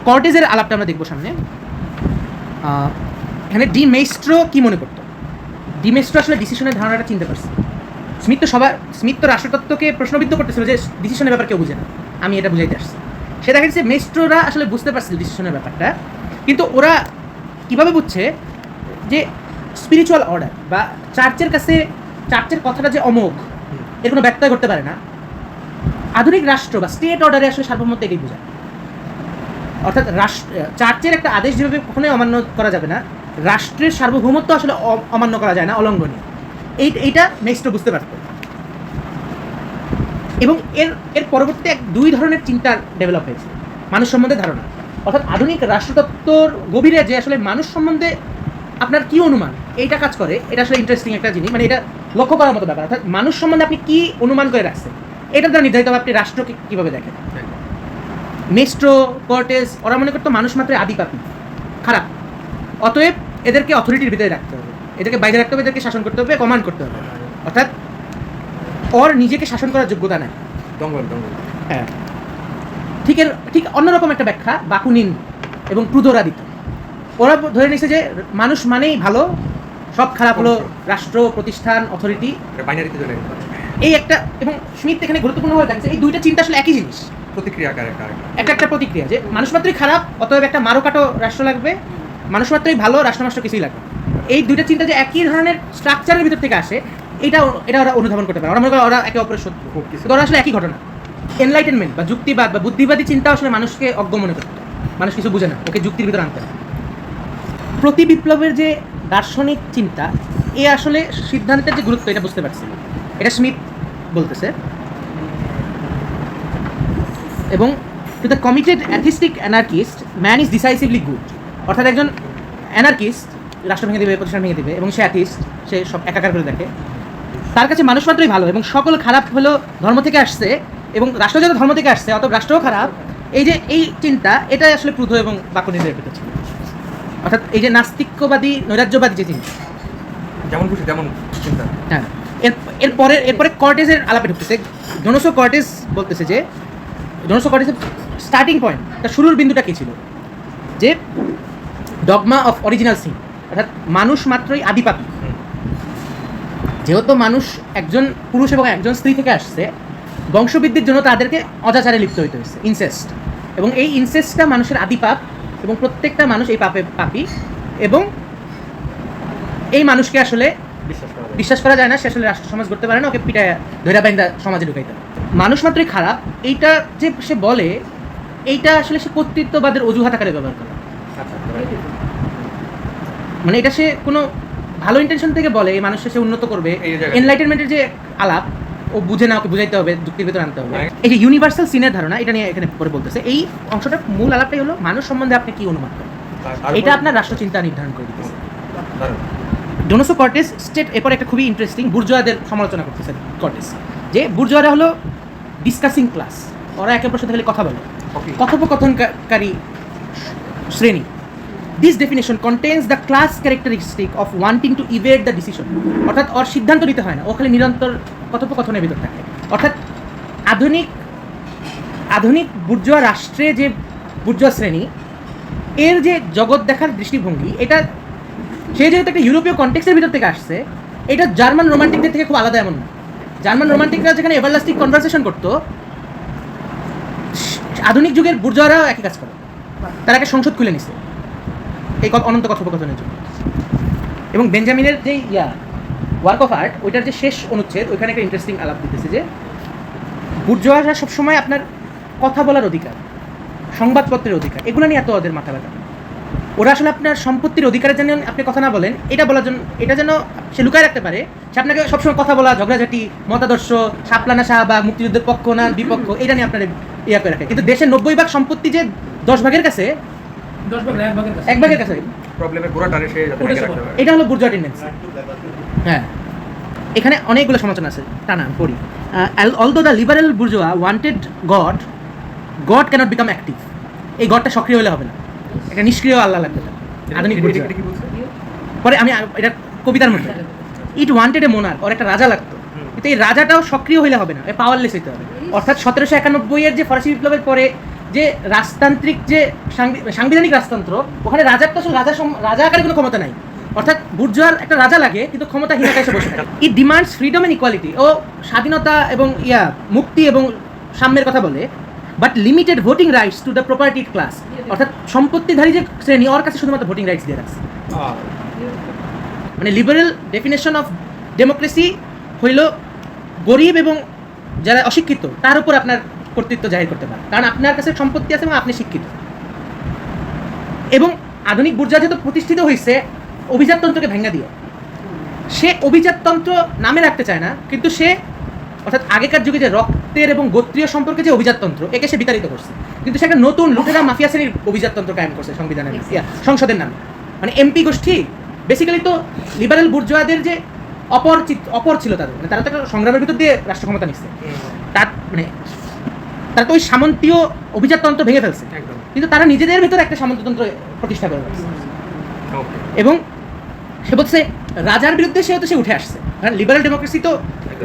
কর্টেজের আলাপটা আমরা দেখবো সামনে। এখানে ডি মেস্ট্রো কী মনে করতো? ডি মেস্ট্রো আসলে ডিসিশনের ধারণাটা চিনতে পারছে। স্মিথ তো রাষ্ট্রতত্ত্বকে প্রশ্নবিদ্ধ করতেছিল যে ডিসিশনের ব্যাপার কেউ বুঝে না, আমি এটা বুঝাইতে আসছি। সে দেখা যাচ্ছে মেস্ট্রোরা আসলে বুঝতে পারছিল ডিসিশনের ব্যাপারটা, কিন্তু ওরা কীভাবে বুঝছে যে স্পিরিচুয়াল অর্ডার বা চার্চের কাছে চার্চের কথাটা যে অমোঘ, এর কোনো ব্যত্যয় করতে পারে না। আধুনিক রাষ্ট্র বা স্টেট অর্ডারে আসলে সার্বভৌমত্ব এটাই বোঝায়। অর্থাৎ চার্চের একটা আদেশ যেভাবে কখনোই অমান্য করা যাবে না, রাষ্ট্রের সার্বভৌমত্ব আসলে অমান্য করা যায় না, অলঙ্ঘনীয়। এইটা মেস্ট্রো বুঝতে পারত। এবং এর পরবর্তীতে দুই ধরনের চিন্তা ডেভেলপ হয়েছে মানুষ সম্বন্ধে ধারণা। অর্থাৎ আধুনিক রাষ্ট্রতত্ত্বর গভীরে যে আসলে মানুষ সম্বন্ধে আপনার কী অনুমান এইটা কাজ করে, এটা আসলে ইন্টারেস্টিং একটা জিনিস, মানে এটা লক্ষ্য করার মতো ব্যাপার। অর্থাৎ মানুষ সম্বন্ধে আপনি কী অনুমান করে রাখছেন এটা দ্বারা নির্ধারিত হবে আপনি রাষ্ট্রকে কীভাবে দেখেন। মেস্ট্রো, কর্টেজ ওরা মনে করতো মানুষ মাত্র আদি পাপী, খারাপ, অতএব এদেরকে অথরিটির ভিতরে রাখতে হবে, এদেরকে বাইরে রাখতে হবে, এদেরকে শাসন করতে হবে, কমান্ড করতে হবে। অর্থাৎ ওর নিজেকে শাসন করার যোগ্যতা নেই। হ্যাঁ, ঠিক অন্যরকম একটা ব্যাখ্যা বাকুনিন এবং প্রুদোরা দিত। ওরা ধরে নিয়েছে যে মানুষ মানেই ভালো, সব খারাপ হলো রাষ্ট্র, প্রতিষ্ঠান, অথরিটি, এই একটা। এবং স্মিথ এখানে গুরুত্বপূর্ণভাবে দেখছে এই দুইটা চিন্তা আসলে একই জিনিস, প্রতিক্রিয়া একটা প্রতিক্রিয়া, যে মানুষ মাত্রই খারাপ অতএব একটা মারোকাটো রাষ্ট্র লাগবে, মানুষ মাত্রই ভালো রাষ্ট্র কিছুই লাগবে। এই দুইটা চিন্তা যে একই ধরনের স্ট্রাকচারের ভিতর থেকে আসে, এটা ওরা অনুধাবন করতে পারে। ওরা মনে করে ওরা একে অপরের শত্রু, কিন্তু ওরা আসলে একই ঘটনা। এনলাইটেনমেন্ট বা যুক্তিবাদ বা বুদ্ধিবাদী চিন্তা আসলে মানুষকে অজ্ঞ মনে করতো, মানুষ কিছু বুঝে না, ওকে যুক্তির ভিতরে আনতে হয়। প্রতি বিপ্লবের যে দার্শনিক চিন্তা, এ আসলে সিদ্ধান্তের যে গুরুত্ব এটা বুঝতে পারছিল, এটা স্মিথ বলতেছে। এবং to the committed atheistic anarchist man is decisively good. অর্থাৎ একজন অ্যানার্কিস্ট রাষ্ট্র ভেঙে দেবে, প্রতিষ্ঠান ভেঙে দেবে, এবং সে অ্যাথিস্ট, সে সব একাকার করে দেখে, তার কাছে মানুষ মাত্রই ভালো এবং সকল খারাপ হলো ধর্ম থেকে আসছে, এবং রাষ্ট্র যত ধর্ম থেকে আসছে অত রাষ্ট্রও খারাপ। এই চিন্তা এটাই আসলে প্রুধো এবং বাকুনিনের ভিতরে ছিল। অর্থাৎ এই যে নাস্তিক্যবাদী নৈরাজ্যবাদী যে চিন্তা, যেমন খুশি তেমন চিন্তা। হ্যাঁ, এরপরে কর্টেজের আলাপে ঢুকতেছে। ডোনোসো কর্টেজ বলতেছে যে ডোনোসো কর্টেজের স্টার্টিং পয়েন্ট, তার শুরুর বিন্দুটা কী ছিল, যে ডগমা অফ অরিজিনাল সিন, অর্থাৎ মানুষ মাত্রই আদি পাপী। যেহেতু মানুষ একজন পুরুষ এবং একজন স্ত্রী থেকে আসছে, বংশবৃদ্ধির জন্য তাদেরকে অজাচারে লিপ্ত হইতে হয়েছে, ইনসেস্ট। এবং এই ইনসেস্টটা মানুষের আদি পাপ, এবং প্রত্যেকটা মানুষ এই পাপে পাপী, এবং এই মানুষকে আসলে বিশ্বাস করা যায় না, সে আসলে রাষ্ট্র সমাজ করতে পারে না, ওকে পিটায় ধৈরা বাইন্দা সমাজে ঢুকাইতে হবে। মানুষ মাত্রই খারাপ, এইটা যে সে বলে, এইটা আসলে সে কর্তৃত্ববাদের অজুহাত আকারে ব্যবহার করে। মানে এটা সে কোনো ভালো ইন্টেনশন থেকে বলে, এই মানুষকে সে উন্নত করবে, এনলাইটেনমেন্টের যে আলাপ, ও বুঝে না, ওকে বুঝাইতে হবে, যুক্তির ভিতরে আনতে হবে। এই যে ইউনিভার্সাল সিনের ধারণা, এটা নিয়ে এখানে পরে বলতেছে। এই অংশটার মূল আলাপটাই হলো মানুষ সম্বন্ধে আপনি কি অনুমান করেন, এটা আপনার রাষ্ট্রচিন্তা নির্ধারণ করে দিতেছে। ডোনোসো কর্টেজ স্টেট এরপরে একটা খুবই ইন্টারেস্টিং, বুর্জোয়াদের সমালোচনা করতেছে কর্টেজ, যে বুর্জোয়ারা হলো ডিসকাসিং ক্লাস, ওরা একে অপরের সাথে খালি কথা বলে, কথোপকথনকারী শ্রেণী। This definition contains the class characteristic of wanting to evade the decision. অর্থাৎ ওর সিদ্ধান্ত নিতে হয় না, ও খালি নিরন্তর কথোপকথনের ভিতর থাকে। অর্থাৎ আধুনিক বুর্জোয়া রাষ্ট্রে যে বুর্জোয়া শ্রেণী, এর যে জগৎ দেখার দৃষ্টিভঙ্গি, এটা সে যেহেতু একটা ইউরোপীয় কনটেক্সটের ভিতর থেকে আসছে, এটা জার্মান রোমান্টিকদের থেকে খুব আলাদা এমন না। জার্মান রোমান্টিকরা যেখানে এভারলাস্টিং কনভারসেশন করতো, আধুনিক যুগের বুর্জোয়ারাও একই কাজ করে, তারা একটা সংসদ খুলে নিছে এই অনন্ত কথোপকথনের জন্য। এবং বেঞ্জামিনের যে ওয়ার্ক অফ আর্ট, ওইটার যে শেষ অনুচ্ছেদ, ওইখানে একটা ইন্টারেস্টিং আলাপ দিতেছে যে বুর্জোয়ারা সবসময় আপনার কথা বলার অধিকার, সংবাদপত্রের অধিকার, এগুলো নিয়ে এত ওদের মাথা ব্যথা। ওরা আসলে আপনার সম্পত্তির অধিকারের জন্য আপনি কথা না বলেন, এটা বলার জন্য, এটা যেন সে লুকায় রাখতে পারে, সে আপনাকে সবসময় কথা বলা, ঝগড়াঝাটি, মতাদর্শ, শাপলানা শাহবাগ, মুক্তিযুদ্ধের পক্ষ না বিপক্ষ, এটা নিয়ে আপনার ইয়া করে রাখে। কিন্তু দেশের 90 সম্পত্তি যে 10 ভাগের কাছে, 1 ভাগের কাছে, এটা হলো বুর্জোয়া টেন্ডেন্সি। হ্যাঁ, এখানে অনেকগুলো সমালোচনা আছে, টানা পড়ি। Although the liberal bourgeois wanted God cannot become active. এই গডটা সক্রিয় হলে হবে না, একটা নিষ্ক্রিয় আল্লাহ লাগবে। আধুনিক বুর্জোয়া পরে আমি এটা কবিতার মধ্যে, ইট ওয়ান্টেড এ মোনার্ক, ওর একটা রাজা লাগতো, কিন্তু এই রাজাটাও সক্রিয় হইলে হবে না, পাওয়ারলেস হইতে হবে। অর্থাৎ 1791 যে ফরাসি বিপ্লবের পরে যে রাজতান্ত্রিক যে সাংবিধানিক রাজতন্ত্র, ওখানে রাজার তো আসলে রাজা আকারে কোনো ক্ষমতা নাই, অর্থাৎ বুর্জোয়ার একটা রাজা লাগে কিন্তু ক্ষমতাহীনতা এসে বসে থাকে। It demands freedom and equality, ও স্বাধীনতা এবং মুক্তি এবং সাম্যের কথা বলে, but limited voting rights to the propertied class, অর্থাৎ সম্পত্তিধারী যে শ্রেণী ওর কাছে শুধুমাত্র ভোটিং রাইটস দিয়ে রাখছে। মানে লিবারেল ডেফিনেশন অফ ডেমোক্রেসি হইল গরিব এবং যারা অশিক্ষিত তার উপর আপনার কর্তৃত্ব জাহির করতে পারে, কারণ আপনার কাছে সম্পত্তি আছে এবং আপনি শিক্ষিত। এবং আধুনিক বুর্জোয়া যেহেতু প্রতিষ্ঠিত হয়েছে অভিজাততন্ত্রকে ভেঙে দিয়ে, সে অভিজাততন্ত্র নামে রাখতে চায় না, কিন্তু সে অর্থাৎ আগেকার যুগে যে রক্তের এবং গোত্রীয় সম্পর্কে যে অভিজাততন্ত্র, একে সে বিতাড়িত করছে, কিন্তু সে একটা নতুন লুটেরা মাফিয়া শ্রেণীর অভিজাততন্ত্র কায়েম করছে সংবিধানের সংসদের নামে। মানে এমপি গোষ্ঠী বেসিক্যালি তো লিবারেল বুর্জোয়াদের যে অপর ছিল তাদের, মানে তারা তো একটা সংগ্রামের ভিতর দিয়ে রাষ্ট্র ক্ষমতা নিচ্ছে, তার মানে তারা তো ওই সামন্তীয় অভিজাততন্ত্র ভেঙে ফেলছে, কিন্তু তারা নিজেদের ভিতরে একটা সামন্ততন্ত্র প্রতিষ্ঠা করে ফেলছে। এবং সে বলছে রাজার বিরুদ্ধে সে উঠে আসছে, কারণ লিবারেল ডেমোক্রেসি তো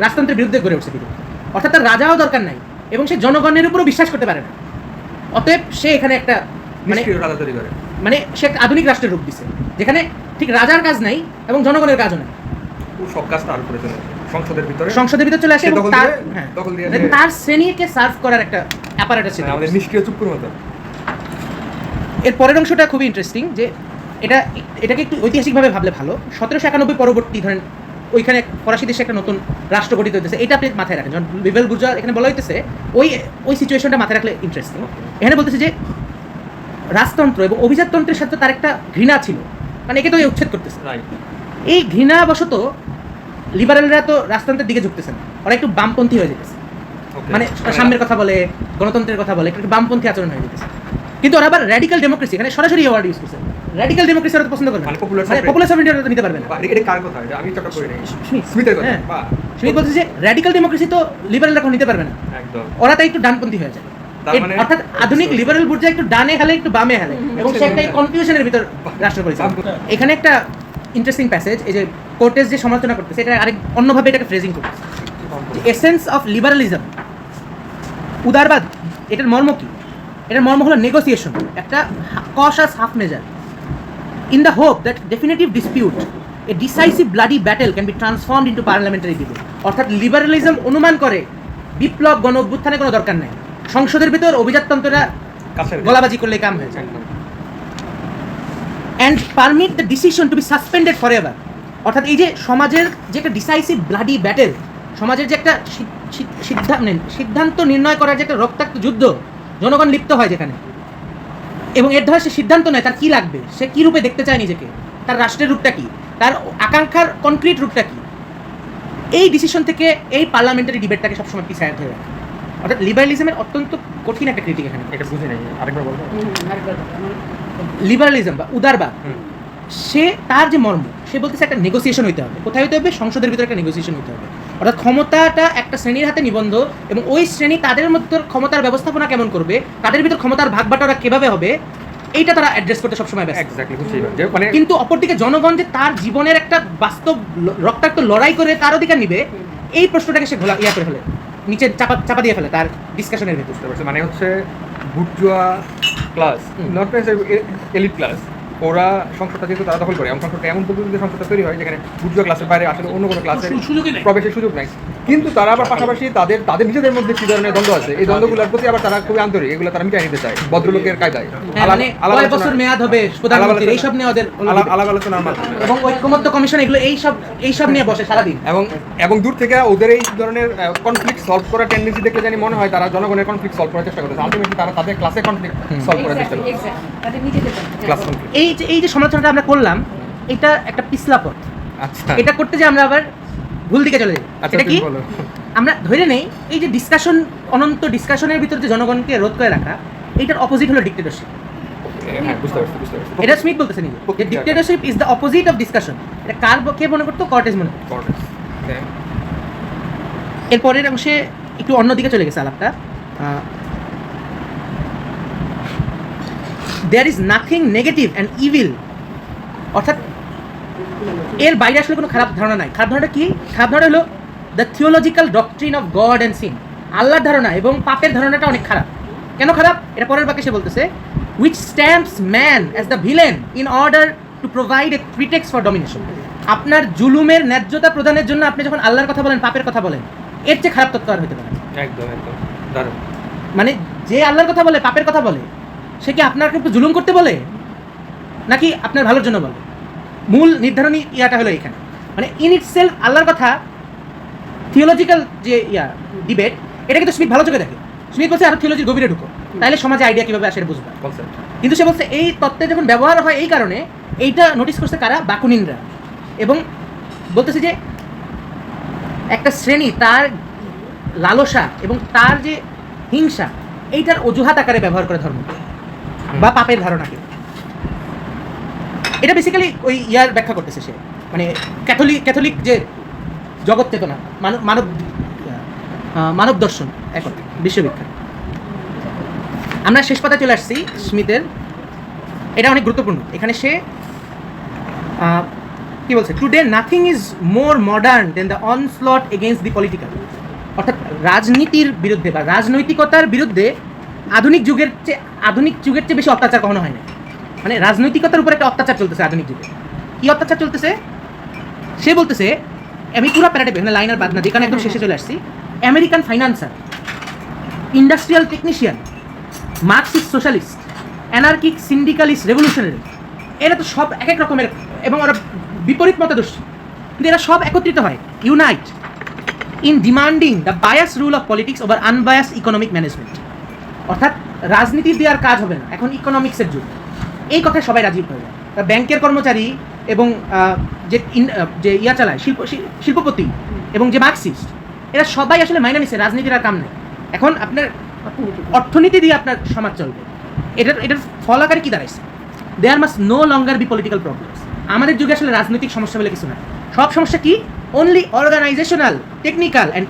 রাজতন্ত্রের বিরুদ্ধে গড়ে উঠছে, অর্থাৎ তার রাজাও দরকার নাই এবং সে জনগণের উপরও বিশ্বাস করতে পারে না। অতএব সে এখানে একটা মানে সে একটা আধুনিক রাষ্ট্রের রূপ দিছে, যেখানে ঠিক রাজার কাজ নাই এবং জনগণের কাজও নাই, সব কাজ তার উপরে চলে আসে, সংসদের ভিতরে চলে আসে এবং তার শ্রেণীকে সার্ভ করার একটা অ্যাপারেটাস ছিল, আমাদের নিষ্ক্রিয় চুপ্পুর মতো। এর পরের অংশটা খুবই ইন্টারেস্টিং, যে এটাকে একটু ঐতিহাসিকভাবে ভাবলে ভালো। 1791 পরবর্তী ধরেন ওইখানে ফরাসি দেশে একটা নতুন রাষ্ট্র গঠিত হইতেছে, এটা আপনি মাথায় রাখেন। যখন লিবারেল বুর্জোয়া এখানে বলা হইতেছে ওই সিচুয়েশনটা মাথায় রাখলে ইন্টারেস্টিং। এখানে বলতেছে যে রাজতন্ত্র এবং অভিজাততন্ত্রের সাথে তার একটা ঘৃণা ছিল, মানে একে তো উচ্ছেদ করতেছে। এই ঘৃণাবশত লিবারেলরা তো রাজতন্ত্রের দিকে ঝুঁকতেছে না, ওরা একটু বামপন্থী হয়ে যেতেছে, মানে সাম্যের কথা বলে, গণতন্ত্রের কথা বলে, একটু বামপন্থী আচরণ হয়ে যেতেছে। কিন্তু ওরা আবার র্যাডিক্যাল ডেমোক্রেসি, এখানে সরাসরি ওয়ার্ড ইউজ করছে, র্যাডিক্যাল ডেমোক্রেসি ওরা তো পছন্দ করে না, মানে পপুলার সভরেনিটি নিতে পারবে না। এটা কার কথা? আমি চটক করে নেই, স্মিথের কথা। স্মিথ বলছে যে র্যাডিক্যাল ডেমোক্রেসি তো লিবারেলরা নিতে পারবে না, একদম ওরা তাই একটু ডানপন্থী হয়ে যায়। অর্থাৎ আধুনিক লিবারেল বুর্জোয়া একটু ডানে হালে একটু বামে হালে, এবং সে একটা কনফিউশনের ভিতর রাষ্ট্র পরিচালনা। এখানে একটা ইন্টারেস্টিং প্যাসেজ, এই যে কোর্টেস যে সমালোচনা করতেছে, এটা আরেক অন্যভাবে এটাকে ফ্রেজিং করতেছে, এসেন্স অফ লিবারালিজম, উদারবাদ, এটার মর্ম কি? এটার মর্ম হলো নেগোসিয়েশন, একটা কশাস half measure in the hope that definitive dispute A decisive bloody battle can be transformed into parliamentary debate. অর্থাৎ লিবারালিজম অনুমান করে বিপ্লব গণ অভ্যুত্থানের কোনো দরকার নেই, সংসদের ভিতর অভিজাততন্ত্ররা গলাবাজি করলে কাম হয়ে যায়। And permit the decision two B suspended for ever, অর্থাৎ এই যে সমাজের যে একটা ডিসাইসিভ ব্লাডি ব্যাটেল, সমাজের যে একটা সিদ্ধান্ত নির্ণয় করার যে একটা রক্তাক্ত যুদ্ধ, জনগণ লিপ্ত হয় যেখানে, এবং এর ধরে সে সিদ্ধান্ত নেয় তার কী লাগবে, সে কী রূপে দেখতে চায় নিজেকে, তার রাষ্ট্রের রূপটা কী, তার আকাঙ্ক্ষার কনক্রিট রূপটা কী, এই ডিসিশন থেকে এই পার্লামেন্টারি ডিবেটটাকে সবসময় পিছায় ধরে রাখে। অর্থাৎ লিবারালিজমের অত্যন্ত কঠিন একটা ক্রিটিক এখানে। এটা বুঝি নাই, আরেকবার বলবো। লিবারালিজম বা উদারবাদ, সে তার যে মর্ম, সে বলতেছে একটা নেগোসিয়েশন হইতে হবে। কোথায় হইতে হবে? সংসদের ভিতরে একটা নেগোসিয়েশন হইতে হবে। অর্থাৎ ক্ষমতাটা একটা শ্রেণীর হাতে নিবন্ধ, এবং ওই শ্রেণী তাদের মধ্যে ক্ষমতার ব্যবস্থাপনা কেমন করবে, তাদের ভিতর ক্ষমতার ভাগ বাটোয়ারা কিভাবে হবে, এইটা তারা অ্যাড্রেস করতে সবসময় ব্যস্ত। কিন্তু অপরদিকে জনগণ যে তার জীবনের একটা বাস্তব রক্তাক্ত লড়াই করে তার অধিকার নিবে, এই প্রশ্নটাকে সে ইয়া করে ফেলে, নিচে চাপা দিয়ে ফেলে তার ডিসকাশনের ভিতর। মানে হচ্ছে bourgeois class, not elite class, ওরা সংসদটা যেহেতু তারা দখল করে, এবং সংসদটা এমন পদ্ধতিতে সংসদটা তৈরি হয় যেখানে বুর্জোয়া ক্লাসের বাইরে আসলে অন্য কোনো ক্লাসের প্রবেশের সুযোগ নাই। কিন্তু তারা আবার পাশাপাশি তাদের নিজেদের মধ্যে কি ধরনের দ্বন্দ্ব আছে, এই দ্বন্দ্বগুলোর প্রতি আবার তারা খুবই আন্তরিক, এগুলো তারা মিটাই নিতে চায় ভদ্রলোকের কায়দায়। কয় বছর মেয়াদ হবে প্রধানমন্ত্রীর, এইসব নিয়ে ওদের আলাপ আলোচনার মাধ্যমে, এবং ঐক্যমত্য কমিশন এগুলো এইসব নিয়ে বসে সারাদিন। এবং দূর থেকে ওদের এই ধরনের কনফ্লিক্ট সলভ করার টেন্ডেন্সি দেখলে জানি মনে হয় তারা জনগণের কনফ্লিক্ট সলভ করার চেষ্টা করতেছে। আলটিমেটলি তারা তাদের ক্লাসে কনফ্লিক্ট সলভ করার চেষ্টা করছে। এই যে সমালোচনাটা আমরা করলাম, এটা একটা পিছলা পথ। আচ্ছা, এটা করতে যে আমরা আবার ভুল দিকে চলে যাই। এটা কি আমরা ধরে নেই, এই যে ডিসকাশন, অনন্ত ডিসকাশনের ভিতর যে জনগণকে রোধ করে রাখা, এটার অপোজিট হলো ডিক্টেটরশিপ। এটা স্মিথ বলতেছে নিজে, যে dictatorship is the opposite of discussion. এটা কে মনে করতো? কর্টেজ মনে করতো। এরপরের অংশে একটু অন্যদিকে চলে গেছে আলাপটা। there is nothing negative and evil, অর্থাৎ এর বাইরে আসলে কোনো খারাপ ধারণা নাই। খারাপ ধারণা কি? খারাপ ধারণা হলো the theological doctrine of God and sin, আল্লাহর ধারণা এবং পাপের ধারণাটা অনেক খারাপ। কেন খারাপ? এটা পরের বাক্যে সে বলতেছে, which stamps man as the villain in order to provide a pretext for domination. আপনার জুলুমের ন্যায্যতা প্রদানের জন্য আপনি যখন আল্লাহর কথা বলেন, পাপের কথা বলেন, এর চেয়ে খারাপ তত্ত্ব আর হতে পারে না। একদম দারুণ। মানে যে আল্লাহর কথা বলে, পাপের কথা বলে, সে কি আপনাকে একটু জুলুম করতে বলে নাকি আপনার ভালোর জন্য বলে? মূল নির্ধারণী ইয়াটা হলো এখানে। মানে ইন ইটসেলফ আল্লাহর কথা থিওলজিক্যাল যে ডিবেট, এটা কিন্তু স্মিথ ভালো চোখে দেখে। স্মিথ বলছে আরো থিওলজির গভীরে ঢুকো, তাইলে সমাজে আইডিয়া কীভাবে আসে বুঝবে। কিন্তু সে বলছে এই তত্ত্বে যখন ব্যবহার হয় এই কারণে, এইটা নোটিস করছে কারা? বাকুনিনরা। এবং বলতেছে যে একটা শ্রেণী তার লালসা এবং তার যে হিংসা, এইটার অজুহাত আকারে ব্যবহার করে ধর্ম বা পাপের ধারণাকে। এটা বেসিক্যালি ওই ইয়ার ব্যাখ্যা করতেছে সে, মানে ক্যাথলিক যে জগৎ চেতনা, মানব দর্শন এখন বিশ্ববিখ্যাত। আমরা শেষ পাতায় চলে আসছি স্মিথের। এটা অনেক গুরুত্বপূর্ণ। এখানে সে কি বলছে? Today nothing is more modern than the onslaught against the political. অর্থাৎ রাজনীতির বিরুদ্ধে বা রাজনৈতিকতার বিরুদ্ধে আধুনিক যুগের চেয়ে বেশি অত্যাচার কখনো হয় না। মানে রাজনৈতিকতার উপর একটা অত্যাচার চলতেছে আধুনিক যুগে। কি অত্যাচার চলতেছে? সে বলতেছে, আমি পুরো প্যারাটাইপ এখানে লাইনার বাদ না, যেখানে একদম শেষে চলে আসছি। American financier, industrial technician, Marxist socialist, anarchic syndicalist, revolutionary, এরা তো সব এক এক রকমের এবং ওরা বিপরীত মতাদর্শী, কিন্তু এরা সব একত্রিত হয়, unite in demanding the bias rule of politics over unbiased economic management. অর্থাৎ রাজনীতি দেওয়ার কাজ হবে না, এখন ইকোনমিক্সের যুগ। এই কথায় সবাই রাজি হয়ে যায়। ব্যাংকের কর্মচারী এবং যে ইয়া চালায় শিল্পপতি এবং যে মার্কসিস্ট, এরা সবাই আসলে মাইনা নিচ্ছে রাজনীতির আর কাম নেই। এখন আপনার অর্থনীতি দিয়ে আপনার সমাজ চলবে। এটার ফল আকারে কি দাঁড়াইছে? There must no longer be political problems. আমাদের যুগে আসলে রাজনৈতিক সমস্যা বলে কিছু না। সব সমস্যা কি? Only organisational, technical and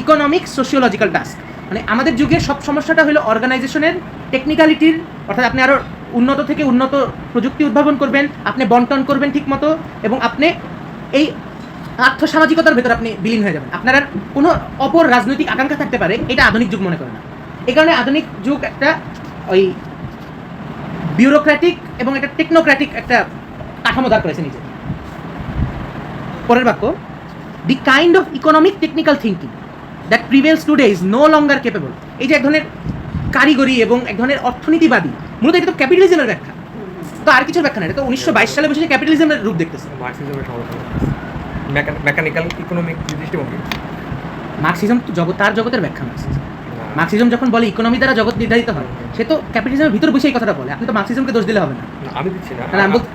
economic sociological task. মানে আমাদের যুগের সব সমস্যাটা হলো অর্গানাইজেশনের, টেকনিক্যালিটির, অর্থাৎ আপনি আরও উন্নত থেকে উন্নত প্রযুক্তি উদ্ভাবন করবেন, আপনি বন্টন করবেন ঠিক মতো, এবং আপনি এই আর্থসামাজিকতার ভেতর আপনি বিলীন হয়ে যাবেন। আপনার আর কোনো অপর রাজনৈতিক আকাঙ্ক্ষা থাকতে পারে, এটা আধুনিক যুগ মনে করে না। এই কারণে আধুনিক যুগ একটা ওই বিউরোক্র্যাটিক এবং একটা টেকনোক্র্যাটিক একটা কাঠামো দাঁড় করেছে নিজে। পরের বাক্য, the kind of economic technical thinking that prevails today is no longer capable. এই যে এক ধরনের কারিগরি এবং এক ধরনের অর্থনীতিবাদী, মূলত এটা তো ক্যাপিটালিজমের ব্যাখ্যা, তো আর কিছুর ব্যাখ্যা না। এটা তো 1922 সালে বসে ক্যাপিটালিজমের রূপ দেখতেছে। মেকানিক্যাল ইকোনমিক দৃষ্টিভঙ্গি। মার্কসিজম তো তার জগতের ব্যাখ্যা। মার্কসিজম যখন বলে ইকোনমি দ্বারা জগৎ নির্ধারিত হয়, সে তো ক্যাপিটালিজমের ভিতর বসে এই কথাটা বলে। আপনি তো মার্কসিজমকে দোষ দিলে হবে না। আমি দিচ্ছি না,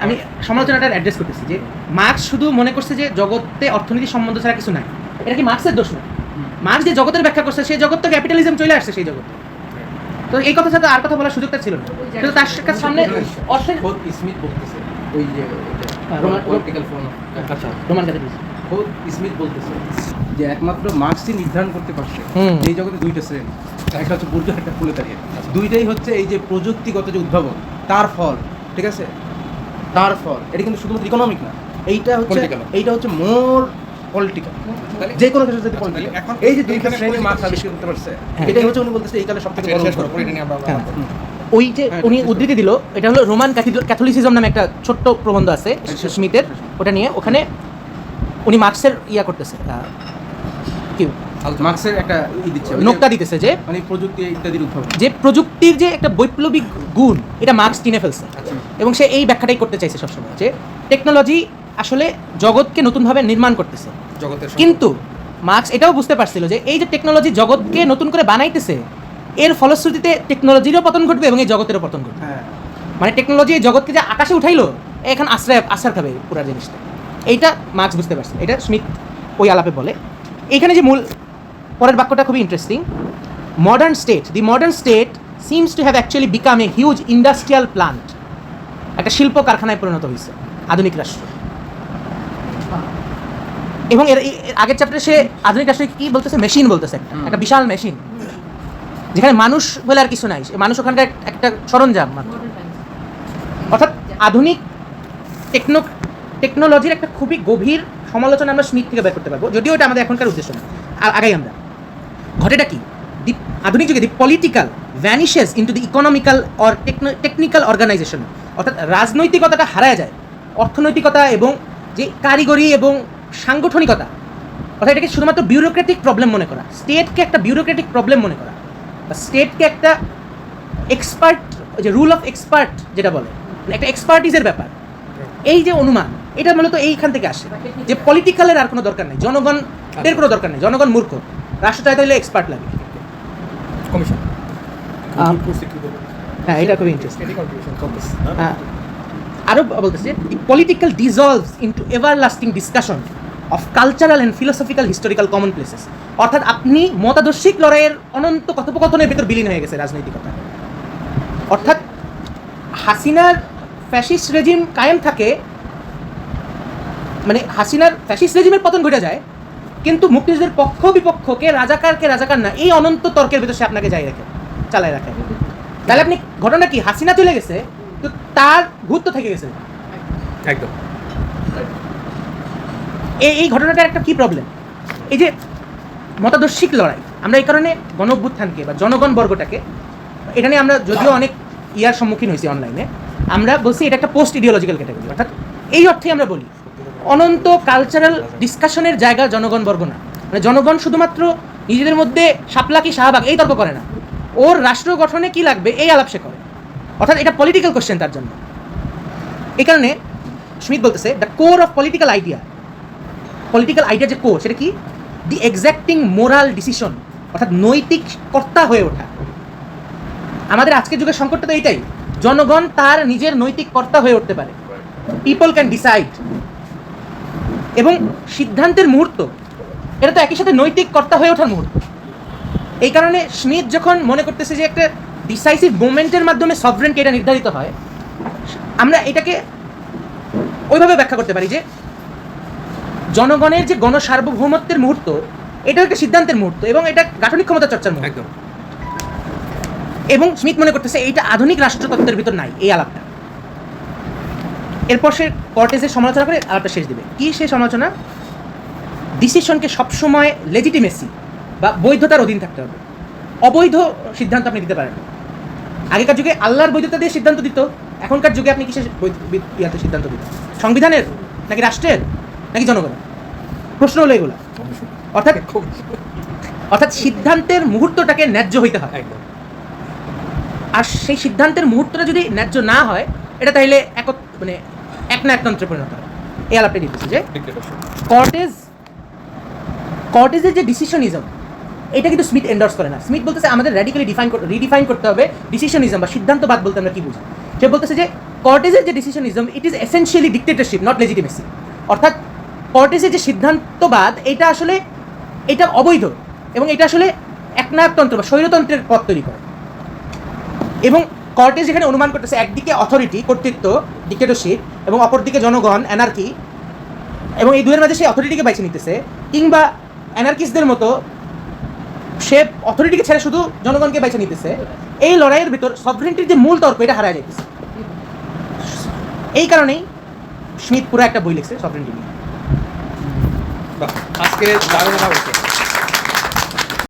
আমি সমালোচনাটা অ্যাড্রেস করতেছি যে মার্কস শুধু মনে করছে যে জগতে অর্থনীতির সম্বন্ধ ছাড়া কিছু নাই। এটা কি মার্কসের দোষ না? মার্কস যে জগতের ব্যাখ্যা করছে, সেই জগৎ তো ক্যাপিটালিজম চলে আসছে সেই জগতে। তো এই কথা ছাড়া আর কথা বলার সুযোগটা ছিল না। কিন্তু তার সামনে স্মিথ বলতেছে, ওই যে পলিটিক্যাল ফোন, আচ্ছা রোমান ক্যাথলিক খোদ স্মিথ বলতেছে যে একমাত্র মার্কসই নির্ধারণ করতে পারছে এই জগতে দুইটা শ্রেণী, একটা হচ্ছে বুর্জোয়া, একটা প্রোলেতারিয়েট। দুইটাই হচ্ছে এই যে প্রযুক্তিগত যে উদ্ভাবন, তার ফল, ঠিক আছে, তার ফল। এটা কিন্তু শুধুমাত্র ইকোনমিক না, এইটা হচ্ছে মোর পলিটিক্যাল, যে কোনো ক্ষেত্রে যদি পলিটিক্যাল। এখন এই যে দুইটা শ্রেণী মার্কস আবিষ্কার করতে পারছে, এটাই হচ্ছে উনি বলতেছে এই কালে সবথেকে বড় উদ্ভাবন। ওই যে উনি উদ্ধৃতি দিল, এটা হলো রোমান ক্যাথলিসিজম নামে একটা ছোট্ট প্রবন্ধ আছে স্মিথের, ওটা নিয়ে ওখানে উনি মার্কসের করতেছে, কি মার্কসের একটা দিচ্ছে, নোকতা দিতেছে যে মানে প্রযুক্তি ইত্যাদির উদ্ভাবন, যে প্রযুক্তির যে একটা বৈপ্লবিক গুণ, এটা মার্কস টিনে ফেলছে। এবং সে এই ব্যাখ্যাটাই করতে চাইছে সবসময় যে টেকনোলজি আসলে জগৎকে নতুনভাবে নির্মাণ করতেছে। কিন্তু মার্কস এটাও বুঝতে পারছিল যে এই যে টেকনোলজি জগৎকে নতুন করে বানাইতেছে, এর ফলশ্রুতিতে টেকনোলজিরও পতন ঘটবে এবং এই জগতেরও পতন ঘটবে। মানে টেকনোলজি জগৎকে যে আকাশে উঠাইলো, এখন আশ্রয় খাবে পুরো জিনিসটা। এইটা মার্কস বুঝতে পারছে, এটা স্মিথ ওই আলাপে বলে। এইখানে যে মূল পরের বাক্যটা খুবই interesting. The modern state seems to have actually become a huge industrial plant. একটা শিল্প কারখানায় পরিণত হয়েছে আধুনিক রাষ্ট্র। এবং এর আগের চ্যাপ্টারে সে আধুনিক রাষ্ট্রকে কি বলতেছে? মেশিন বলতেছে, একটা বিশাল মেশিন, যেখানে মানুষ বলে আর কিছু নাই, মানুষ ওখানকার একটা সরঞ্জাম মাত্র। অর্থাৎ আধুনিক টেকনোলজির একটা খুবই গভীর সমালোচনা আমরা স্মিথ থেকে বের করতে পারবো, যদিও এটা আমাদের এখনকার উদ্দেশ্য না। আগাই আমরা ঘটেটা কি? আধুনিক যুগে the political vanishes into the economical or technical organisation, অর্থাৎ রাজনৈতিকতাটা হারায় যায় অর্থনৈতিকতা এবং যে কারিগরি এবং সাংগঠনিকতা, অর্থাৎ এটাকে শুধুমাত্র বিউরোক্রেটিক প্রবলেম মনে করা, স্টেটকে একটা বিউরোক্রেটিক প্রবলেম মনে করা, বা স্টেটকে একটা এক্সপার্ট, যে রুল অফ এক্সপার্ট যেটা বলে, একটা এক্সপার্টিসের ব্যাপার, এই যে অনুমান, এটা মূলত এইখান থেকে আসে যে পলিটিক্যালের আর কোনো দরকার নেই, জনগণের কোনো দরকার নেই, জনগণ মূর্খ, রাষ্ট্র চাইতে হলে এক্সপার্ট লাগে। কমিশন হ্যাঁ, এটা খুবই ইন্টারেস্টিং। আরও বলতেছে political dissolves into ever lasting discussion of cultural and philosophical historical common places, অর্থাৎ আপনি মতাদর্শিক লড়াইয়ের অনন্ত কথোপকথনের ভিতর বিলীন হয়ে গেছে রাজনৈতিকতা। অর্থাৎ হাসিনার ফ্যাসিস্ট রেজিম কায়েম থাকে, মানে হাসিনার ফ্যাসিস্ট রেজিমের পতন ঘটে যায়, কিন্তু মুক্তিযুদ্ধের পক্ষ বিপক্ষকে রাজাকার না, এই অনন্ত তর্কের ভিতর সে আপনাকে চালায় রাখে। তাহলে আপনি ঘটনা কি, হাসিনা চলে গেছে তো তার ভূত তো থেকে গেছে একদম। এই ঘটনাটার একটা কি প্রবলেম, এই যে মতাদর্শিক লড়াই, আমরা এই কারণে গণ অভ্যুত্থানকে বা জনগণ বর্গটাকে, এটা নিয়ে আমরা যদিও অনেক ইয়ার সম্মুখীন হয়েছি অনলাইনে, আমরা বলছি এটা একটা পোস্ট ইডিওলজিক্যাল ক্যাটাগরি, অর্থাৎ এই অর্থেই আমরা বলি অনন্ত কালচারাল ডিসকাশনের জায়গা জনগণ বর্গ না, মানে জনগণ শুধুমাত্র নিজেদের মধ্যে শাপলা কি শাহবাগ এই তর্ক করে না, ওর রাষ্ট্র গঠনে কি লাগবে এই আলাপ সে করে, অর্থাৎ এটা পলিটিক্যাল কোশ্চেন তার জন্য। এই কারণে স্মিথ বলতেছে the core of political idea যে কোর, সেটা কি, দি এক্স্যাক্টিং মোরাল ডিসিশন, অর্থাৎ নৈতিক কর্তা হয়ে ওঠা। আমাদের আজকের যুগের সংকটটা তো এইটাই, জনগণ তার নিজের নৈতিক কর্তা হয়ে উঠতে পারে, পিপল ক্যান ডিসাইড, এবং সিদ্ধান্তের মুহূর্ত এটা তো একই সাথে নৈতিক কর্তা হয়ে ওঠার মুহূর্ত। এই কারণে স্মিথ যখন মনে করতেছে যে একটা ডিসাইসিভ মুভমেন্টের মাধ্যমে সভরেনকে এটা নির্ধারিত হয়, আমরা এটাকে ওইভাবে ব্যাখ্যা করতে পারি যে জনগণের যে গণসার্বভৌমত্বের মুহূর্ত, এটা একটা সিদ্ধান্তের মুহূর্ত এবং এটা গাঠনিক ক্ষমতা চর্চার মুহূর্ত। একদম। এবং স্মিথ মনে করতেছে এইটা আধুনিক রাষ্ট্রতত্ত্বের ভিতর নাই এই আলাপটা। এরপর সে কর্টেজের সমালোচনা করে আলাপটা শেষ দিবে। কি সে সমালোচনা, ডিসিশনকে সবসময় লেজিটিমেসি বা বৈধতার অধীন থাকতে হবে, অবৈধ সিদ্ধান্ত আপনি দিতে পারেন না। আগেকার যুগে আল্লাহর বৈধতা দিয়ে সিদ্ধান্ত দিত, এখনকার যুগে আপনি কিসের ইয়াতে সিদ্ধান্ত দিত, সংবিধানের নাকি রাষ্ট্রের নাকি জনগণের? প্রশ্ন হলো এগুলো। অর্থাৎ সিদ্ধান্তের মুহূর্তটাকে ন্যায্য হইতে হয়, আর সেই সিদ্ধান্তের মুহূর্তটা যদি ন্যায্য না হয়, এটা তাইলে মানে এক না একতন্ত্রে পরিণত হয়। এই আলাপটা দিতেছে যে কর্টেজের যে ডিসিশনিজম, এটা কিন্তু স্মিথ এন্ডোর্স করে না। স্মিথ বলতেছে আমাদের র্যাডিক্যালি রিডিফাইন করতে হবে ডিসিশনিজম বা সিদ্ধান্তবাদ বলতে আমরা কি বুঝি। সে বলতেছে যে কর্টেজের যে decisionism, it is essentially dictatorship not legitimacy, অর্থাৎ কর্টেজের যে সিদ্ধান্তবাদ এটা আসলে এটা অবৈধ এবং এটা আসলে একনায়কতন্ত্র বা স্বৈরতন্ত্রের পথ তৈরি করে। এবং কর্টেজ এখানে অনুমান করতেছে একদিকে অথরিটি কর্তৃত্ব ডিক্টেটরশিপ এবং অপরদিকে জনগণ অ্যানার্কি, এবং এই দুয়ের মাঝে সে অথরিটিকে বাইছে নিতেছে, কিংবা অ্যানার্কিস্টদের মতো সে অথরিটিকে ছেড়ে শুধু জনগণকে বাইছে নিতেছে। এই লড়াইয়ের ভিতর সভরেন্টির যে মূল তর্ক এটা হারায় যাইতেছে। এই কারণেই স্মিথ পুরো একটা বই লিখছে সভরেন্টি নিয়ে। আজকে দারুণ হয়েছে।